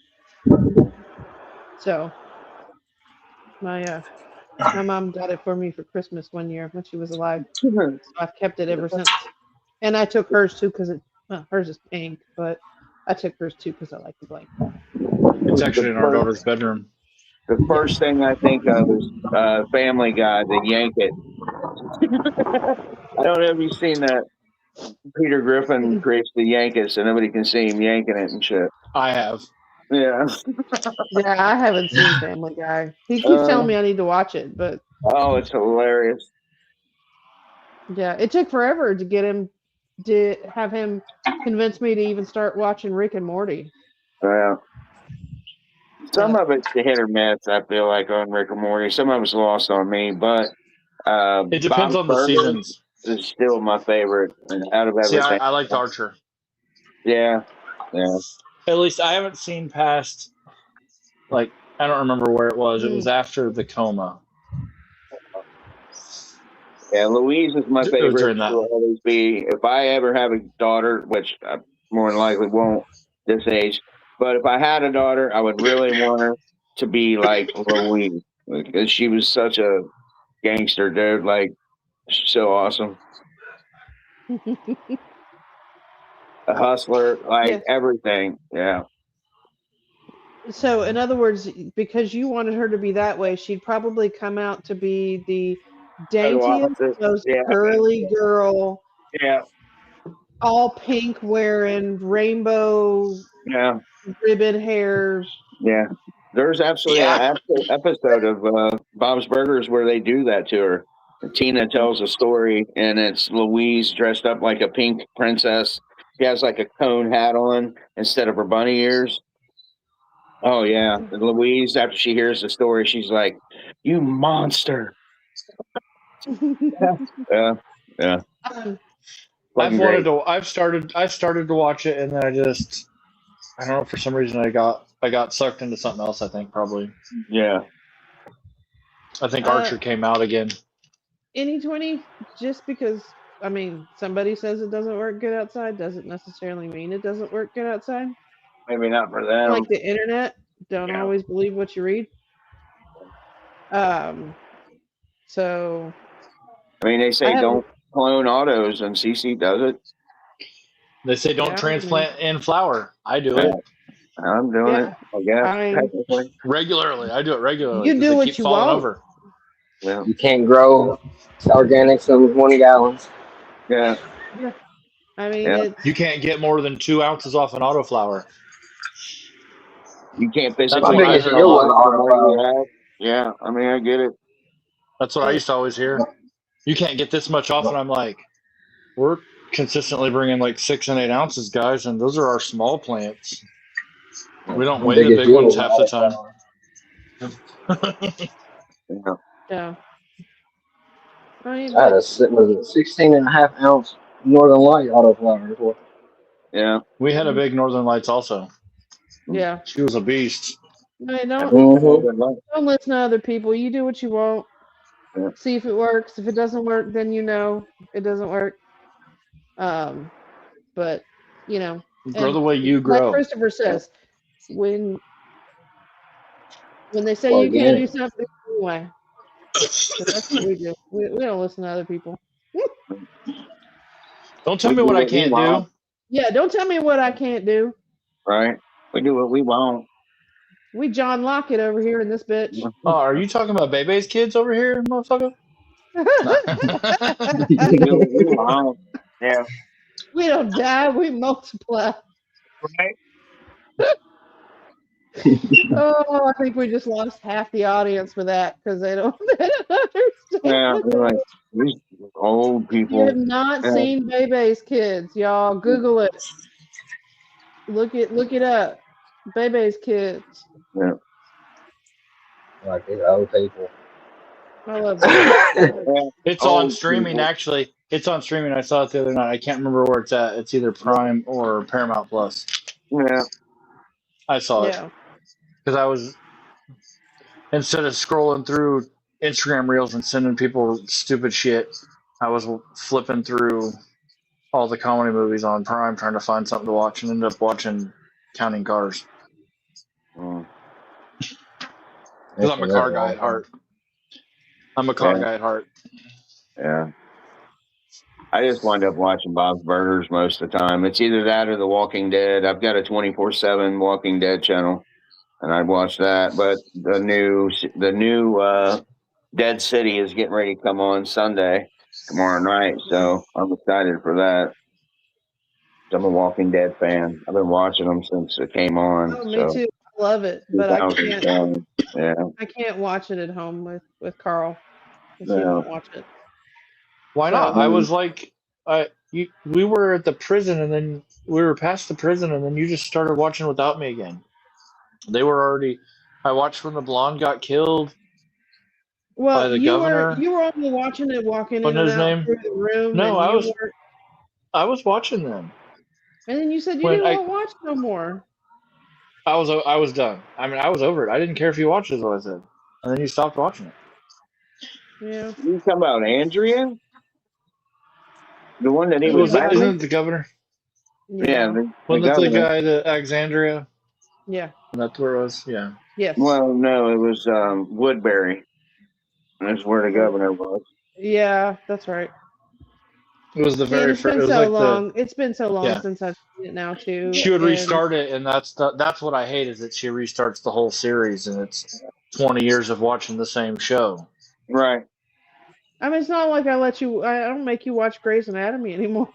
So my mom got it for me for Christmas one year when she was alive. So I've kept it ever since. And I took hers too because hers is pink, but I took hers too because I like the blanket. It's actually in our daughter's bedroom. The first thing I think of is Family Guy, the Yank It. I don't know if you've seen that. Peter Griffin creates the Yankees, so nobody can see him yanking it and shit. I have. Yeah. Yeah, I haven't seen Family Guy. He keeps telling me I need to watch it, but Oh, it's hilarious. yeah, it took forever to get him to have him convince me to even start watching Rick and Morty. Yeah. Some of it's the hit or miss, I feel like, on Rick and Morty. Some of it's lost on me, but It depends on the seasons. Is still my favorite out of See, everything. I liked Archer. Yeah. Yeah. At least I haven't seen past, like, I don't remember where it was. It was after the coma. Yeah, Louise is my It was favorite. during that. Will always be. If I ever have a daughter, which I more than likely won't this age, But if I had a daughter, I would really want her to be like Louise, because she was such a gangster, dude. Like, she's so awesome, a hustler, like Yeah. everything. Yeah. So, in other words, because you wanted her to be that way, she'd probably come out to be the daintiest, most Yeah. curly girl, Yeah. all pink wearing, rainbow Yeah. ribbon hair. Yeah. There's absolutely an episode of Bob's Burgers where they do that to her. And Tina tells a story, and it's Louise dressed up like a pink princess. She has like a cone hat on instead of her bunny ears. Oh yeah, and Louise, after she hears the story, she's like, "You monster!" Yeah, yeah. Um, Fucking great. I've started to watch it, and then I don't know, for some reason I got sucked into something else. I think probably. Yeah, I think Uh, Archer came out again. any 20, just because, I mean, somebody says it doesn't work good outside doesn't necessarily mean it doesn't work good outside. maybe not for them. Like the internet, don't Yeah. always believe what you read. So I mean, they say I haven't- don't clone autos, and CC does it. They say don't Yeah, transplant in flour. I do Yeah. it I'm doing Yeah. it. I guess. I mean- technically. regularly. I do it regularly. You 'cause do they what keep you falling want. over. Yeah, You can't grow organics in 1 gallon. yeah, I mean, Yeah. it's, You can't get more than 2 ounces off an auto flour. you can't That's physically what I get heard it a lot. from where you're at. Yeah, I mean, I get it. That's what I used to always hear. You can't get this much off, and I'm like, we're consistently bringing like 6 and 8 ounces, guys, and those are our small plants. We don't weigh the Biggest big ones deal. half the time. Yeah. yeah. I mean, I had a 16 and a half ounce Northern Light autoflower before. Yeah. We had a big Northern Lights also. yeah. She was a beast. I mean, don't Mm-hmm. listen to other people. You do what you want. Yeah. See if it works. If it doesn't work, then you know it doesn't work. But you know, Grow and the way you like grow. Christopher says, when they say you can't do something anyway, so that's what we do. We don't listen to other people. Don't tell me what I can't do. Yeah, don't tell me what I can't do. Right. We do what we want. We John Lockett over here in this bitch. Oh, are you talking about Bebe's kids over here, motherfucker? We do what we want. Yeah. We don't die, we multiply. Right. Oh, I think we just lost half the audience for that because they don't understand. Yeah. We're like these old You people. have not Yeah. seen Bebe's kids, y'all. Google it. Look it up. Bebe's kids. Yeah. Like these old people. I love it. It's Old on streaming, people. actually. It's on streaming. I saw it the other night. I can't remember where it's at. It's either Prime or Paramount Plus. Yeah. I saw it Yeah. because I was, instead of scrolling through Instagram reels and sending people stupid shit, I was flipping through all the comedy movies on Prime trying to find something to watch, and ended up watching Counting Cars Mm. because I'm a car guy at heart. I'm a car Yeah. guy at heart. Yeah. I just wind up watching Bob's Burgers most of the time. It's either that or The Walking Dead. I've got a 24/7 Walking Dead channel, and I'd watch that. But the new Dead City is getting ready to come on Sunday, tomorrow night. So I'm excited for that. I'm a Walking Dead fan. I've been watching them since it came on. Oh, me so too. I love it, but I can't. 2010. Yeah. I can't watch it at home with Carl. 'Cause he No. won't watch it. Why not? So- I was like, we were at the prison, and then we were past the prison, and then you just started watching without me again. They were already. I watched when the blonde got killed. Well, the you governor. were only watching it walking in Wasn't and his out name? through the room. No, and I you was- weren't- I was watching them. And then you said you when didn't I- want to watch no more. I was done. I mean, I was over it. I didn't care if you watched it, is what I said. And then you stopped watching it. Yeah. You talking about Andrea? The one that he was Isn't battling? it the governor? Yeah. Wasn't it the governor. guy, the Alexandria? Yeah. That's where it was. Yeah. Yes. Well, no, it was Woodbury. That's where the governor was. Yeah, that's right. It was the See, and very it's first. been It was so like the long. It's been so long yeah. since I've seen it now too. She would And restart it, and that's what I hate is that she restarts the whole series, and it's 20 years of watching the same show. Right. I mean, it's not like I don't make you watch Grey's Anatomy anymore.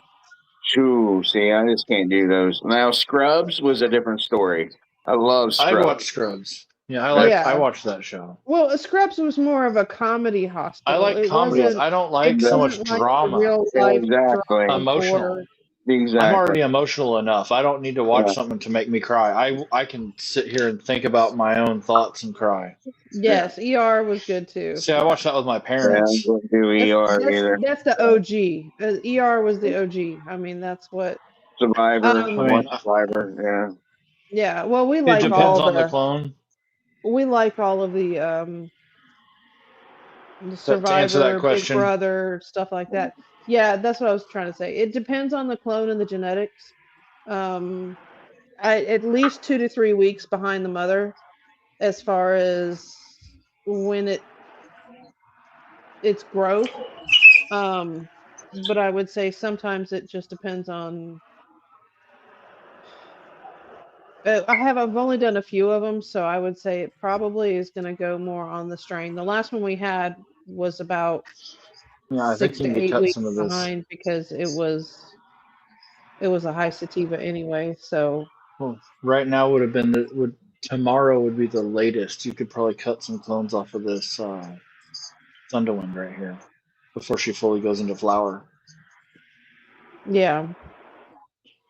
Shoo, see, I just can't do those. Now, Scrubs was a different story. I love I Scrubs. watched Scrubs. Yeah, Yeah. I watched that show. Well, Scrubs was more of a comedy hospital. I like It comedies. wasn't. I don't It like so much wasn't like a drama. real life Exactly. drama Emotional. or I'm Exactly. already emotional enough. I don't need to watch Yeah. something to make me cry. I can sit here and think about my own thoughts and cry. yes, ER was good too. See, I watched that with my Yeah, I parents. wouldn't do ER either. That's the OG. ER was the OG. I mean, that's what. Survivor, Um, one Survivor, Yeah. Well, we It like depends all on the the. clone. We like all of the To answer that Survivor, Big question, Brother, stuff like that. Yeah, that's what I was trying to say. It depends on the clone and the genetics. At least 2 to 3 weeks behind the mother, as far as when its growth. But I would say sometimes it just depends on. I've only done a few of them, so I would say it probably is going to go more on the strain. The last one we had was about yeah, I think 6 you to need to 8 cut weeks some of this. behind because it was a high sativa anyway. So Well, right now would have been tomorrow would be the latest. You could probably cut some clones off of this Thunderwind right here before she fully goes into flower. yeah,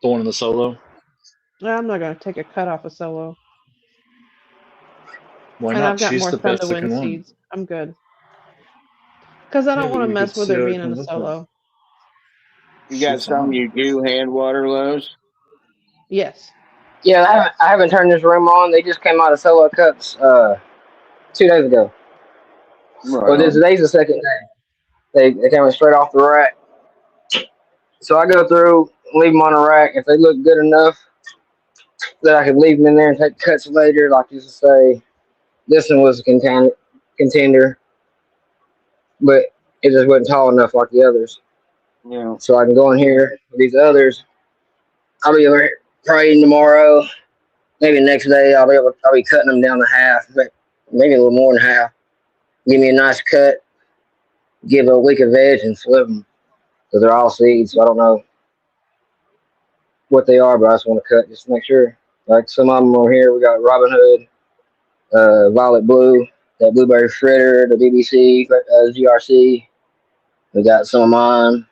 The one in the solo. I'm not going to take a cut off of Solo, Why and not? I've got She's more the best looking Thunderwind one. seeds. I'm good because I Yeah, don't but want to you could mess with see her how it being in a comes with her. Solo. You got She's some fine. you do hand water, Lowe's? Yes. Yeah, I haven't turned this room on. They just came out of solo cups 2 days ago. Right Well, on. today's the second day. They came straight off the rack. So I go through, leave them on a rack. If they look good enough that I can leave them in there and take cuts later, like you say, this one was a contender, but it just wasn't tall enough like the others. Yeah. So I can go in here with these others. I'll be over here probably tomorrow, maybe next day. I'll be cutting them down to half, maybe a little more than half. Give me a nice cut, give a week of veg, and flip them because they're all seeds. So I don't know what they are, but I just want to cut just to make sure. Like some of them over here, we got Robin Hood, Violet Blue, that Blueberry Fritter, the BBC, GRC. We got some of mine.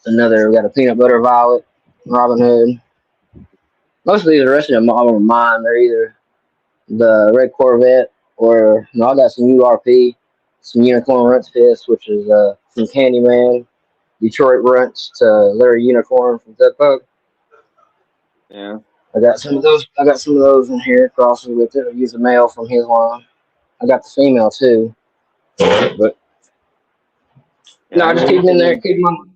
We got a Peanut Butter Violet, Robin Hood. Most of these, the rest of them are mine. They're either the Red Corvette or, no, I got some URP, some Unicorn Runts Fist, which is from Candyman, Detroit Runts to Larry Unicorn from Thug Pug. Yeah. I got some of those in here, crosses with it. I use the male from his line. I got the female too. But no, I just keep them in there, keep them on.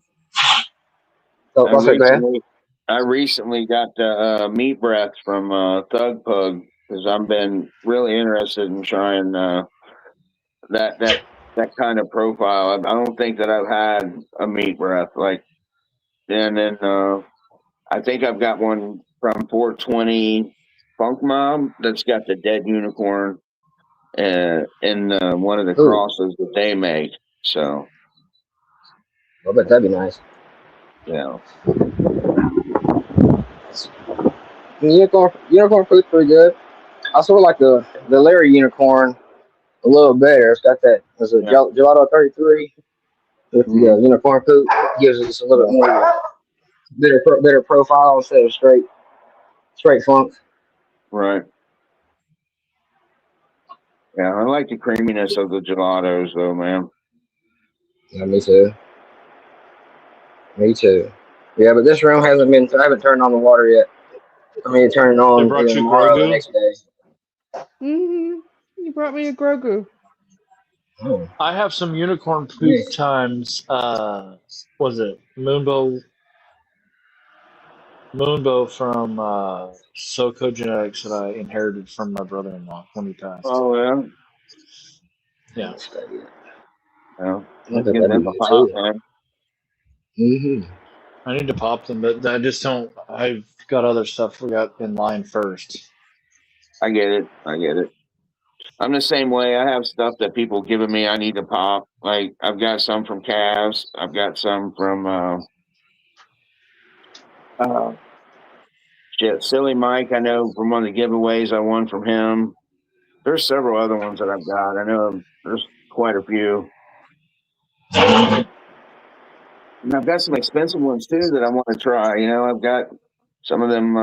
I recently got the meat breath from Thug Pug because I've been really interested in trying that kind of profile. I don't think that I've had a meat breath like. And then I think I've got one from 420 Funk Mob that's got the dead unicorn in one of the crosses that they make. So I bet that'd be nice. yeah. Unicorn fruit's pretty good. I sort of like the Larry Unicorn a little better. It's got that. There's a Gelato 33 with the unicorn poop. Gives us a little bit more better profile instead of straight funk. Right. Yeah, I like the creaminess of the gelatos, though, man. Yeah, me too. Me too. Yeah, but this room hasn't been. I haven't turned on the water yet. I mean, turn it on either tomorrow or the next day. You brought me a Grogu. Oh. I have some unicorn poop times. Was it Moonbow? Moonbow from SoCo Genetics that I inherited from my brother-in-law when he passed. Oh yeah. Yeah. Well, I bet give that'd them be a good pop, too. man. Mm-hmm. I need to pop them, but I just don't. I've got other stuff we got in line first. I get it. I get it. I'm the same way. I have stuff that people giving me I need to pop. Like I've got some from Cavs. I've got some from uh shit, Silly Mike. I know from one of the giveaways I won from him. There's several other ones that I've got. I know there's quite a few. And I've got some expensive ones too that I want to try. You know, I've got some of them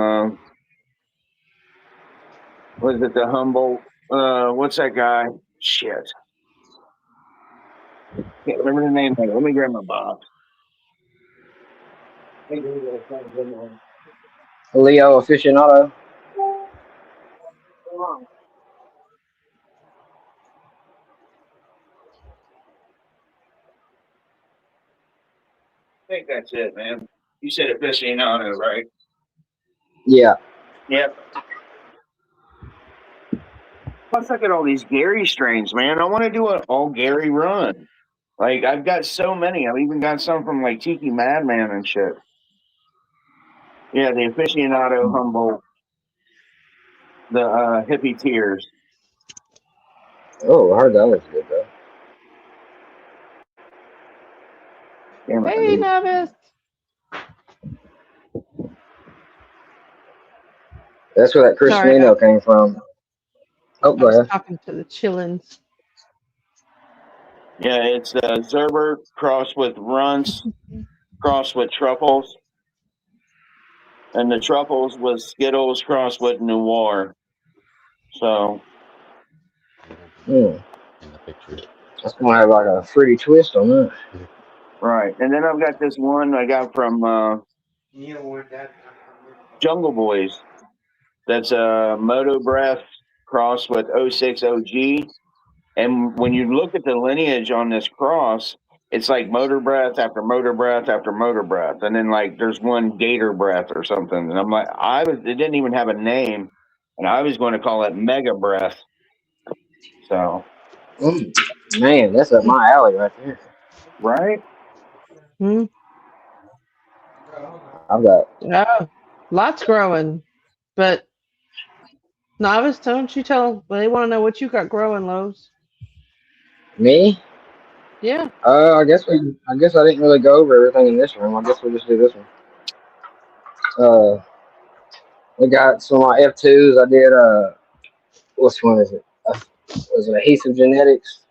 what is it, the Humboldt? What's that guy? Shit. Can't remember the name of it. Let me grab my box. Leo aficionado. I think that's it, man. You said aficionado, right? Yeah. Yep. Plus, look at all these Gary strains, man. I want to do an all Gary run. Like, I've got so many. I've even got some from like Tiki Madman and shit. Yeah, the aficionado Humboldt, the hippie tears. Oh, I heard that was good though. Damn it, I Hey, didn't- novice. That's where that Chris Sorry, Nino came from. Oh, I go was ahead. talking to the chillins. Yeah, it's Zerber crossed with Runts, crossed with Truffles. And the Truffles was Skittles crossed with Noir. So, Mm. That's gonna have like a fruity twist on that. right. And then I've got this one I got from Jungle Boys. That's a Moto Breath crossed with 06 OG. And when you look at the lineage on this cross, it's like motor breath after motor breath after motor breath. And then like there's one gator breath or something. And I'm like, it didn't even have a name. And I was going to call it Mega Breath. So, Mm. Man, that's up my alley right there. right? Hmm? I've got Oh, lots growing. But novice, don't you tell? They want to know what you got growing, Lowe's. me. Yeah. I guess I didn't really go over everything in this room. I guess we'll just do this one. We got some F2s. I did which one is it? Was it Adhesive Genetics?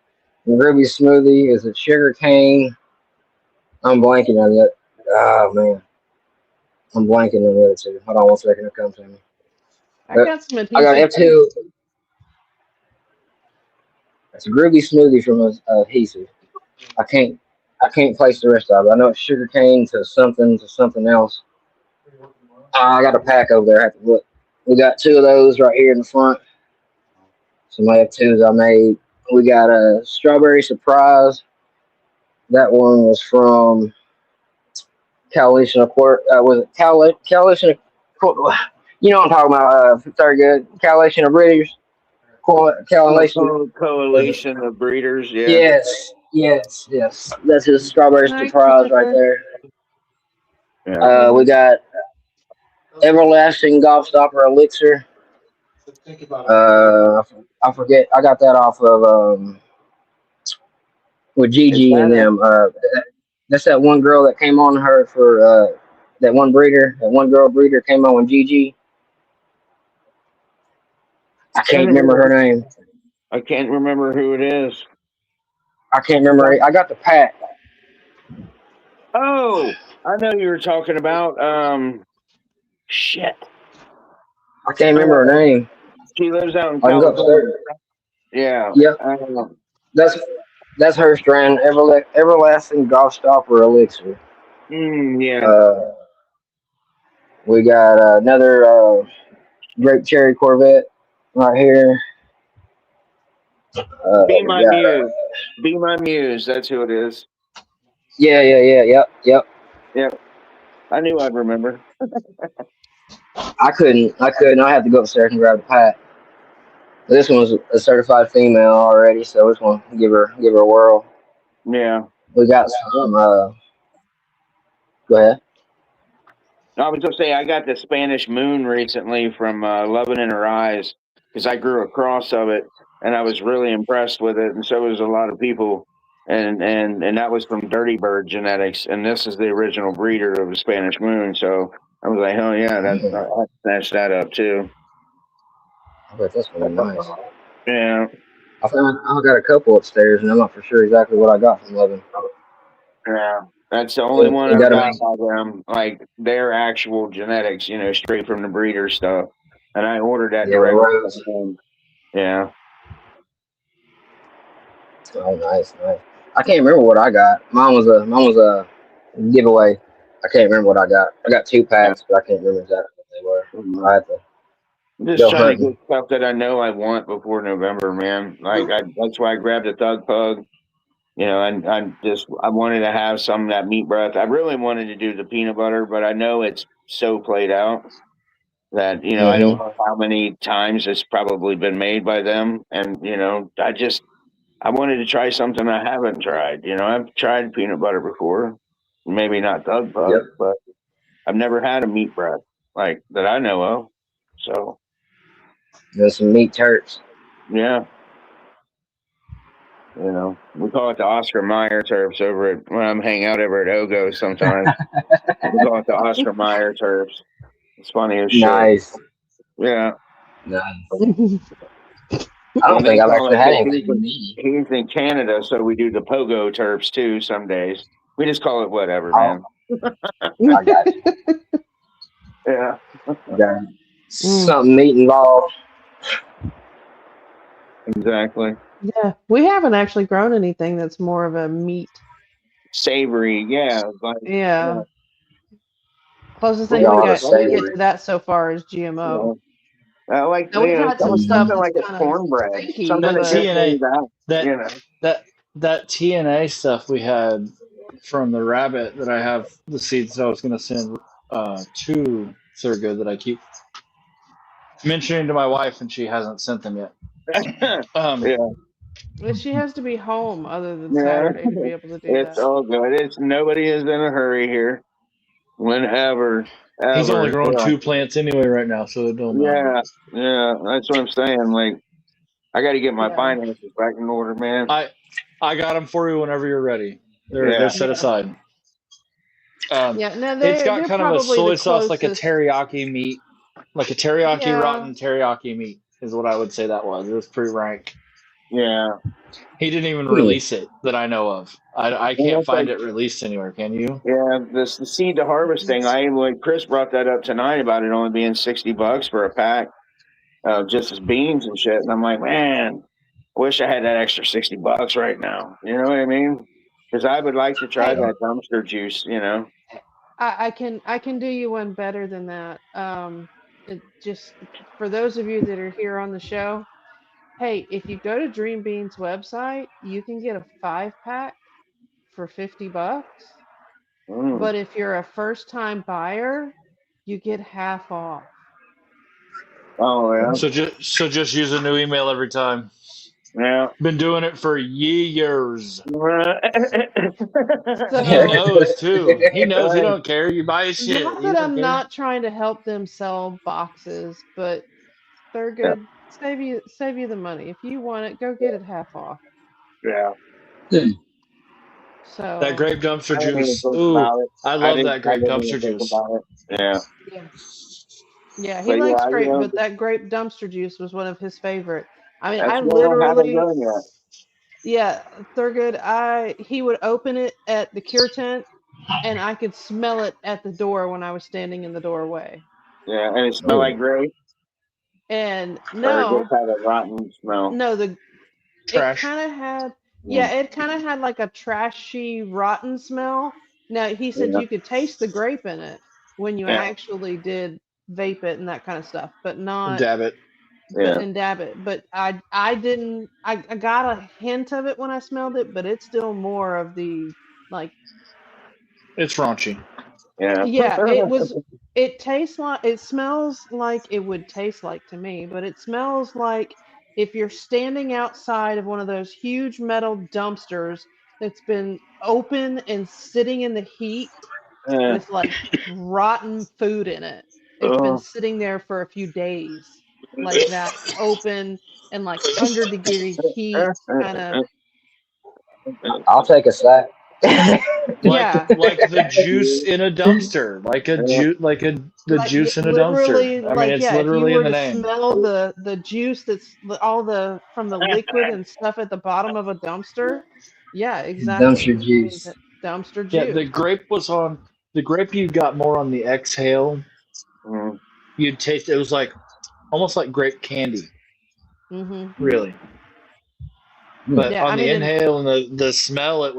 Ruby Smoothie. Is it Sugar Cane? I'm blanking on it. Oh man, I'm blanking on the other two. Hold on 1 second, it'll come to me. I got some I got adhesive. F2. It's a Ruby Smoothie from Adhesive. I can't place the rest of it. I know it's Sugar Cane to something else. I got a pack over there. I have to look. We got 2 of those right here in the front. Some F2s I made. We got a Strawberry Surprise. That one was from Coalition of Court. Was it Coalition of Court? You know what I'm talking about? Very good. Coalition of Breeders. Coalition. Coalition of breeders, yeah. Yes. That's his Strawberry Hi, Surprise right Christopher. there. We got Everlasting Gobstopper Elixir. I forget. I got that off of with Gigi and them. That's that one girl that came on her for that one breeder. That one girl breeder came on with Gigi. I can't remember her name. I can't remember who it is. I can't remember. I got the pack. Oh, I know you were talking about. Shit. I can't remember her name. She lives out in I can go California. upstairs. Yeah. Yep. That's her strand. Everlasting Gobstopper Elixir. Yeah. We got another Grape Cherry Corvette right here. Be My Muse. Be My Muse. That's who it is. Yeah. Yep. Yep. I knew I'd remember. I couldn't. I had to go upstairs and grab the pack. This one's a certified female already, so this one give her a whirl. Yeah. We got some. Go ahead. I was gonna say I got the Spanish Moon recently from Loving in Her Eyes because I grew a cross of it and I was really impressed with it, and so was a lot of people. And that was from Dirty Bird Genetics, and this is the original breeder of the Spanish Moon. So I was like, oh yeah, I snatched that up too. I bet that's gonna be nice. Yeah. I got a couple upstairs, and I'm not for sure exactly what I got from Levin. Yeah. That's the only one You I gotta got make- by them, like their actual genetics, straight from the breeder stuff. And I ordered that Yeah, directly Rose. from them. Yeah. Oh, nice. I can't remember what I got. Mine was a giveaway. I can't remember what I got. I got 2 packs, but I can't remember exactly what they were. I had to I'm just go trying to hunting. get stuff that I know I want before November, man. That's why I grabbed a Thug Pug. And I wanted to have some of that meat breath. I really wanted to do the peanut butter, but I know it's so played out that, I don't know how many times it's probably been made by them. And, I wanted to try something I haven't tried. I've tried peanut butter before, maybe not Thug Pug, Yep. but I've never had a meat breath like that I know of. So, There's some meat turps. yeah. We call it the Oscar Mayer turps when I'm hanging out over at Ogo sometimes. We call it the Oscar Mayer turps. It's funny as shit. Nice. Yeah. Nice. I don't think I've actually had anything meaty. He's in Canada, so we do the Pogo turps too some days. We just call it whatever, man. I got you. Yeah. Got something meat involved. Exactly. Yeah, we haven't actually grown anything that's more of a meat. Savory, yeah. Yeah. Closest thing We we are got to savory. that so far is GMO. I like Now, we've had some stuff something like that's a kinda cornbread. stinky, Something but- that gets TNA. that, That TNA stuff we had from the rabbit that I have the seeds I was going to send to Thurgood that I keep mentioning to my wife, and she hasn't sent them yet. yeah. But she has to be home other than Yeah. Saturday to be able to do It's that. all good. Nobody is in a hurry here. Whenever. He's only ever. growing 2 plants anyway right now, so it don't matter. Yeah, that's what I'm saying. Like, I got to get my Yeah. finances back in order, man. I got them for you whenever you're ready. They're set aside. Yeah, no, It's got they're kind of a probably soy the sauce, like a closest. teriyaki meat, like a teriyaki Yeah. rotten teriyaki meat is what I would say that was. It was pretty rank. Yeah. He didn't even release it that I know of. I Yeah, can't find it released anywhere. Can you? Yeah, the seed to harvest thing. Chris brought that up tonight about it only being $60 for a pack of just as beans and shit. And I'm like, man, I wish I had that extra $60 right now. You know what I mean? Because I would like to try that dumpster juice. I can do you one better than that. Just for those of you that are here on the show, hey, if you go to Dream Beans website, you can get a 5-pack for $50. But if you're a first-time buyer, you get half off. Oh yeah. So just use a new email every time. Yeah. Been doing it for years. So, He knows too. He knows. He don't care. You buy his shit. not He that don't I'm care. not trying to help them sell boxes, but they're good. Save you the money. If you want it, go get it half off. Yeah. So That grape dumpster I didn't even juice. think Ooh, about it. I love that I grape didn't dumpster even think juice. about it. Yeah. Yeah, he But likes yeah, grape, but that grape dumpster juice was one of his favorite. I mean, That's I what I haven't literally, done yet. yeah, Thurgood, he would open it at the cure tent, and I could smell it at the door when I was standing in the doorway. Yeah, and it smelled like grape. And Or it no, just had a rotten smell. no, Trash. it kind of had like a trashy, rotten smell. Now he said Yeah. you could taste the grape in it when you Yeah. actually did vape it and that kind of stuff, but not Dab it. Yeah. and dab it. But I didn't. I got a hint of it when I smelled it, but it's still more of the like. It's raunchy. Yeah. Yeah, it tastes like, it smells like it would taste like to me, but it smells like if you're standing outside of one of those huge metal dumpsters that's been open and sitting in the heat Uh, with like rotten food in it. It's been oh, sitting there for a few days, like that, open and like 100-degree heat kind of. I'll take a sack. Yeah, Like the juice in a dumpster, the like juice in a dumpster. literally, I mean, like it's yeah, if you literally in were the to name. smell the juice that's all the from the liquid and stuff at the bottom of a dumpster, yeah, exactly. Dumpster I mean, juice. that dumpster Yeah, juice. the grape you got more on the exhale. mm, You'd taste it was like almost like grape candy, Hmm. really. Mm. But Yeah, on I the mean, and inhale and the smell, it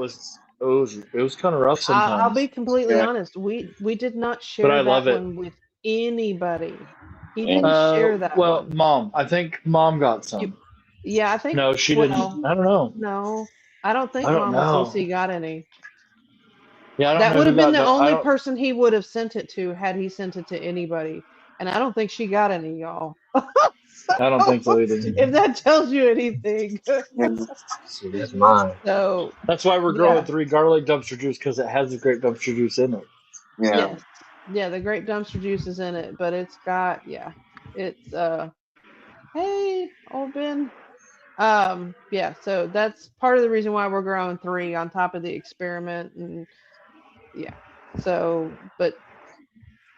was kind of rough I'll sometimes. be completely yeah. honest. We did not But share I that love it. one with anybody. He Yeah. didn't share that Well, one. Mom, I think Mom got You, some. yeah, I think. No, she didn't. Well, I don't know. no, I don't I think don't Mama know. Cece got any. Yeah, I don't That know would who have been got. the I only don't. person he would have sent it to had he sent it to anybody. And I don't think she got any, y'all. I don't think so either. If that tells you anything. See, that's mine. So, That's why we're growing yeah, 3 garlic dumpster juice because it has the grape dumpster juice in it. Yeah. yes. Yeah, the grape dumpster juice is in it, but it's got, yeah. It's hey, old Ben. Yeah, so that's part of the reason why we're growing 3 on top of the experiment and yeah. So, but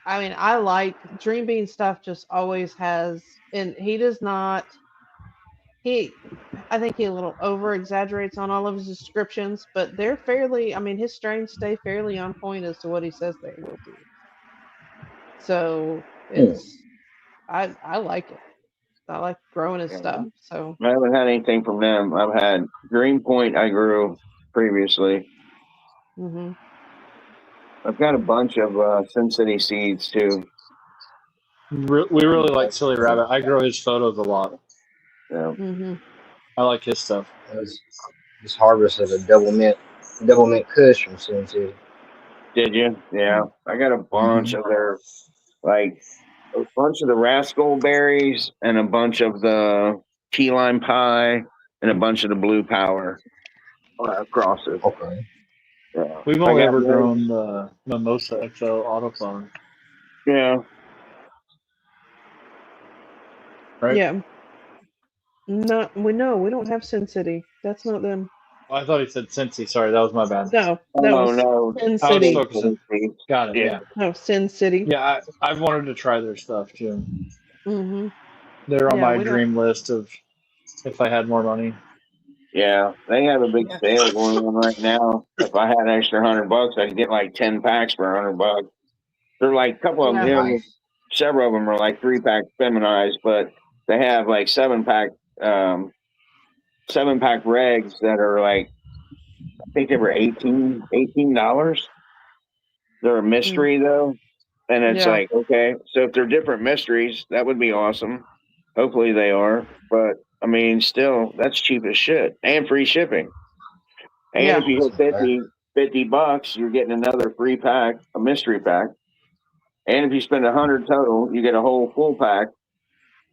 I mean, I like Dream Bean stuff just always has, and he does not, he, I think he a little over exaggerates on all of his descriptions, but they're fairly, I mean, his strains stay fairly on point as to what he says they will be. So Mm. I like it. I like growing his Yeah. stuff. So, I haven't had anything from them. I've had Green Point I grew previously. hmm I've got a bunch of Sin City seeds too. We really like Silly Rabbit. I grow his photos a lot. Yeah. hmm I like his stuff. This harvest of a double mint Kush from Sin City. Did you? Yeah. I got a bunch of their like a bunch of the rascal berries and a bunch of the key lime pie and a bunch of the blue power crosses. Okay. Yeah. We've I only got ever those. grown the Mimosa XL autoclone, Yeah. right? yeah, no, we don't have Sin City. That's not them. Oh, I thought he said Cincy. Sorry, that was my bad. No, that Oh was no. Sin I was City. focusing. Got it. Yeah. Yeah. No, Sin City. Yeah, I've wanted to try their stuff too. hmm They're on Yeah, my we don't. dream list of if I had more money. Yeah. They have a big sale going on right now. If I had an extra $100, I could get like 10 packs for $100. They're like a couple of them, Yeah. you know, Nice. several of them are like 3-pack feminized, but they have like 7-pack 7-pack regs that are like I think they were $18. They're a Mm, mystery though. And it's yeah. like, okay, so if they're different mysteries, that would be awesome. Hopefully they are. But I mean, still, that's cheap as shit. And free shipping. And Yeah. if you That's hit not bad. $50, you're getting another free pack, a mystery pack. And if you spend 100 total, you get a whole full pack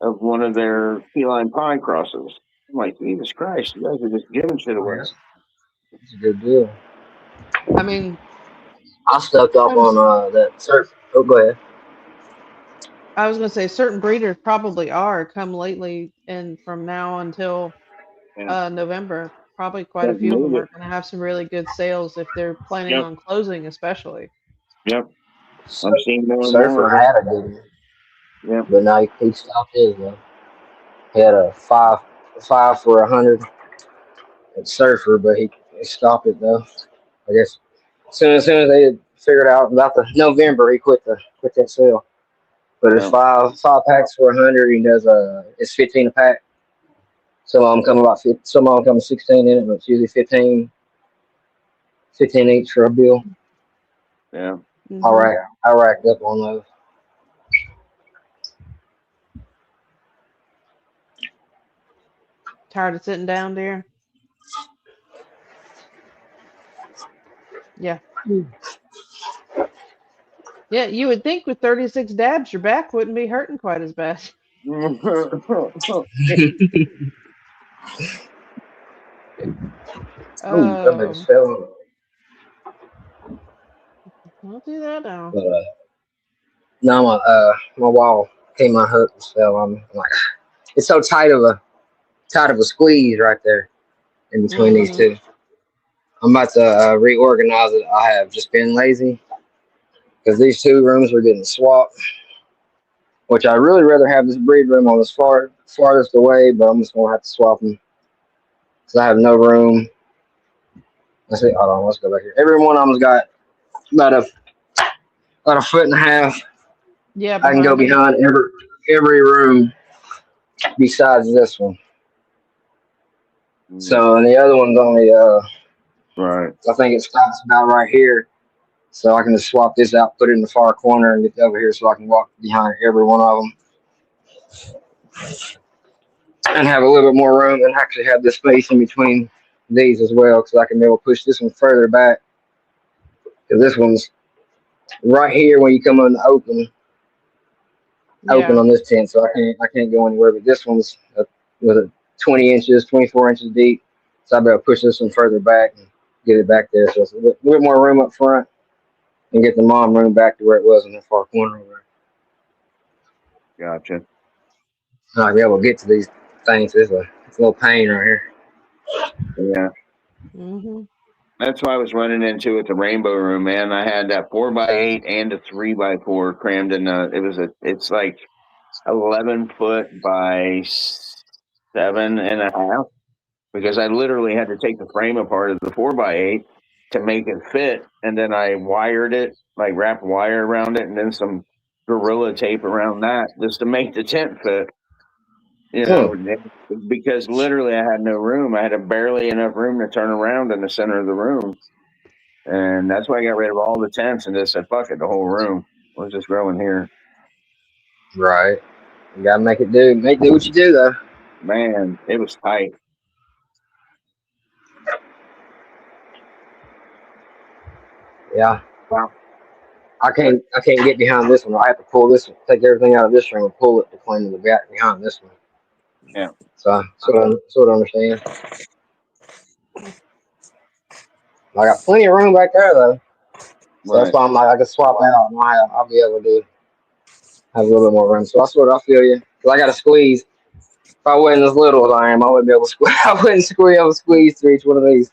of one of their key lime pie crosses. I'm like, Jesus Christ, you guys are just giving shit away. That's a good deal. I mean, I stuck up on some, that surf. Oh, go ahead. I was gonna say certain breeders probably are come lately, and from now until Yeah. November, probably quite a Doesn't few of them move are it. gonna have some really good sales if they're planning Yep. on closing, especially. Yep. I'm seeing more and more Surfer of it. had a good one, Yep. but now he stopped his though. He had a five for 100 at Surfer, but he stopped it though. I guess soon as they figured out about the November, he quit that sale. But it's Yeah. five packs for 100. He does it's 15 a pack. Some of them come about 50, some of them come 16 in it, but it's usually 15 each for a bill. Yeah. I Hmm racked up on those. Tired of sitting down, dear? Yeah. Yeah, you would think with 36 dabs, your back wouldn't be hurting quite as bad. Ooh, somebody Um, fell. I'll do that now. But no, my wall came unhooked and fell on me. I'm like, it's so tight of a squeeze right there in between these Mhm. two. I'm about to reorganize it. I have just been lazy because these two rooms were getting swapped, which I really rather have this breed room on this farthest away, but I'm just gonna have to swap them because I have no room. Let's see. Hold on. Let's go back here. Every one of them's got about a foot and a half. Yeah, I can go behind them. behind every room besides this one. So and the other one's only right. I think it stops about right here. So I can just swap this out, put it in the far corner, and get over here so I can walk behind every one of them and have a little bit more room and actually have this space in between these as well because I can be able to push this one further back because this one's right here when you come on the open Yeah. on this tent, so I can't go anywhere. But this one's with a 20 inches, 24 inches deep, so I better push this one further back and get it back there. So it's a little bit more room up front and get the mom room back to where it was in the far corner over there. Gotcha. I'll be able to get to these things. It's a little pain right here. Yeah. Mhm. That's what I was running into at the Rainbow Room, man. I had that 4x8 and a 3x4 crammed in. It's like 11 foot by 7.5 because I literally had to take the frame apart of the 4x8 to make it fit, and then I wired it, like wrapped wire around it, and then some Gorilla tape around that just to make the tent fit. You know, because literally I had no room. I had barely enough room to turn around in the center of the room. And that's why I got rid of all the tents and just said, fuck it, the whole room. Let's just grow in here. Right. You gotta make it do. Do what you do though. Man, it was tight. Yeah. Wow. I can't get behind this one. I have to pull this one, take everything out of this room and pull it to climb to the back behind this one. Yeah. So I sort of understand. I got plenty of room back there though. So that's Right. why I'm like I can swap out and I'll be able to have a little bit more room. So I feel you. Cause I got to squeeze. If I wasn't as little as I am, I wouldn't be able to squeeze. I wouldn't able to squeeze through each one of these.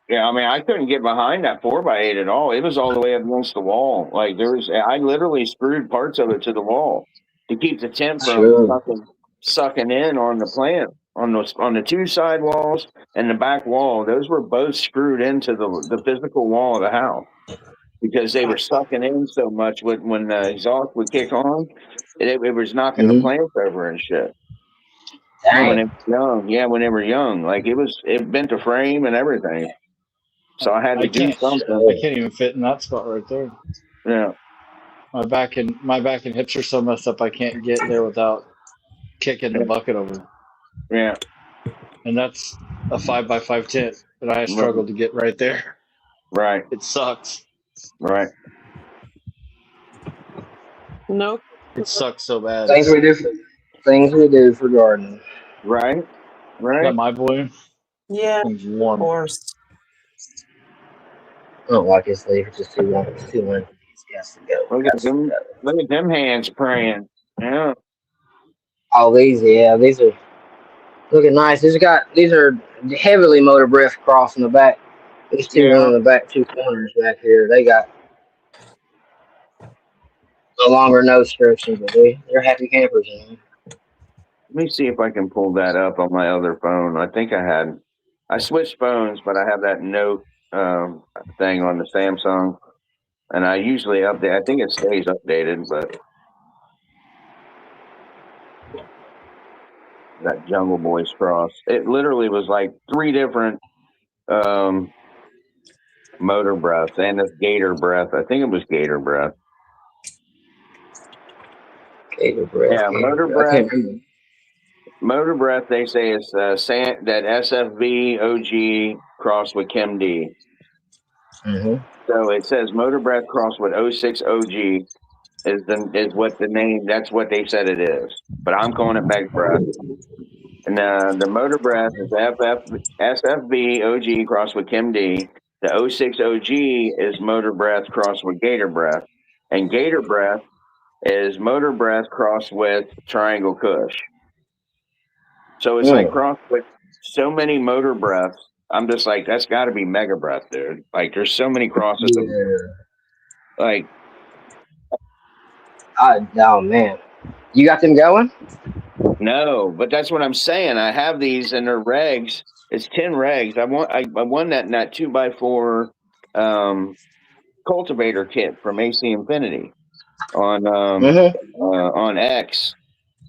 Yeah, I mean, I couldn't get behind that 4x8 at all. It was all the way up against the wall. Like I literally screwed parts of it to the wall to keep the tent from Sure. sucking in on the plant on the two side walls and the back wall. Those were both screwed into the physical wall of the house because they were sucking in so much when the exhaust would kick on. It was knocking the plants over and shit. When Dang. it was young, yeah, when they were young, like it bent the frame and everything. So I had to I do can't. something. I can't even fit in that spot right there. Yeah, My back and hips are so messed up. I can't get there without kicking the bucket over. yeah, And that's a 5x5 tent, but I right, struggled to get right there. right, It sucks. right. No, It sucks so bad. Things we do for gardening. Right, Is right. that my balloon? yeah, Thing's of warm. course. I don't like his leaf. It's just too long. It's too lengthy. It's got to go. Look at them. Look at them hands praying. Yeah, Oh, these are looking nice. These are heavily motor breath cross in the back. These two yeah. one in the back, two corners back here. They got a longer nose structure, but they're happy campers. You know? Let me see if I can pull that up on my other phone. I think I switched phones, but I have that note thing on the Samsung, and I usually update. I think it stays updated, but that Jungle Boys cross, it literally was like 3 different motor breaths and this gator breath. I think it was gator breath. Gator breath. Yeah, motor I breath. can't remember. Motor breath. They say is that SFV OG crossed with Chem D. Mm-hmm. So it says motor breath crossed with 06 OG. is what the name. That's what they said it is. But I'm calling it Mega Breath. And the Motor Breath is SFB OG crossed with Kim D. The 06 OG is Motor Breath crossed with Gator Breath. And Gator Breath is Motor Breath crossed with Triangle Kush. So it's like crossed with so many Motor Breaths. I'm just like, that's got to be Mega Breath, dude. Like, there's so many crosses. Yeah. Like, Oh man, you got them going? no, but that's what I'm saying. I have these and they're regs. It's 10 regs. I won that 2x4 cultivator kit from AC Infinity on X.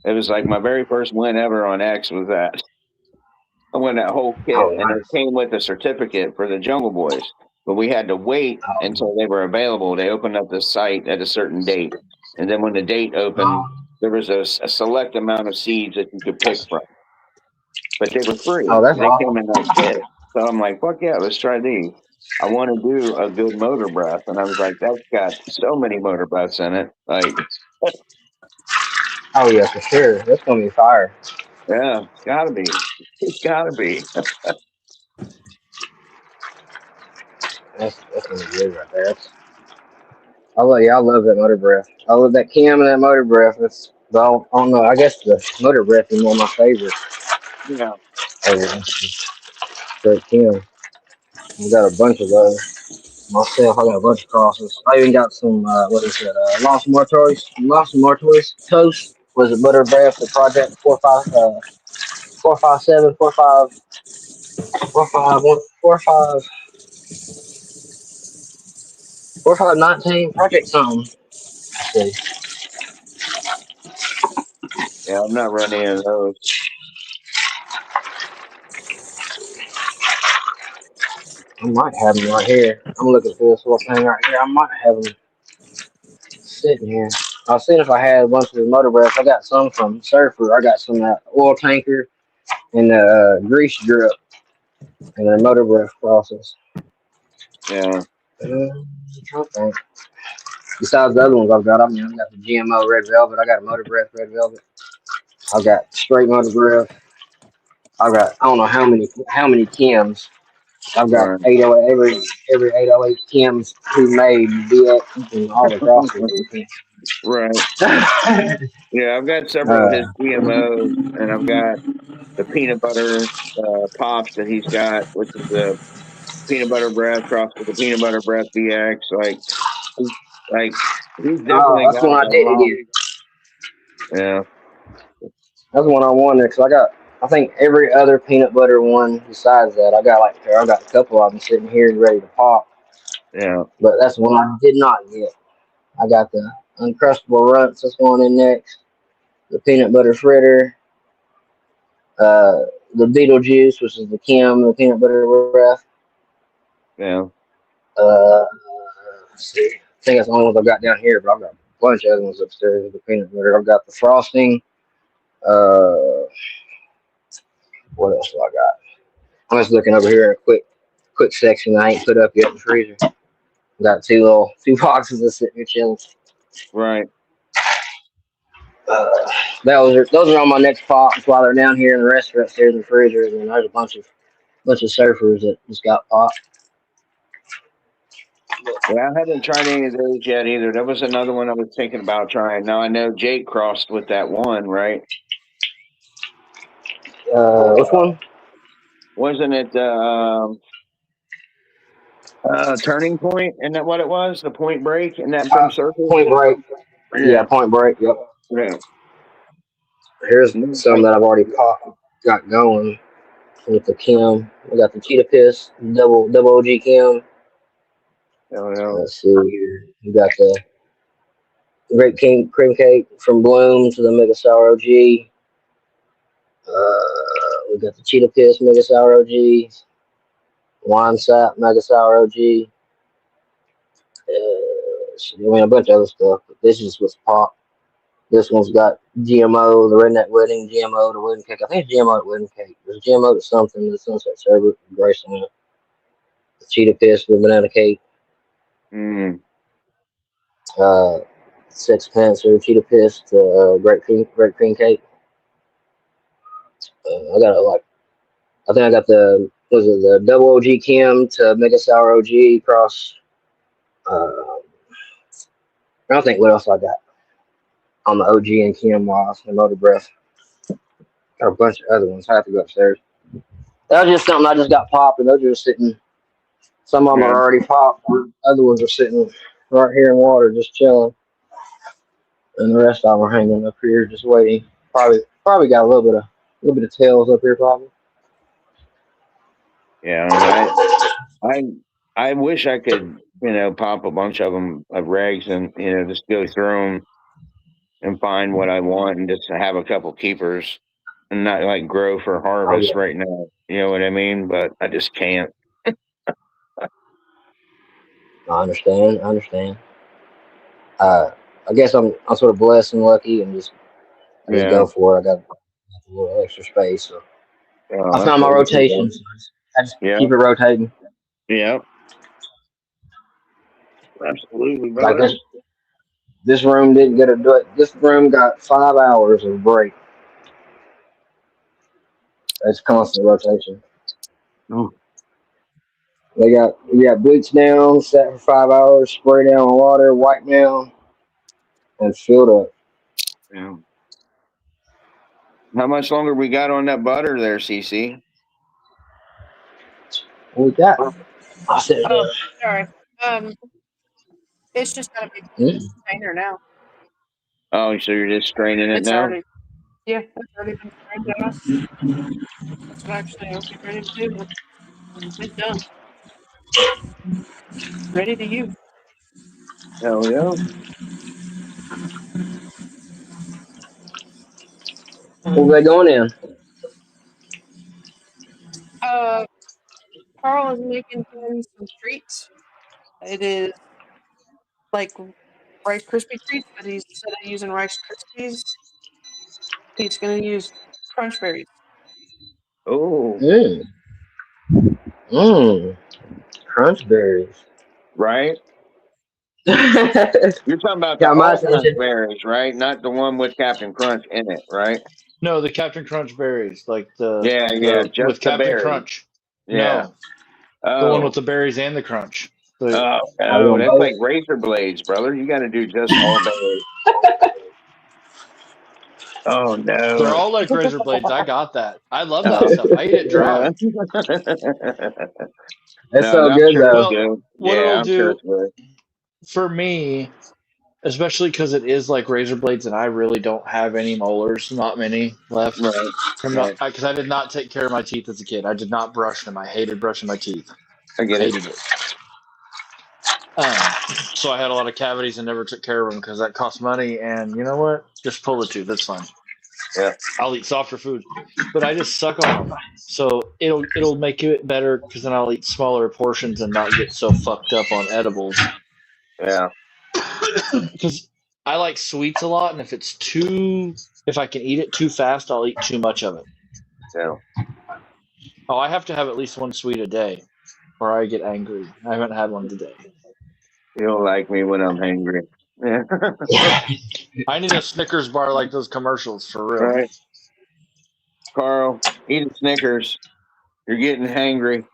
It was like my very first win ever on X was that. I won that whole kit, and it came with a certificate for the Jungle Boys. But we had to wait until they were available. They opened up the site at a certain date, and then when the date opened, there was a select amount of seeds that you could pick from. But they were free. Oh, that's they awesome. came in that kit. So I'm like, fuck yeah, let's try these. I want to do a good Motor Breath, and I was like, that's got so many Motor Breaths in it. Like, oh yeah, for sure. That's gonna be fire. yeah, it's gotta be. It's gotta be. That's gonna be good right there. I love that Motor Breath. I love that Kim and that Motor Breath. Well, I don't know. I guess the Motor Breath is one of my favorites. Yeah. Straight Kim. I got a bunch of those myself. I got a bunch of crosses. I even got some. What is it? Lost Mortoys toast. Was it Motor Breath? The Project 457 4519 Project something. Let's see. Yeah, I'm not running any of those. I might have them right here. I'm looking for this little thing right here. I might have them sitting here. I was seeing if I had a bunch of the Motor Breath. I got some from Surfer. I got some oil tanker and grease drip and the Motor Breath crosses. Yeah. Okay. Besides the other ones I've got the GMO Red Velvet. I got a Motor Breath Red Velvet. I've got straight Motor Breath. I don't know how many Kims. I've got 808 every 808 Kims who made DX and all the crosses. Right. Yeah, I've got several of his GMOs, and I've got the peanut butter pops that he's got, which is the peanut butter breath crossed with the peanut butter breath DX. Like he's definitely that's got one I didn't get. Yeah. That's one I wanted because I think every other peanut butter one besides that, I got a couple of them sitting here ready to pop. Yeah. But that's one I did not get. I got the Uncrustable Runts that's going in next. The peanut butter fritter. The Beetlejuice, which is the Kim, the peanut butter breath. Yeah. Let's see. I think that's the only ones I've got down here, but I've got a bunch of other ones upstairs with the peanut butter. I've got the frosting. What else do I got? I'm just looking over here in a quick section I ain't put up yet in the freezer. Got two boxes that sitting here chilling. Right. Those are on my next pops while they're down here, and the rest are upstairs in the freezer. And then there's a bunch of surfers that just got popped. Yeah, I haven't tried any of those yet either. That was another one I was thinking about trying. Now I know Jake crossed with that one, right? Which one? Wasn't it Turning Point? Isn't that what it was? The Point Break? Isn't that from Surfer? Point Break. Yeah, Point Break. Yep. Yeah. Here's some that I've already got going with the Kim. We got the Cheetah Piss, double OG Kim. Let's see here. You got the Great King Cream Cake from Bloom to the Mega Sour OG. We got the Cheetah Piss Mega Sour OG. Wine Sap Mega Sour OG. A bunch of other stuff, but this is what's pop. This one's got GMO, the Redneck Wedding, GMO, the Wedding Cake. I think it's GMO, the Wedding Cake. There's GMO to something, the Sunset Server, Graceland. The Cheetah Piss, the Banana Cake. sixpence or cheetah piss to Great Cream Cake. I got I think I got the double OG Kim to Mega Sour OG cross. I don't think what else I got on the OG and Kim Loss and Motor Breath. Got a bunch of other ones. I have to go upstairs. That was just something I just got popped, and those are just sitting. Some of them are already popped. Other ones are sitting right here in water, just chilling. And the rest of them are hanging up here, just waiting. Probably got a little bit of tails up here, probably. Yeah, I wish I could, pop a bunch of them of regs and just go through them and find what I want and just have a couple keepers and not like grow for harvest right now. You know what I mean? But I just can't. I understand. I guess I'm sort of blessed and lucky, and just go for it. I got a little extra space, so I found my rotation. So I just keep it rotating. Yeah, absolutely. Like this room didn't get this room got 5 hours of break. It's constant rotation. Ooh. We got bleach down, set for 5 hours, spray down with water, wipe down, and filled up. Yeah. How much longer we got on that butter there, CC? What we got? I said, Sorry. It's just got a big container now. Oh, so you're just straining it It's now? already, it's already been strained out. That's what actually I was ready to do. It's done. Ready to use. Hell yeah. what they going in? Carl is making him some treats. It is like Rice Krispie treats, but instead of using Rice Krispies, he's going to use Crunch Berries. Oh. Crunch berries. Right? You're You're talking about the all Crunch berries, right? Not the one with Captain Crunch in it, right? No, the Captain Crunch berries, like just with the Captain berries. Crunch. Yeah. No, the one with the berries and the crunch. No, that's like razor blades, brother. You got to do just all berries. Oh no! They're all like razor blades. I got that. I love that stuff. I eat it dry. That's so good, though. Well, what it'll do for me, especially because it is like razor blades, and I really don't have any molars, not many left. Right. Because I did not take care of my teeth as a kid. I did not brush them. I hated brushing my teeth. I hated it. So I had a lot of cavities and never took care of them because that cost money. And you know what? Just pull the tooth. That's fine. Yeah. I'll eat softer food, but I just suck on them. So it'll make it better because then I'll eat smaller portions and not get so fucked up on edibles. Yeah. Because I like sweets a lot, and if I can eat it too fast, I'll eat too much of it. Yeah. Oh, I have to have at least one sweet a day, or I get angry. I haven't had one today. You don't like me when I'm hungry. Yeah. I need a Snickers bar like those commercials, for real. Right. Carl, eat a Snickers. You're getting hangry.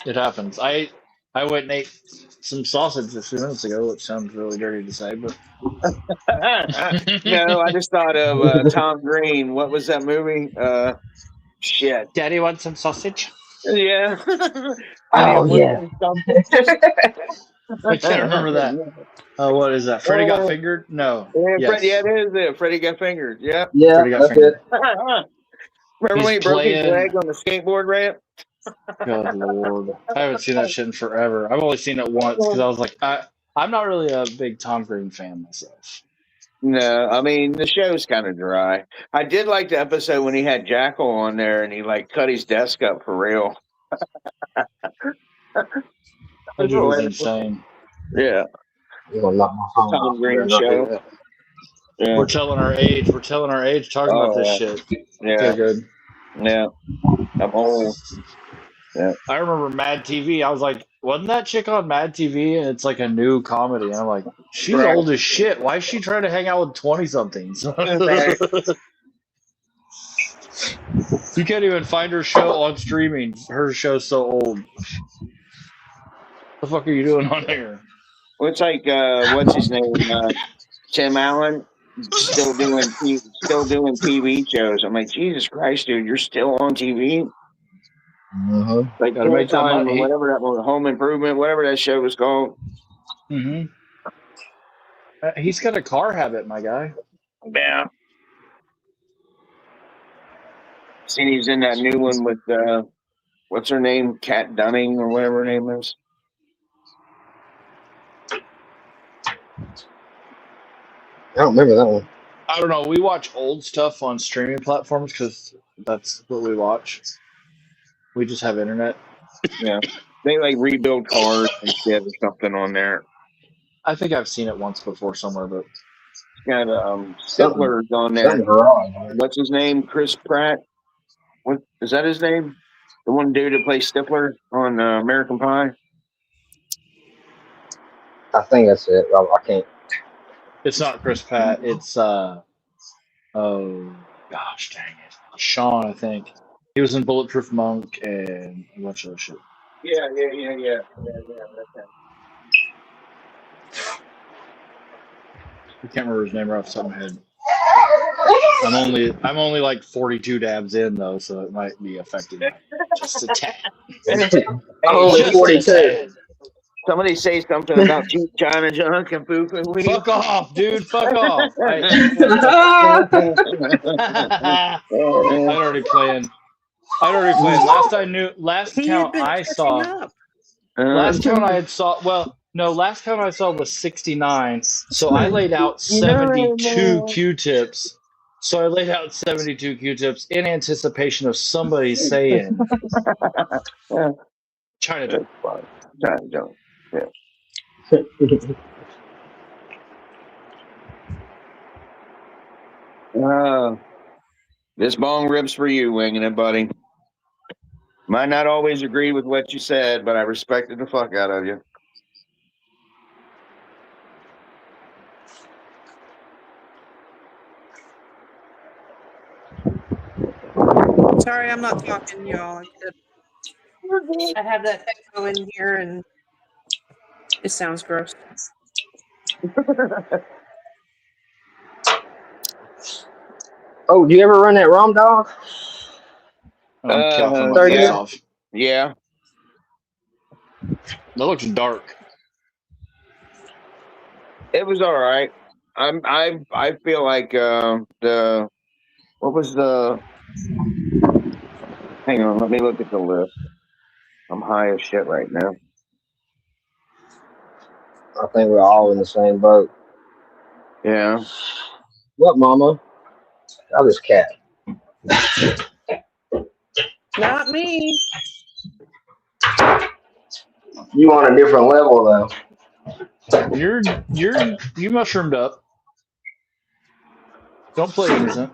It happens. I went and ate some sausage a few minutes ago, which sounds really dirty to say, but no, I just thought of Tom Green. What was that movie? Shit. Daddy wants some sausage? Yeah. Oh, yeah. I can't remember that. What is that? Freddy Got Fingered? No. Yeah, it is it. Freddy Got Fingered. Yeah. Yeah, Freddy Got that's Fingered. it. Remember when he broke his leg on the skateboard ramp? Good Lord. I haven't seen that shit in forever. I've only seen it once because I was like, I'm not really a big Tom Green fan myself. No, I mean, the show's kind of dry. I did like the episode when he had Jackal on there and he like cut his desk up for real. That dude was insane. Yeah. You're gonna knock my phone Tom off. Green show. Yeah. We're telling our age. We're telling our age talking about this shit. Yeah. Good. Yeah. I'm old. Yeah. I remember Mad TV. I was like, wasn't that chick on Mad TV? And it's like a new comedy. And I'm like, she's Right. old as shit. Why is she trying to hang out with 20-somethings? You can't even find her show on streaming. Her show's so old. What the fuck are you doing on here? Well, it's like what's his name? Tim Allen still doing TV shows. I'm like, Jesus Christ, dude, you're still on TV? Like Gotta make that full-time or money. whatever that was, Home Improvement, whatever that show was called. Mm-hmm. He's got a car habit, my guy. Yeah. See, he's in that new one with what's her name, Kat Dunning or whatever her name is. I don't remember that one. I don't know. We watch old stuff on streaming platforms because that's what we watch. We just have internet. Yeah. They like rebuild cars and shit or something on there. I think I've seen it once before somewhere, but It's got Stifler's on there. Something garage, man. What's his name? Chris Pratt. What is that his name? The one dude that plays Stifler on American Pie. I think that's it. I can't. it's not Chris Pratt. It's oh gosh dang it, Sean. I think he was in Bulletproof Monk and a bunch of other shit. Yeah. I can't remember his name right off the top of my head. I'm only like 42 dabs in though, so it might be affected just a tad. I'm only Just a 42. tad. Somebody say something about Cheap China Junk and Poo Poo Wee. Fuck off, dude. Fuck off. I already playing. Last He had count been I catching saw. up. Last count I had saw. Well, no, last count I saw was 69. So I laid out 72 Q-tips. So I laid out 72 Q-tips in anticipation of somebody saying China Junk. China Junk. This bong ribs for you, winging it, buddy. Might not always agree with what you said, but I respected the fuck out of you. Sorry, I'm not talking, y'all. I have that echo in here, and it sounds gross. Oh, do you ever run that ROM dog? Coughing my face yeah. off. Yeah. That looks dark. It was all right. I feel like what was the? Hang on, let me look at the list. I'm high as shit right now. I think we're all in the same boat. Yeah. What, Mama? Oh, this cat. Not me. You on a different level though. You mushroomed up. Don't play innocent.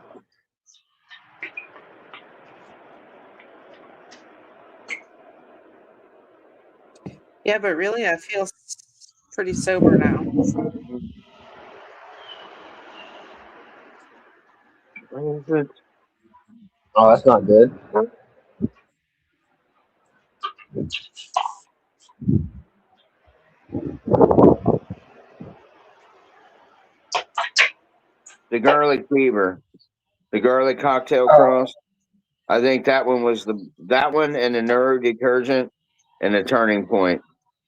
Yeah, but really, I feel pretty sober now. Oh, that's not good. The garlic fever, the garlic cocktail cross. I think that one was that one and the Nerve detergent and the Turning Point.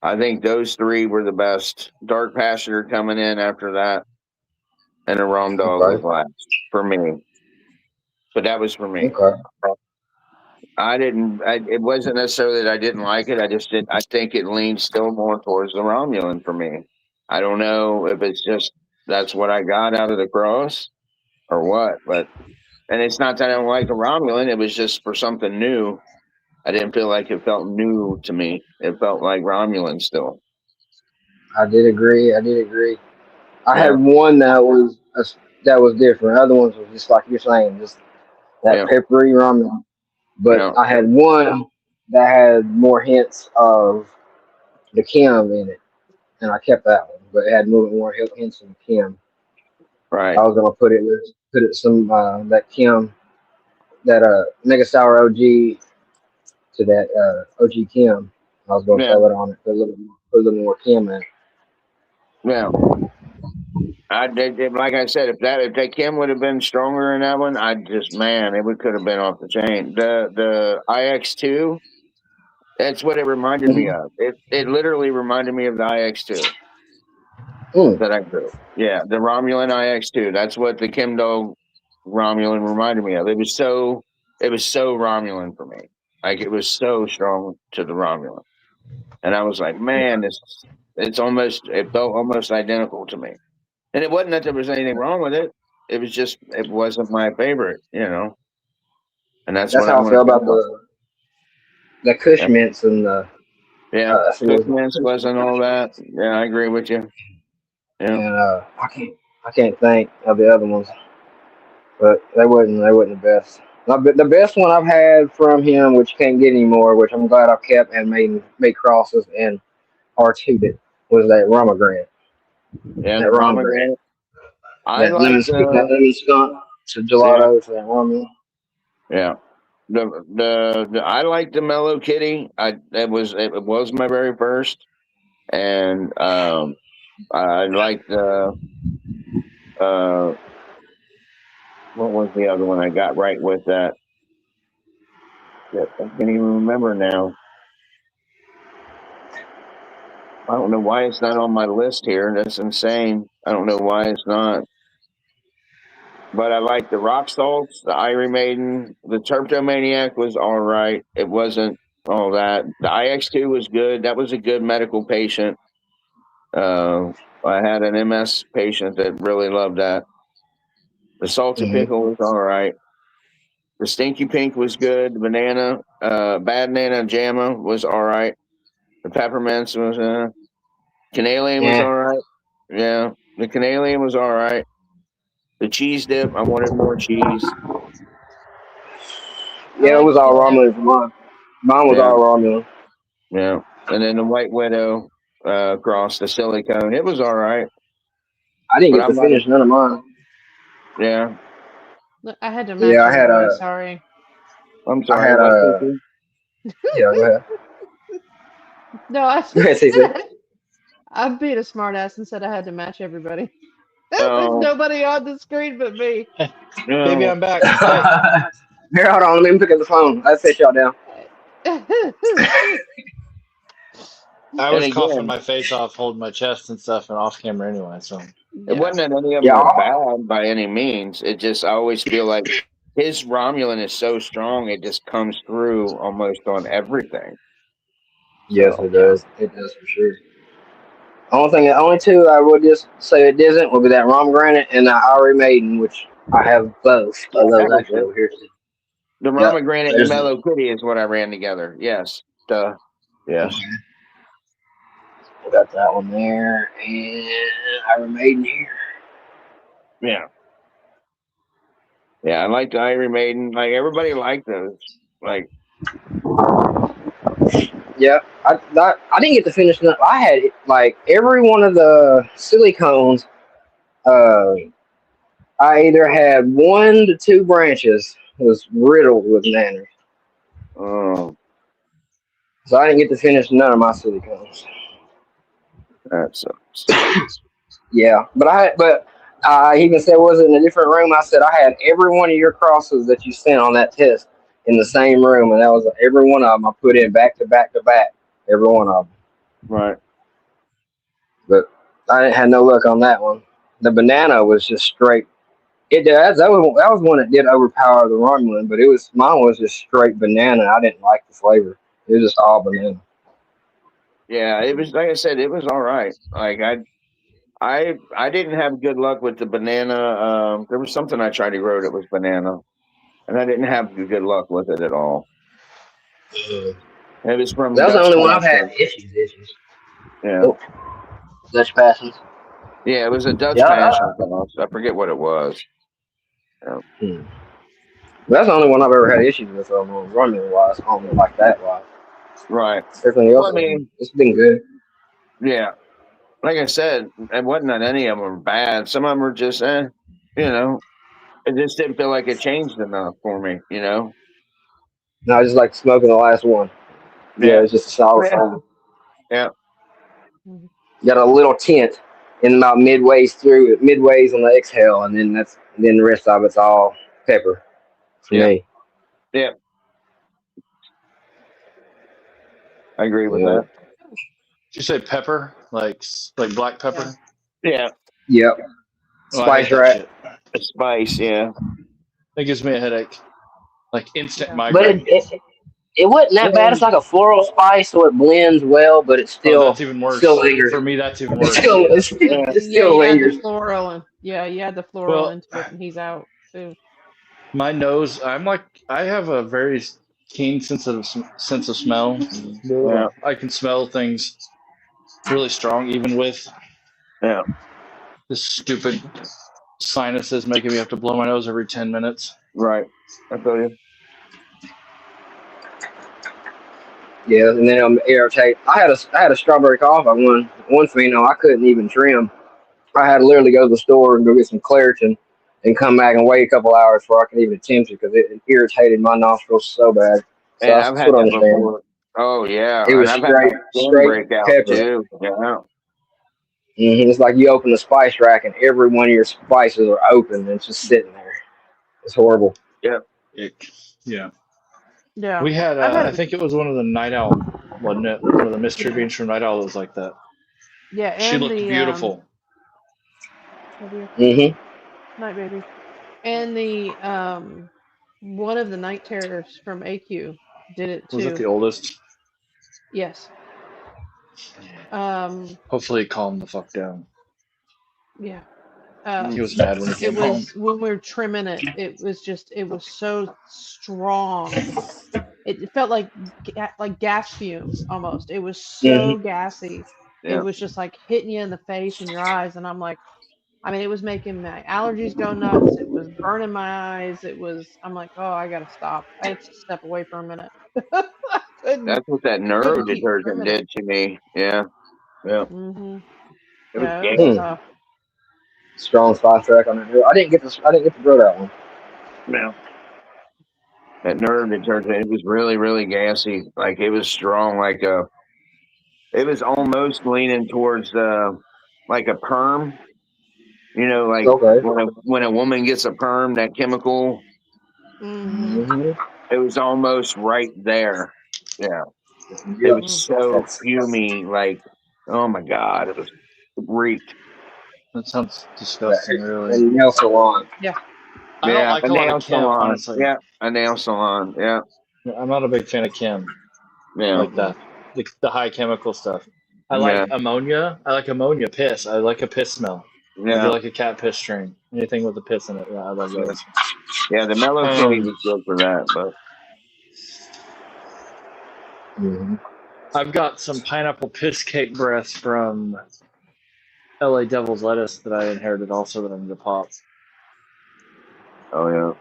I think those three were the best. Dark Pasture coming in after that, and the Rum Dog was last for me. But that was for me. Okay. It wasn't necessarily that I didn't like it. I think it leans still more towards the Romulan for me. I don't know if it's just that's what I got out of the cross or what, and it's not that I don't like the Romulan. It was just for something new. I didn't feel like it felt new to me. It felt like Romulan still. I did agree. I had one that was different. Other ones was just like you're saying, just that peppery ramen. But I had one that had more hints of the Kim in it, and I kept that one, but it had moving more hints of Kim. Right. I was gonna put it some that Kim, that Mega Sour OG to that OG Kim. I was gonna Yeah. throw it on it, put a little more Kim in it. Yeah. I did, like I said, if that Kim would have been stronger in that one, it could have been off the chain. The IX2, that's what it reminded me of. It literally reminded me of the IX2 that I grew. Yeah, the Romulan IX2. That's what the Kim Dog Romulan reminded me of. It was so Romulan for me. Like it was so strong to the Romulan, and I was like, man, it felt almost identical to me. And it wasn't that there was anything wrong with it. It was just it wasn't my favorite, And that's That's what how I'm I going feel to about the Kush mints and the Cookmans wasn't all that. Yeah, I agree with you. Yeah. and I can't think of the other ones, but they wasn't the best. The best one I've had from him, which can't get anymore, which I'm glad I kept and made crosses and R2'd, was that Romegranate. Yeah, That the Romegranate. I That like lemon skunk to gelato to that Romulan. Yeah. I like the Mellow Kitty. It was my very first, and I like the what was the other one I got right with that? I can't even remember now. I don't know why it's not on my list here. That's insane. I don't know why it's not. But I like the Rock Salts, the Irie Maiden, the Terptomaniac was all right. It wasn't all that. The IX2 was good. That was a good medical patient. I had an MS patient that really loved that. The Salty Pickle was all right. The Stinky Pink was good. The Banana, Bad Nana Jamma was all right. The Peppermints was, Canalian was all right. Yeah, the Canalian was all right. The cheese dip, I wanted more cheese. Yeah, it was all Romulan for mine. Mine was all Romulan. Yeah, and then the White Widow across the silicone, it was all right. I didn't get to finish none of mine. Yeah. I had to match everybody. Sorry. I'm sorry. I had yeah, go ahead. No, I'm being a smartass and said I had to match everybody. There's nobody on the screen but me. Baby, I'm back. Here, hold on. Let me pick up the phone. I'll set y'all down. I was coughing my face off, holding my chest and stuff, and off camera anyway. So it wasn't that any of them were bad by any means. It just I always feel like his Romulan is so strong; it just comes through almost on everything. Yes, it does. It does for sure. Only two I would just say it doesn't would be that Romegranate and that Irie Maiden, which I have both of those actually over here. The Romegranate and Mellow Kitty is what I ran together. Yes. Yes. Okay. We got that one there, and Irie Maiden here. Yeah. Yeah, I like the Irie Maiden. Like everybody liked those. Like. Yeah, I didn't get to finish them. I had like every one of the silicones. I either had 1 to 2 branches was riddled with nanners. Oh. So I didn't get to finish none of my silicones. That sucks. Yeah, but I even said, was it in a different room? I said I had every one of your crosses that you sent on that test in the same room, and that was every one of them I put in back to back to back, every one of them. Right. But I didn't have no luck on that one. The banana was just straight. That was one that did overpower the Romulan, but mine was just straight banana. I didn't like the flavor. It was just all banana. Yeah, it was like I said, it was all right. Like I didn't have good luck with the banana. There was something I tried to grow that was banana, and I didn't have good luck with it at all. It was from. That was the only one I've had issues. Yeah. Oh. Dutch Passions. Yeah, it was a Dutch Passion. I forget what it was. Yeah. That's the only one I've ever had issues with Romulan wise. I don't like that wise. Right. Everything else, it's been good. Yeah. Like I said, it wasn't that any of them were bad. Some of them were just, you know, it just didn't feel like it changed enough for me, you know? No, I just like smoking the last one. Yeah, Yeah. it's just a solid Yeah. flame. Yeah. Mhm. Got a little tint in about midways on the exhale, and then the rest of it's all pepper for Yeah. me. Yeah. I agree with Yeah. that. Did you say pepper? Like black pepper? Yeah. Yep. Oh, I hate Spice that rack. shit. A spice. Yeah. That gives me a headache. Like instant Yeah. But migraine. it wasn't that bad. It's like a floral spice, so it blends well, but it Oh, that's still even worse. lingers. For me, that's even It worse. still Yeah. still You add the lingers. floral and you add the floral Well, into it, and he's out too. my nose, I have a very keen sense of smell. Yeah. I can smell things really strong, even with Yeah. this stupid sinuses making me have to blow my nose every 10 minutes. Right. I feel you. Yeah, and then I'm irritated. I had a strawberry cough. I one pheno I couldn't even trim. I had to literally go to the store and go get some Claritin and come back and wait a couple hours before I could even attempt it because it irritated my nostrils so bad. So And I I've sort had of that understand. before. Oh yeah. It was And I've had my skin straight breakout pepper. too. Yeah. It's like you open a spice rack and every one of your spices are open and it's just sitting there. It's horrible. Yeah. Yeah. Yeah. We had, I've had I think it was one of the Night Owl, wasn't it? One of the mystery Yeah. beans from Night Owl that was like that. Yeah, and She looked the beautiful. Night baby. And the one of the night terrors from AQ did it Was it the too. oldest? Yes. Hopefully it calmed the fuck down. Yeah. He was mad when he It came home. was when we were trimming it. It was so strong. It felt like gas fumes almost. It was so gassy. It Yeah. was just like hitting you in the face and your eyes, and I'm like, I mean, it was making my allergies go nuts. It was burning my eyes. I'm like, oh, I gotta stop. I had to step away for a minute. I That's what that nerve couldn't keep detergent trimming it. did to me. Yeah. Yeah. Mhm. It was Yeah, it was gas. tough. Strong spice rack on it. I didn't get to throw that one. Yeah. That nerve detergent, it was really, really gassy. Like it was strong, it was almost leaning towards like a perm. You know, like Okay. when a woman gets a perm, that chemical, Mhm. it was almost right there. Yeah. It Yep. was so fumy, like, oh my God, it was reeked. That sounds disgusting, really. And nail salon. I don't like a a lot nail of Kim, salon. honestly. Yeah, a nail salon. Yeah. I'm not a big fan of Kim. Yeah. Like that. The high chemical stuff. I like ammonia. I like ammonia piss. I like a piss smell. I Yeah. do like a cat piss string. Anything with a piss in it. Yeah, I love those. Yeah, the mellow kitty was good for that, but I've got some pineapple piss cake breath from LA Devil's Lettuce that I inherited also that I need to pop. oh yeah.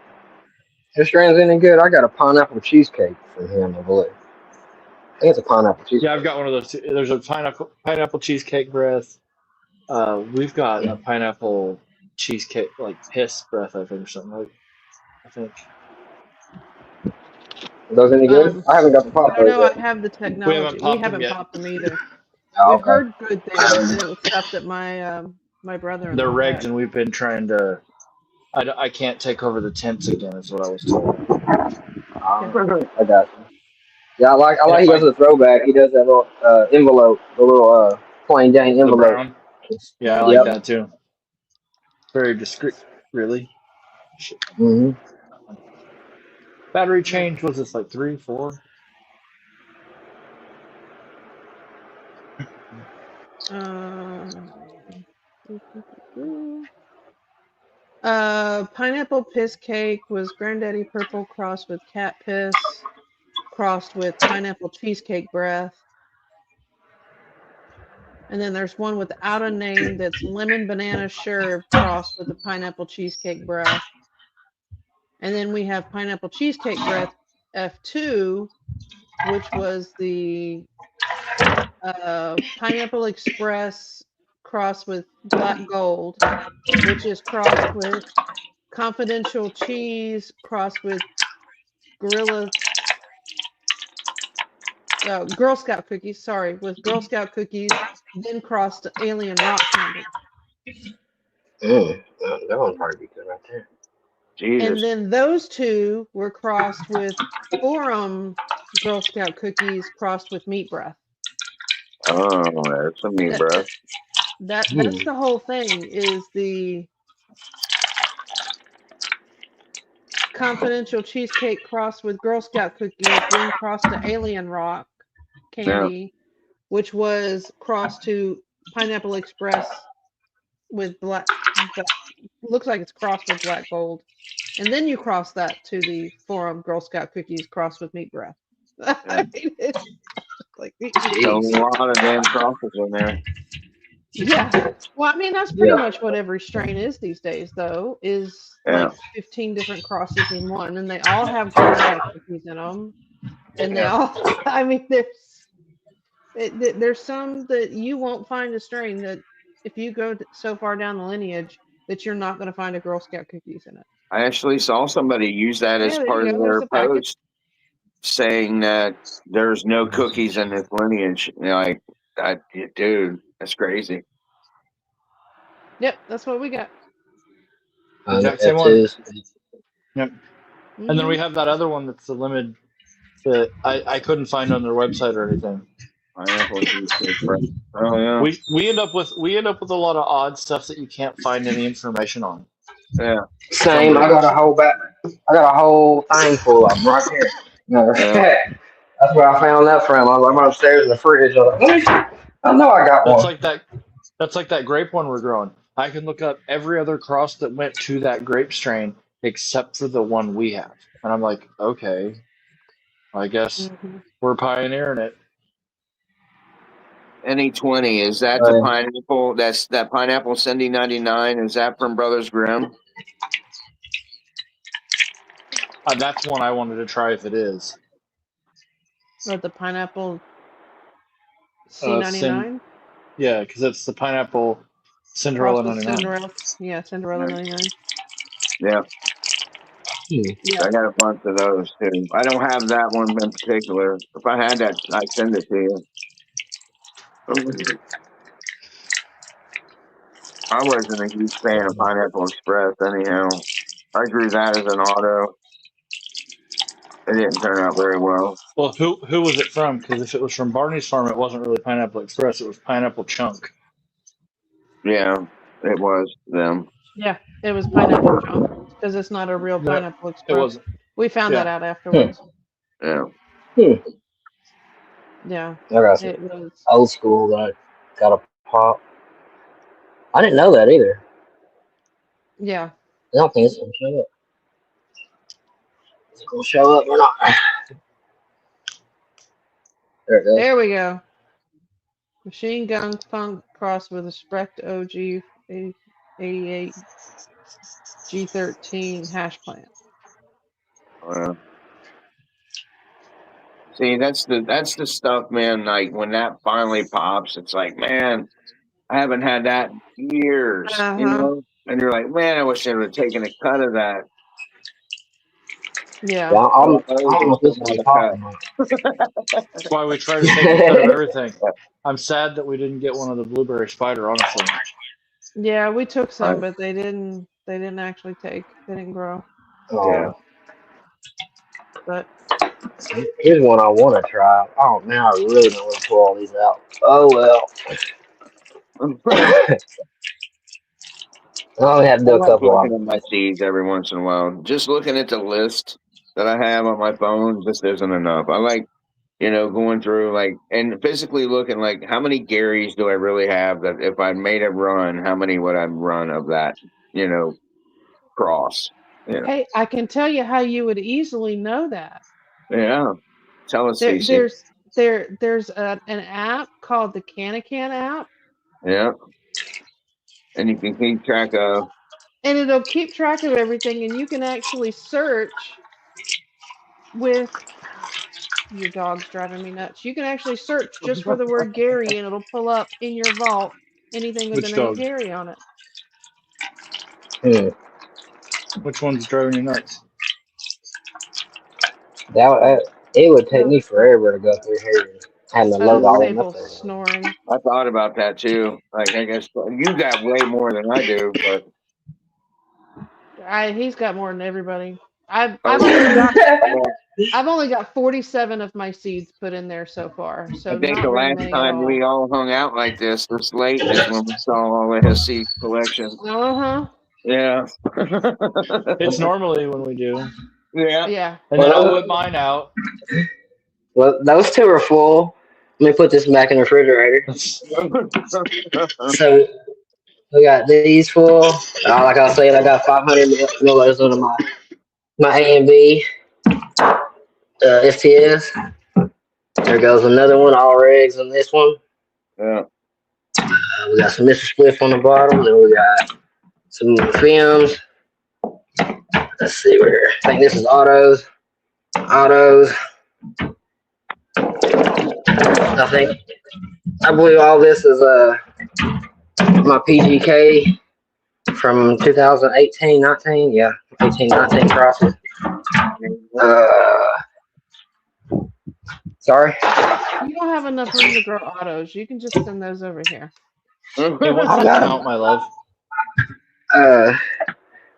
His strain's any good? I got a pineapple cheesecake from him, I believe. I think it's a pineapple cheesecake. Yeah, I've got one of those too. There's a pineapple cheesecake breath. We've got a pineapple cheesecake, like piss breath, I think, or something like. I think. Are those any good? I haven't got the pop I don't know. yet. I have the technology. popped We them haven't yet. popped them either. Oh, We've okay. heard good things, and it was stuff that my brother. They're regged, and we've been trying to. I can't take over the tents again, is what I was told. I got you. Yeah, I like he does the throwback. He does that little envelope, the little plain Jane The envelope. brown. Yeah, I like Yep. that too. Very discreet, really. Shit. Battery change was this like 3, 4? Pineapple piss cake was Granddaddy Purple crossed with cat piss, crossed with pineapple cheesecake breath. And then there's one without a name that's lemon banana sherbet crossed with the pineapple cheesecake breath. And then we have pineapple cheesecake breath F2, which was the Pineapple Express crossed with Black Gold, which is crossed with Confidential Cheese crossed with Gorilla Girl Scout cookies. Sorry, with Girl Scout cookies, then crossed to Alien Rock Candy. That one's probably be good right there. Jesus. And then those two were crossed with Forum Girl Scout cookies crossed with Meat Breath. Oh, that's some meat, bro. That's the whole thing, is the Confidential Cheesecake crossed with Girl Scout cookies, then crossed to Alien Rock Candy, which was crossed to Pineapple Express with looks like it's crossed with Black Gold. And then you cross that to the Forum Girl Scout cookies crossed with Meat Breath. I mean, it's like, A lot of damn crosses in there. yeah. Well, I mean, that's pretty much what every strain is these days, though, is like 15 different crosses in one, and they all have Girl Scout cookies in them. And they all, I mean, there's some that you won't find a strain that, if you go so far down the lineage, that you're not going to find a Girl Scout cookies in it. I actually saw somebody use that as part of their post, saying that there's no cookies in this lineage. You know, like, dude, that's crazy. Yep, that's what we got. Exact same one. Yep. And then we have that other one that's the limited that I couldn't find on their website or anything. Oh yeah. We end up with a lot of odd stuff that you can't find any information on. Yeah. Same. I got a whole thing full of them right here. That's where I found that from. I'm upstairs in the fridge. I was like, I know I got one. That's like that grape one we're growing. I can look up every other cross that went to that grape strain except for the one we have. And I'm like, okay, I guess we're pioneering it. NE20, is that the pineapple? That's that pineapple Cindy 99. Is that from Brothers Grimm? That's one I wanted to try if it is. Or the pineapple C99? Yeah, because it's the pineapple Cinderella 99. Cinderella 99. Yeah. I got a bunch of those too. I don't have that one in particular. If I had that, I'd send it to you. I wasn't a huge fan of Pineapple Express anyhow. I grew that as an auto. It didn't turn out very well. Well, who was it from? Because if it was from Barney's farm, it wasn't really Pineapple Express. It was Pineapple Chunk. Yeah, it was them. Yeah, it was Pineapple Chunk, because it's not a real Pineapple Express. It wasn't. We found that out afterwards. Yeah. Yeah. I got some it was old school that I got a pop. I didn't know that either. Yeah. I don't think it's gonna show up. Is it gonna show up or not? There it goes. There we go. Machine Gun Funk crossed with a Sprecht OG 88 G13 hash plant. See, that's the stuff, man. Like when that finally pops, it's like, man, I haven't had that in years, you know. And you're like, man, I wish I would have taken a cut of that. Yeah. That's why we try to take a cut of everything. I'm sad that we didn't get one of the blueberry spider, honestly. Yeah, we took some, but they didn't actually take. They didn't grow. Yeah. But here's one I want to try. Oh, now I really don't want to pull all these out. Oh well. I only have to do a couple looking at my seeds every once in a while. Just looking at the list that I have on my phone just isn't enough. I like, you know, going through like and physically looking like how many Garys do I really have that if I made a run, how many would I run of that, you know, cross? You know. Hey, I can tell you how you would easily know that. Yeah. Tell us, Cece. There's an app called the Canacan app. Yeah. And you can keep track of. And it'll keep track of everything, and you can actually search with Your dog's driving me nuts. You can actually search just for the word Gary and it'll pull up in your vault anything with Which the name dog? Gary on it. Which one's driving you nuts? It would take me forever to go through here and having to load all them up. Maple's snoring. I thought about that too. Like, I guess you got way more than I do, but He's got more than everybody. Oh, I've only got 47 of my seeds put in there so far. So I think not the very last many at time all. we all hung out like this late is when we saw all the SC collection. Uh-huh. Yeah. It's normally when we do. Yeah. Yeah. And then I'll whip mine out. Well, those two are full. Let me put this back in the refrigerator. So we got these full. Like I said, I got 500 milliliters on my A and B STS. There goes another one, all regs on this one. Yeah. We got some Mr. Spliff on the bottom, and we got some films. Let's see where. I think this is autos. I believe all this is my PGK from 2018-19. Yeah, 18-19 crosses. Sorry. You don't have enough room to grow autos. You can just send those over here. Hey, what's the count, my love?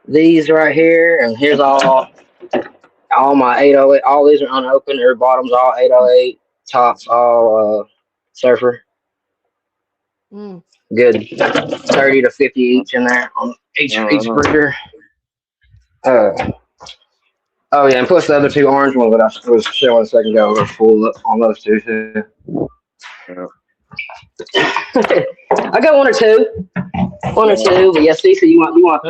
These right here, and here's all my 808. All these are unopened. Their bottoms all 808. Tops all surfer. Good 30 to 50 each in there on each breeder. Oh yeah, and plus the other two orange ones that I was showing a second ago are full up on those two too. I got one or two, but yeah, Cece, you want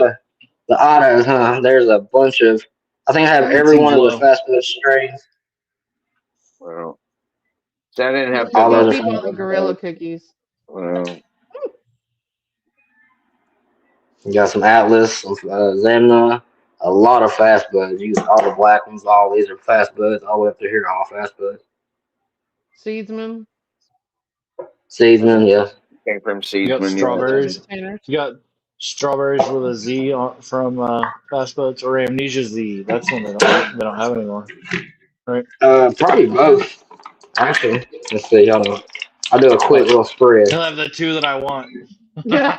the autos, huh? There's a bunch of. I think I have every one of the fast food strains. Well, so I didn't have All those People the gorilla cookies. Well, you got some Atlas, some Zemna, a lot of fast buds. You got all the black ones. All these are fast buds. All the way up to here, all fast buds. Seedsman. Seasoning, yeah. came from seeds. You got strawberries. Containers. You got strawberries with a Z from Fast Buds or Amnesia Z. That's one they don't have anymore, right? Probably both. Actually, let's see. I'll do a quick little spread. He'll have the two that I want. Yeah.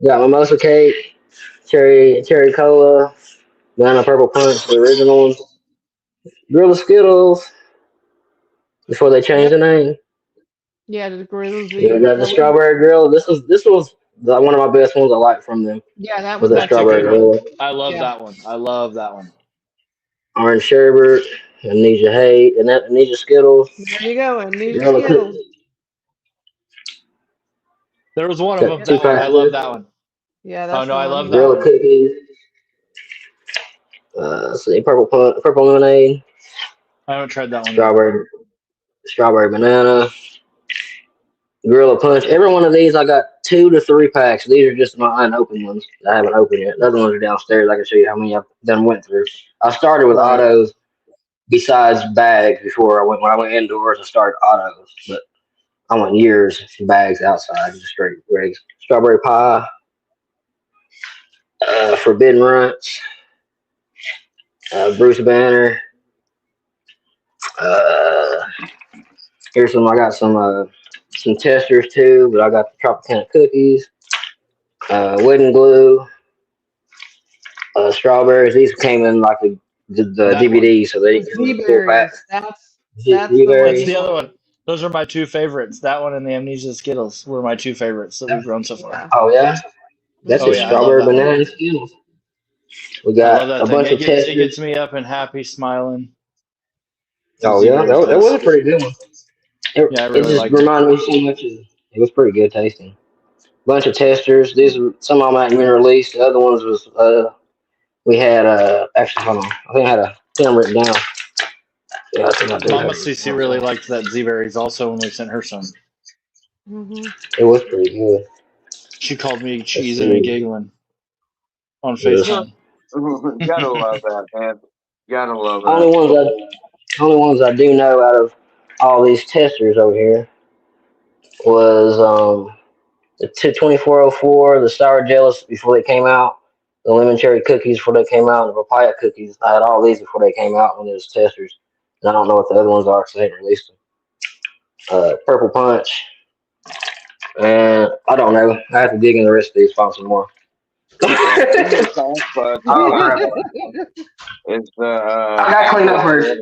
Got mimosa cake, cherry cola, banana purple punch, the original ones. Gorilla Skittles before they changed the name. Yeah, the gorilla Z. Yeah, got the strawberry grill. This was one of my best ones I like from them. Yeah, that Was was a strawberry grill. I love Yeah. that one. I love that one. Orange sherbet, Amnesia Hay, and that Amnesia Skittles. There you go, Amnesia Gorilla Skittles. There was one of them. Got That one. I two love that one. Yeah, that's Oh no, I the one love he that Gorilla one. cookies. Let's see, purple lemonade, I haven't tried that one. strawberry banana, Gorilla punch. Every one of these, I got 2 to 3 packs. These are just my unopened ones. I haven't opened yet. The other ones are downstairs. I can show you how many I've done went through. I started with autos besides bags before when I went indoors. I started autos, but I went years bags outside, just straight rigs. Strawberry pie, Forbidden Ranch, Bruce Banner. Here's some. I got some testers too, but I got the Tropicana cookies, Wooden Glue, strawberries. These came in like the DVD, so they come in 4 packs. That's Z-berries. That's the other one. Those are my two favorites. That one and the Amnesia Skittles were my two favorites that we've grown so far. Oh yeah, that's Oh, a yeah, I strawberry love that banana Skittles. We I got love that a thing. bunch of It testers. gets me up and happy, smiling. Oh yeah, that was a pretty good one. Yeah, I It really just liked it. reminded me so much of. It was pretty good tasting. Bunch of testers. These were some of them hadn't been released. The other ones was we had actually hold on. I think I had a film written down. Yeah, I think I do. Mama CC really liked that Z-berries also when we sent her some. It was pretty good. She called me cheesing and giggling on FaceTime. Gotta love that, man. Gotta love Only that. ones only ones I do know out of all these testers over here was the 2404, the sour jealous before they came out, the lemon cherry cookies before they came out, and the papaya cookies. I had all these before they came out when they was testers, and I don't know what the other ones are because they didn't release them. Purple punch, and I don't know. I have to dig in the recipes, find some more. But Oh, crap. it's I gotta clean up first.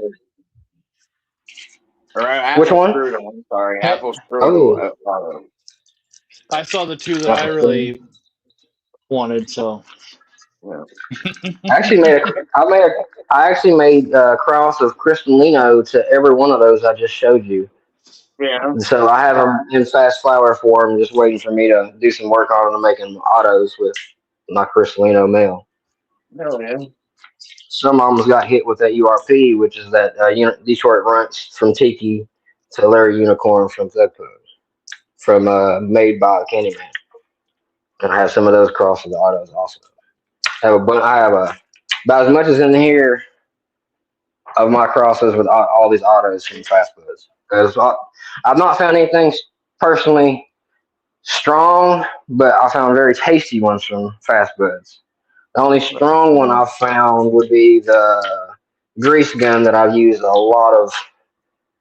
Or apple Which one? strudel. I'm sorry, Hey. apple strudel. I saw the two that I really wanted, so Yeah. I actually made a cross of Crystalino to every one of those I just showed you. Yeah. And so I have them in fast flower form, just waiting for me to do some work on them, making autos with my Crystalino mail. Hell yeah. Some of them got hit with that URP, which is that Detroit Runts from Tiki to Larry Unicorn from Thug Pose, from made by Candyman. And I have some of those crossed with the autos also. I have about as much as in here of my crosses with all these autos from Fast Buzz. Because I've not found anything personally strong, but I found very tasty ones from Fast Buzz. The only strong one I've found would be the grease gun that I've used a lot of.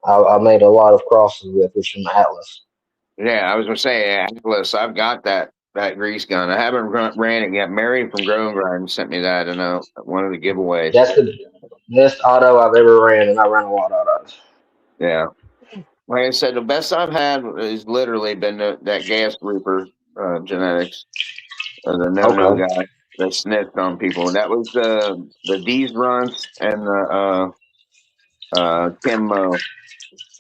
I made a lot of crosses with, which is from Atlas. Yeah, I was gonna say Atlas. I've got that grease gun. I haven't ran it yet. Mary from Growing Grind sent me that in one of the giveaways. That's the best auto I've ever ran, and I ran a lot of autos. Yeah. Like I said, the best I've had has literally been that Gas Reaper genetics, the no guy that sniffed on people. That was the D's Runts and the Kimmo.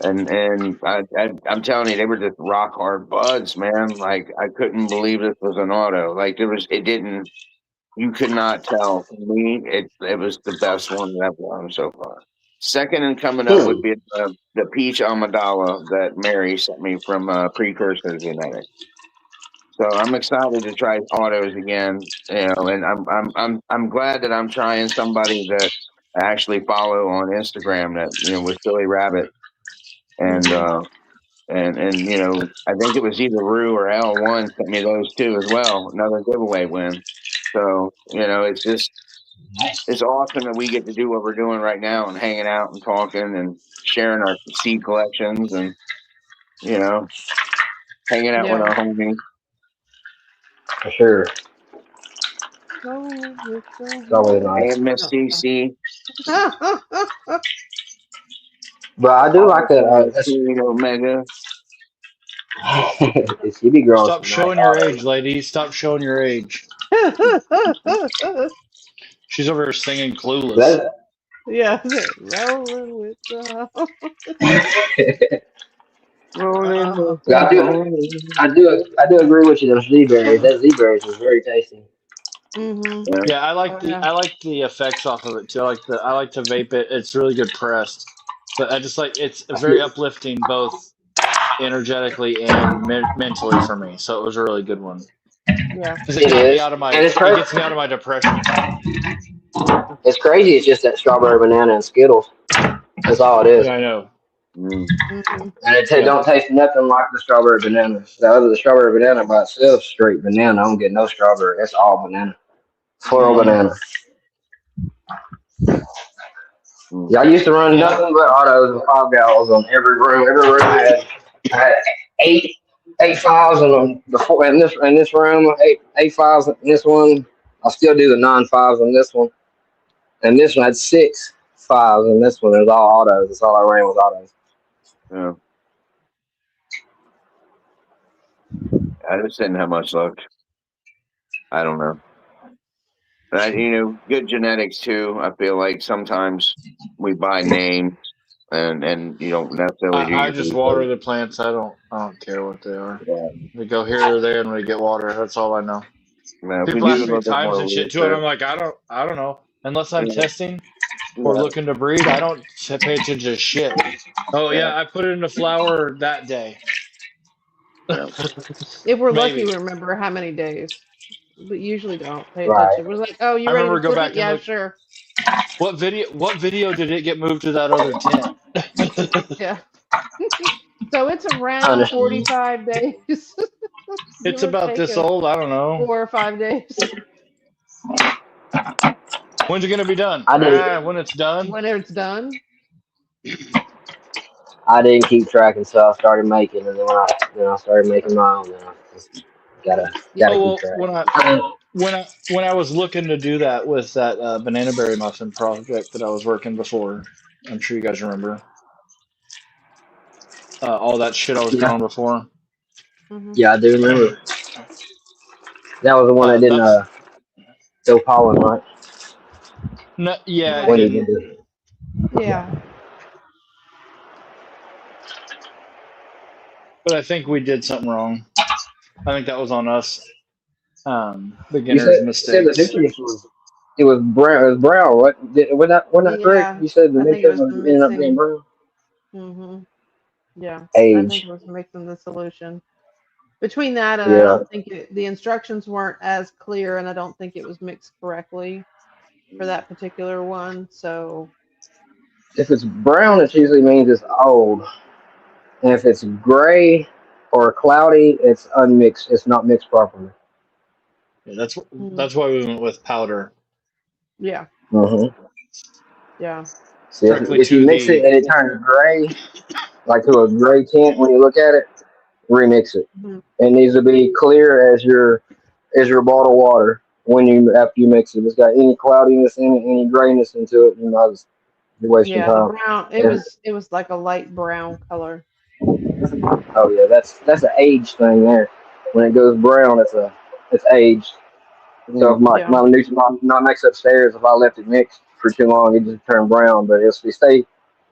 And I'm telling you, they were just rock hard buds, man. Like I couldn't believe this was an auto. Like you could not tell. For me, it was the best one that I've run so far. Second and coming up would be the Peach Amidala that Mary sent me from Precursor Genetics. So I'm excited to try autos again, and I'm glad that I'm trying somebody that I actually follow on Instagram that with Silly Rabbit, and I think it was either Rue or L1 sent me those two as well, another giveaway win. So it's awesome that we get to do what we're doing right now and hanging out and talking and sharing our seed collections and hanging out with our homies. For sure. Oh, It's always nice. And Miss CC. But I do like that. Omega. She be growing. Stop showing your age, lady. Stop showing your age. She's over here singing Clueless. Yeah, rolling with the I do agree with you. Those Z-berries, that Z-berries was very tasty. Mm-hmm. Yeah, I like the effects off of it too. I like to vape it. It's really good pressed, but I just it's very uplifting both energetically and mentally for me. So it was a really good one. Yeah, It gets me out of my depression. It's crazy. It's just that strawberry banana and Skittles. That's all it is. Yeah, I know. Mm-hmm. And it don't taste nothing like the strawberry banana. The strawberry banana by itself, straight banana. I don't get no strawberry. That's all banana. Floral banana. Yeah, I used to run nothing but autos and 5 gallons on every room. Every room had eight files in them before. In this room, eight files in this one. I still do the 9-5s in this one. And this one had 6 5s, and this one is all autos. That's all I ran was autos. Yeah. I just didn't have much luck. I don't know. But good genetics too. I feel like sometimes we buy names and you don't necessarily. I just water the plants. I don't care what they are. Yeah. They go here or there, and we get water. That's all I know. Man, people ask me times and shit too, and I'm like, I don't know. Unless I'm testing or looking to breed, I don't pay attention to shit. Oh yeah, I put it in the flower that day. If we're lucky, we remember how many days, but usually don't pay attention. We're like, oh, you ready to flip it? Yeah, sure. What video did it get moved to that other tent? Yeah. So it's around Understand. 45 days. It's Give or about take this a old. I don't know. 4 or 5 days. When's it gonna be done? I didn't. When it's done. When it's done. I didn't keep track until I started making, and then when I started making my own, then I just gotta Oh keep well, track. when I was looking to do that with that banana berry muffin project that I was working before, I'm sure you guys remember all that shit I was Yeah. growing before. Mhm. Yeah, I do remember. That was the one that didn't That's go pollen, right? no, yeah, it When you didn't. did it. Yeah. But I think we did something wrong. I think that was on us. You Beginners said the mistakes. nutrients was it was brown. It was brown. Wasn't that correct? Yeah. You said the I think it nutrient was the was ended up being mixing. brown. Mhm. Yeah. I think Age. it was mixing the solution. Between that and I Yeah. don't think the instructions weren't as clear, and I don't think it was mixed correctly for that particular one. So If it's brown, it usually means it's old. And if it's gray or cloudy, it's unmixed. It's not mixed properly. Yeah, that's why we went with powder. yeah, Mm-hmm. yeah, See, Directly if you to mix it the and it turns gray, like to a gray tint when you look at it, remix it. Mhm. It needs to be clear as your bottled water after you mix it. If it's got any cloudiness in it, any grayness into it, you're wasting yeah. The time. brown. It was like a light brown color. Oh yeah, that's an age thing there. When it goes brown, it's aged. So if Yeah. my mix upstairs, if I left it mixed for too long, it just turned brown. But it'll stay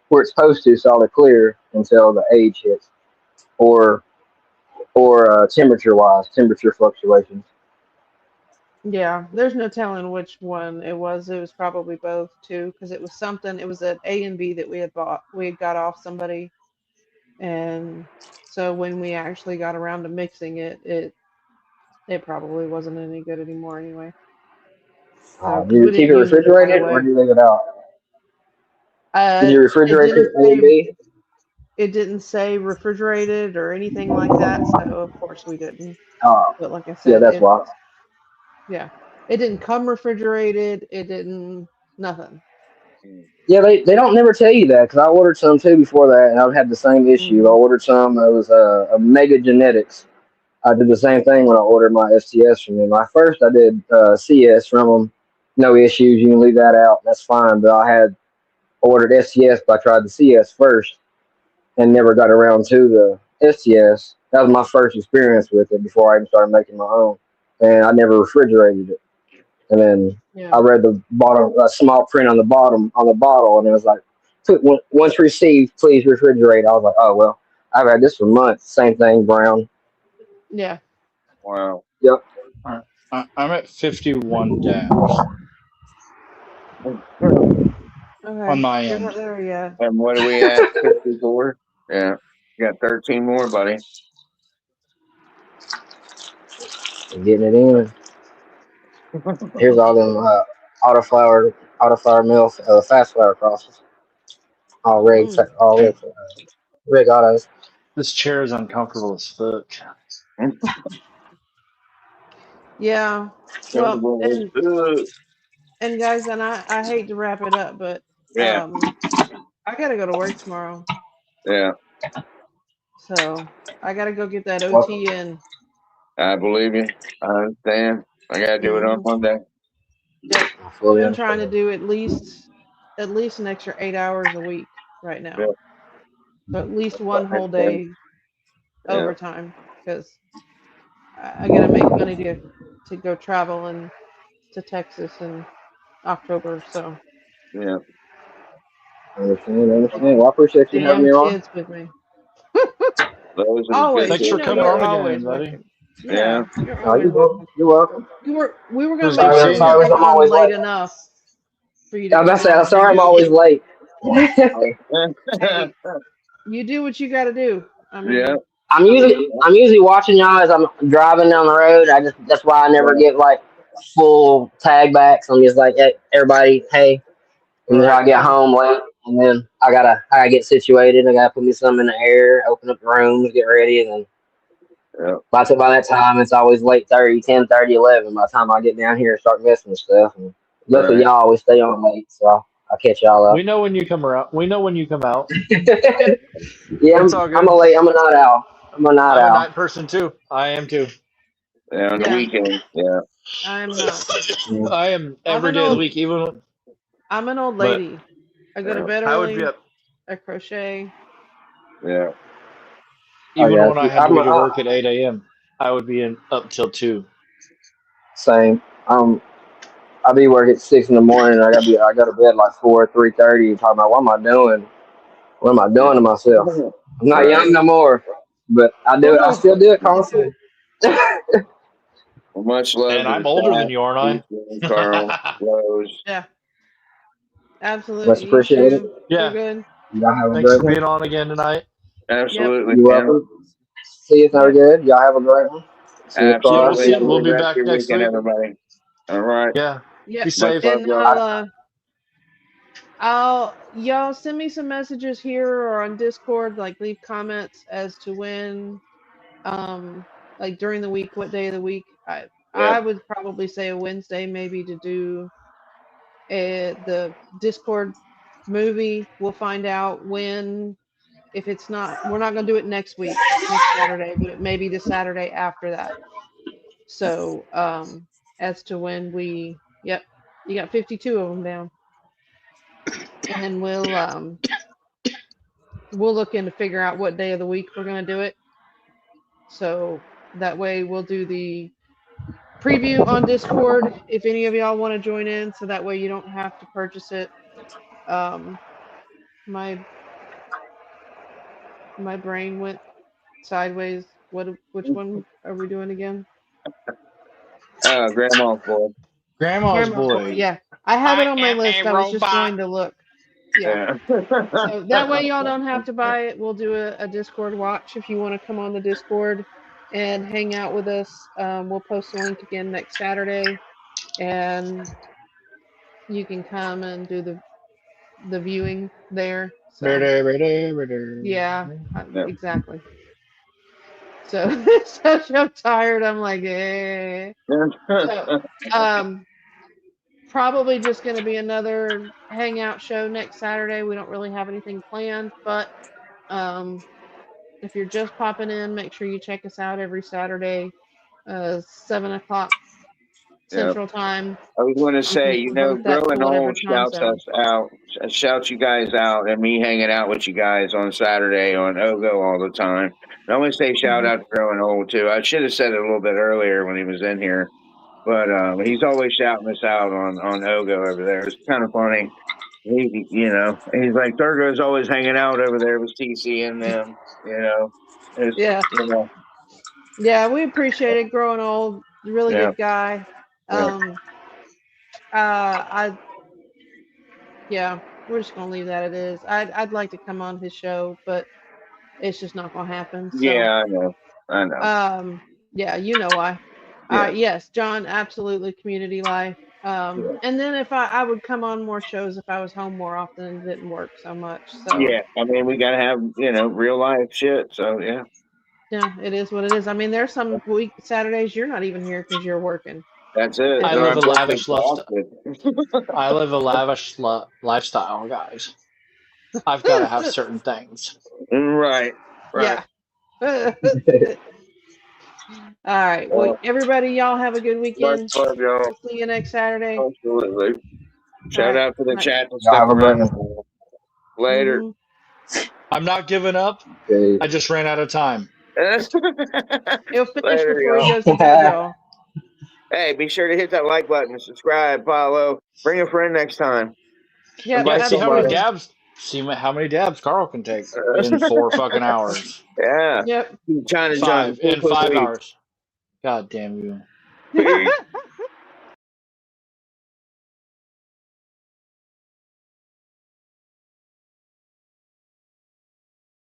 where it's supposed to, solid clear until the age hits, or temperature fluctuations. Yeah, there's no telling which one it was. It was probably both too, because it was something. It was an A and B that we had bought. We had got off somebody, and so when we actually got around to mixing it, it probably wasn't any good anymore anyway. So 'cause Do we you keep didn't it use it right refrigerated or away. do you leave it out? Did you It refrigerate didn't it A and say B? it didn't say refrigerated or anything like that, so of course we didn't. But like I Yeah, said, that's why. yeah, it didn't come refrigerated. It didn't nothing. Yeah, they don't never tell you that because I ordered some too before that, and I've had the same issue. I Mhm. ordered some. It was a Mega Genetics. I did the same thing when I ordered my STS from them. I first I did CS from them. No issues. You can leave that out. That's fine. But I had ordered STS, but I tried the CS first and never got around to the STS. That was my first experience with it before I even started making my own, and I never refrigerated it. And then I Yeah. read the bottom, a small print on the bottom on the bottle, and it was like, once received, please refrigerate. I was like, oh well, I've had this for months. Same thing, brown. Yeah. Wow. Yep. I'm at 51 dabs Okay. on my You're end. not there yet. And what are we at? 54? Yeah. You got 13 more, buddy. I'm getting it in. Here's all them autoflower mill, fast flower crosses. All rig, Mm. all rig autos. This chair is uncomfortable as fuck. Yeah. Well, and guys, and I hate to wrap it up, but Yeah. I gotta go to work tomorrow, Yeah. so I gotta go get that Well, OT in. I believe you. I understand. I got to do it on Monday. Yep. I fully I'm trying to understand. do at least an extra 8 hours a week right now. Yeah. So at least one whole day Yeah. overtime because I gotta make money to go travel and to Texas in October. So I understand. Well, I appreciate you having damn me on. kids with me. Those are the Always. Thanks for You know coming you're on always again, buddy. welcome. Yeah. Yeah, you're Oh, always welcome. you're welcome. We were It gonna was make good sure seeing you you. were I'm on always late late. enough for you I to was about to come say, I'm on. sorry I'm always late. Hey, you do what you got to do. I mean, Yeah. I'm usually watching y'all as I'm driving down the road. That's why I never Yeah. get like full tag backs. I'm just like, hey, everybody, hey. And then I get home late, and then I gotta get situated. I gotta put me some in the air, open up the rooms, get ready, and then Yeah. by that time it's always late 10:30, 11 by the time I get down here and start messing with stuff. And luckily Right. y'all always stay on late, so I'll catch y'all up. We know when you come around. We know when you come out. Yeah, It's all good. I'm a night owl. I'm a night I'm a owl. night person too. I am too. Yeah, on the Yeah. weekend. Yeah. I'm not. I am every day of the week, even. I'm an old But- lady. I go to Yeah. bed I would early. be up. I crochet. Yeah. Even yeah, when I had to I'm be to a- work at 8 a.m., I would be in up till 2. Same. I'll be working at 6 in the morning. I go to bed like 3:30. Talking about what am I doing? What am I doing to myself? I'm not Right. young no more, but I do it. I still do it constantly. Well, much love. And to I'm the older staff, than you, aren't I? Ethan, Carl, Rose. Yeah. Absolutely. Much appreciated. You too. Yeah. You're good. Y'all have a Thanks great for one. being on again tonight. Absolutely. You're man. welcome. See you. Very good. Y'all have a great one. See you, Absolutely. Carl. We'll see you. We'll be Rest back your next weekend, week. everybody. All right. Yeah. Yep. Be safe. love, And y'all. y'all send me some messages here or on Discord, like leave comments as to when, like during the week, what day of the week. I would probably say a Wednesday, maybe, to do the Discord movie. We'll find out when. If it's not, we're not going to do it next week, next Saturday, but it may be the Saturday after that. So, as to when yep, you got 52 of them down, and we'll look in to figure out what day of the week we're going to do it. So that way we'll do the preview on Discord if any of y'all want to join in. So that way you don't have to purchase it. My brain went sideways. Which one are we doing again? Grandma's boy. Grandma's Grandma's boy. Yeah, I have it on my I am list. a I was just robot. going to look. Yeah. So that way y'all don't have to buy it. We'll do a Discord watch if you want to come on the Discord and hang out with us. We'll post a link again next Saturday, and you can come and do the viewing there. So yeah, exactly. So I'm tired. I'm like, eh. So, probably just going to be another hangout show next Saturday. We don't really have anything planned, but if you're just popping in, make sure you check us out every Saturday, 7 o'clock Central Time. I was going to You say, can you know, convert that Growing to whatever Old time shouts zone. us out, shouts you guys out, and me hanging out with you guys on Saturday on Ogo all the time. And I want to say shout out to Growing Old too. I should have said it a little bit earlier when he was in here, but he's always shouting us out on Ogo over there. It's kind of funny. He's like, Thurgo's always hanging out over there with TC and them. Yeah. Yeah, we appreciate it. Growing Old, really Yeah. good guy. We're just gonna leave that it is. I'd like to come on his show, but it's just not gonna happen. So, Yeah, I know. Yeah, you know why. Yeah. Yes, John, absolutely, community life. And then if I would come on more shows if I was home more often and didn't work so much. So Yeah, I mean, we gotta have real life shit. So yeah. Yeah, it is what it is. I mean, there's some Saturdays you're not even here because you're working. That's it. I And live a it's- lavish lifestyle. I live a lavish lifestyle, guys. I've got to have certain things. Right. Yeah. All right. Well, everybody, y'all have a good weekend. Much love, y'all. We'll see you next Saturday. Absolutely. Shout out to the chat and Y'all stuff have a great around. one. Later. I'm not giving up. Okay. I just ran out of time. He'll finish Later, before he y'all. goes to bed, y'all. Hey, be sure to hit that like button, subscribe, follow, bring a friend next time. Yeah, Invite See how many somebody. dabs. See how many dabs Carl can take in 4 fucking hours. Yeah. Yep. China John. 5 in 5 hours. God damn you. Peace.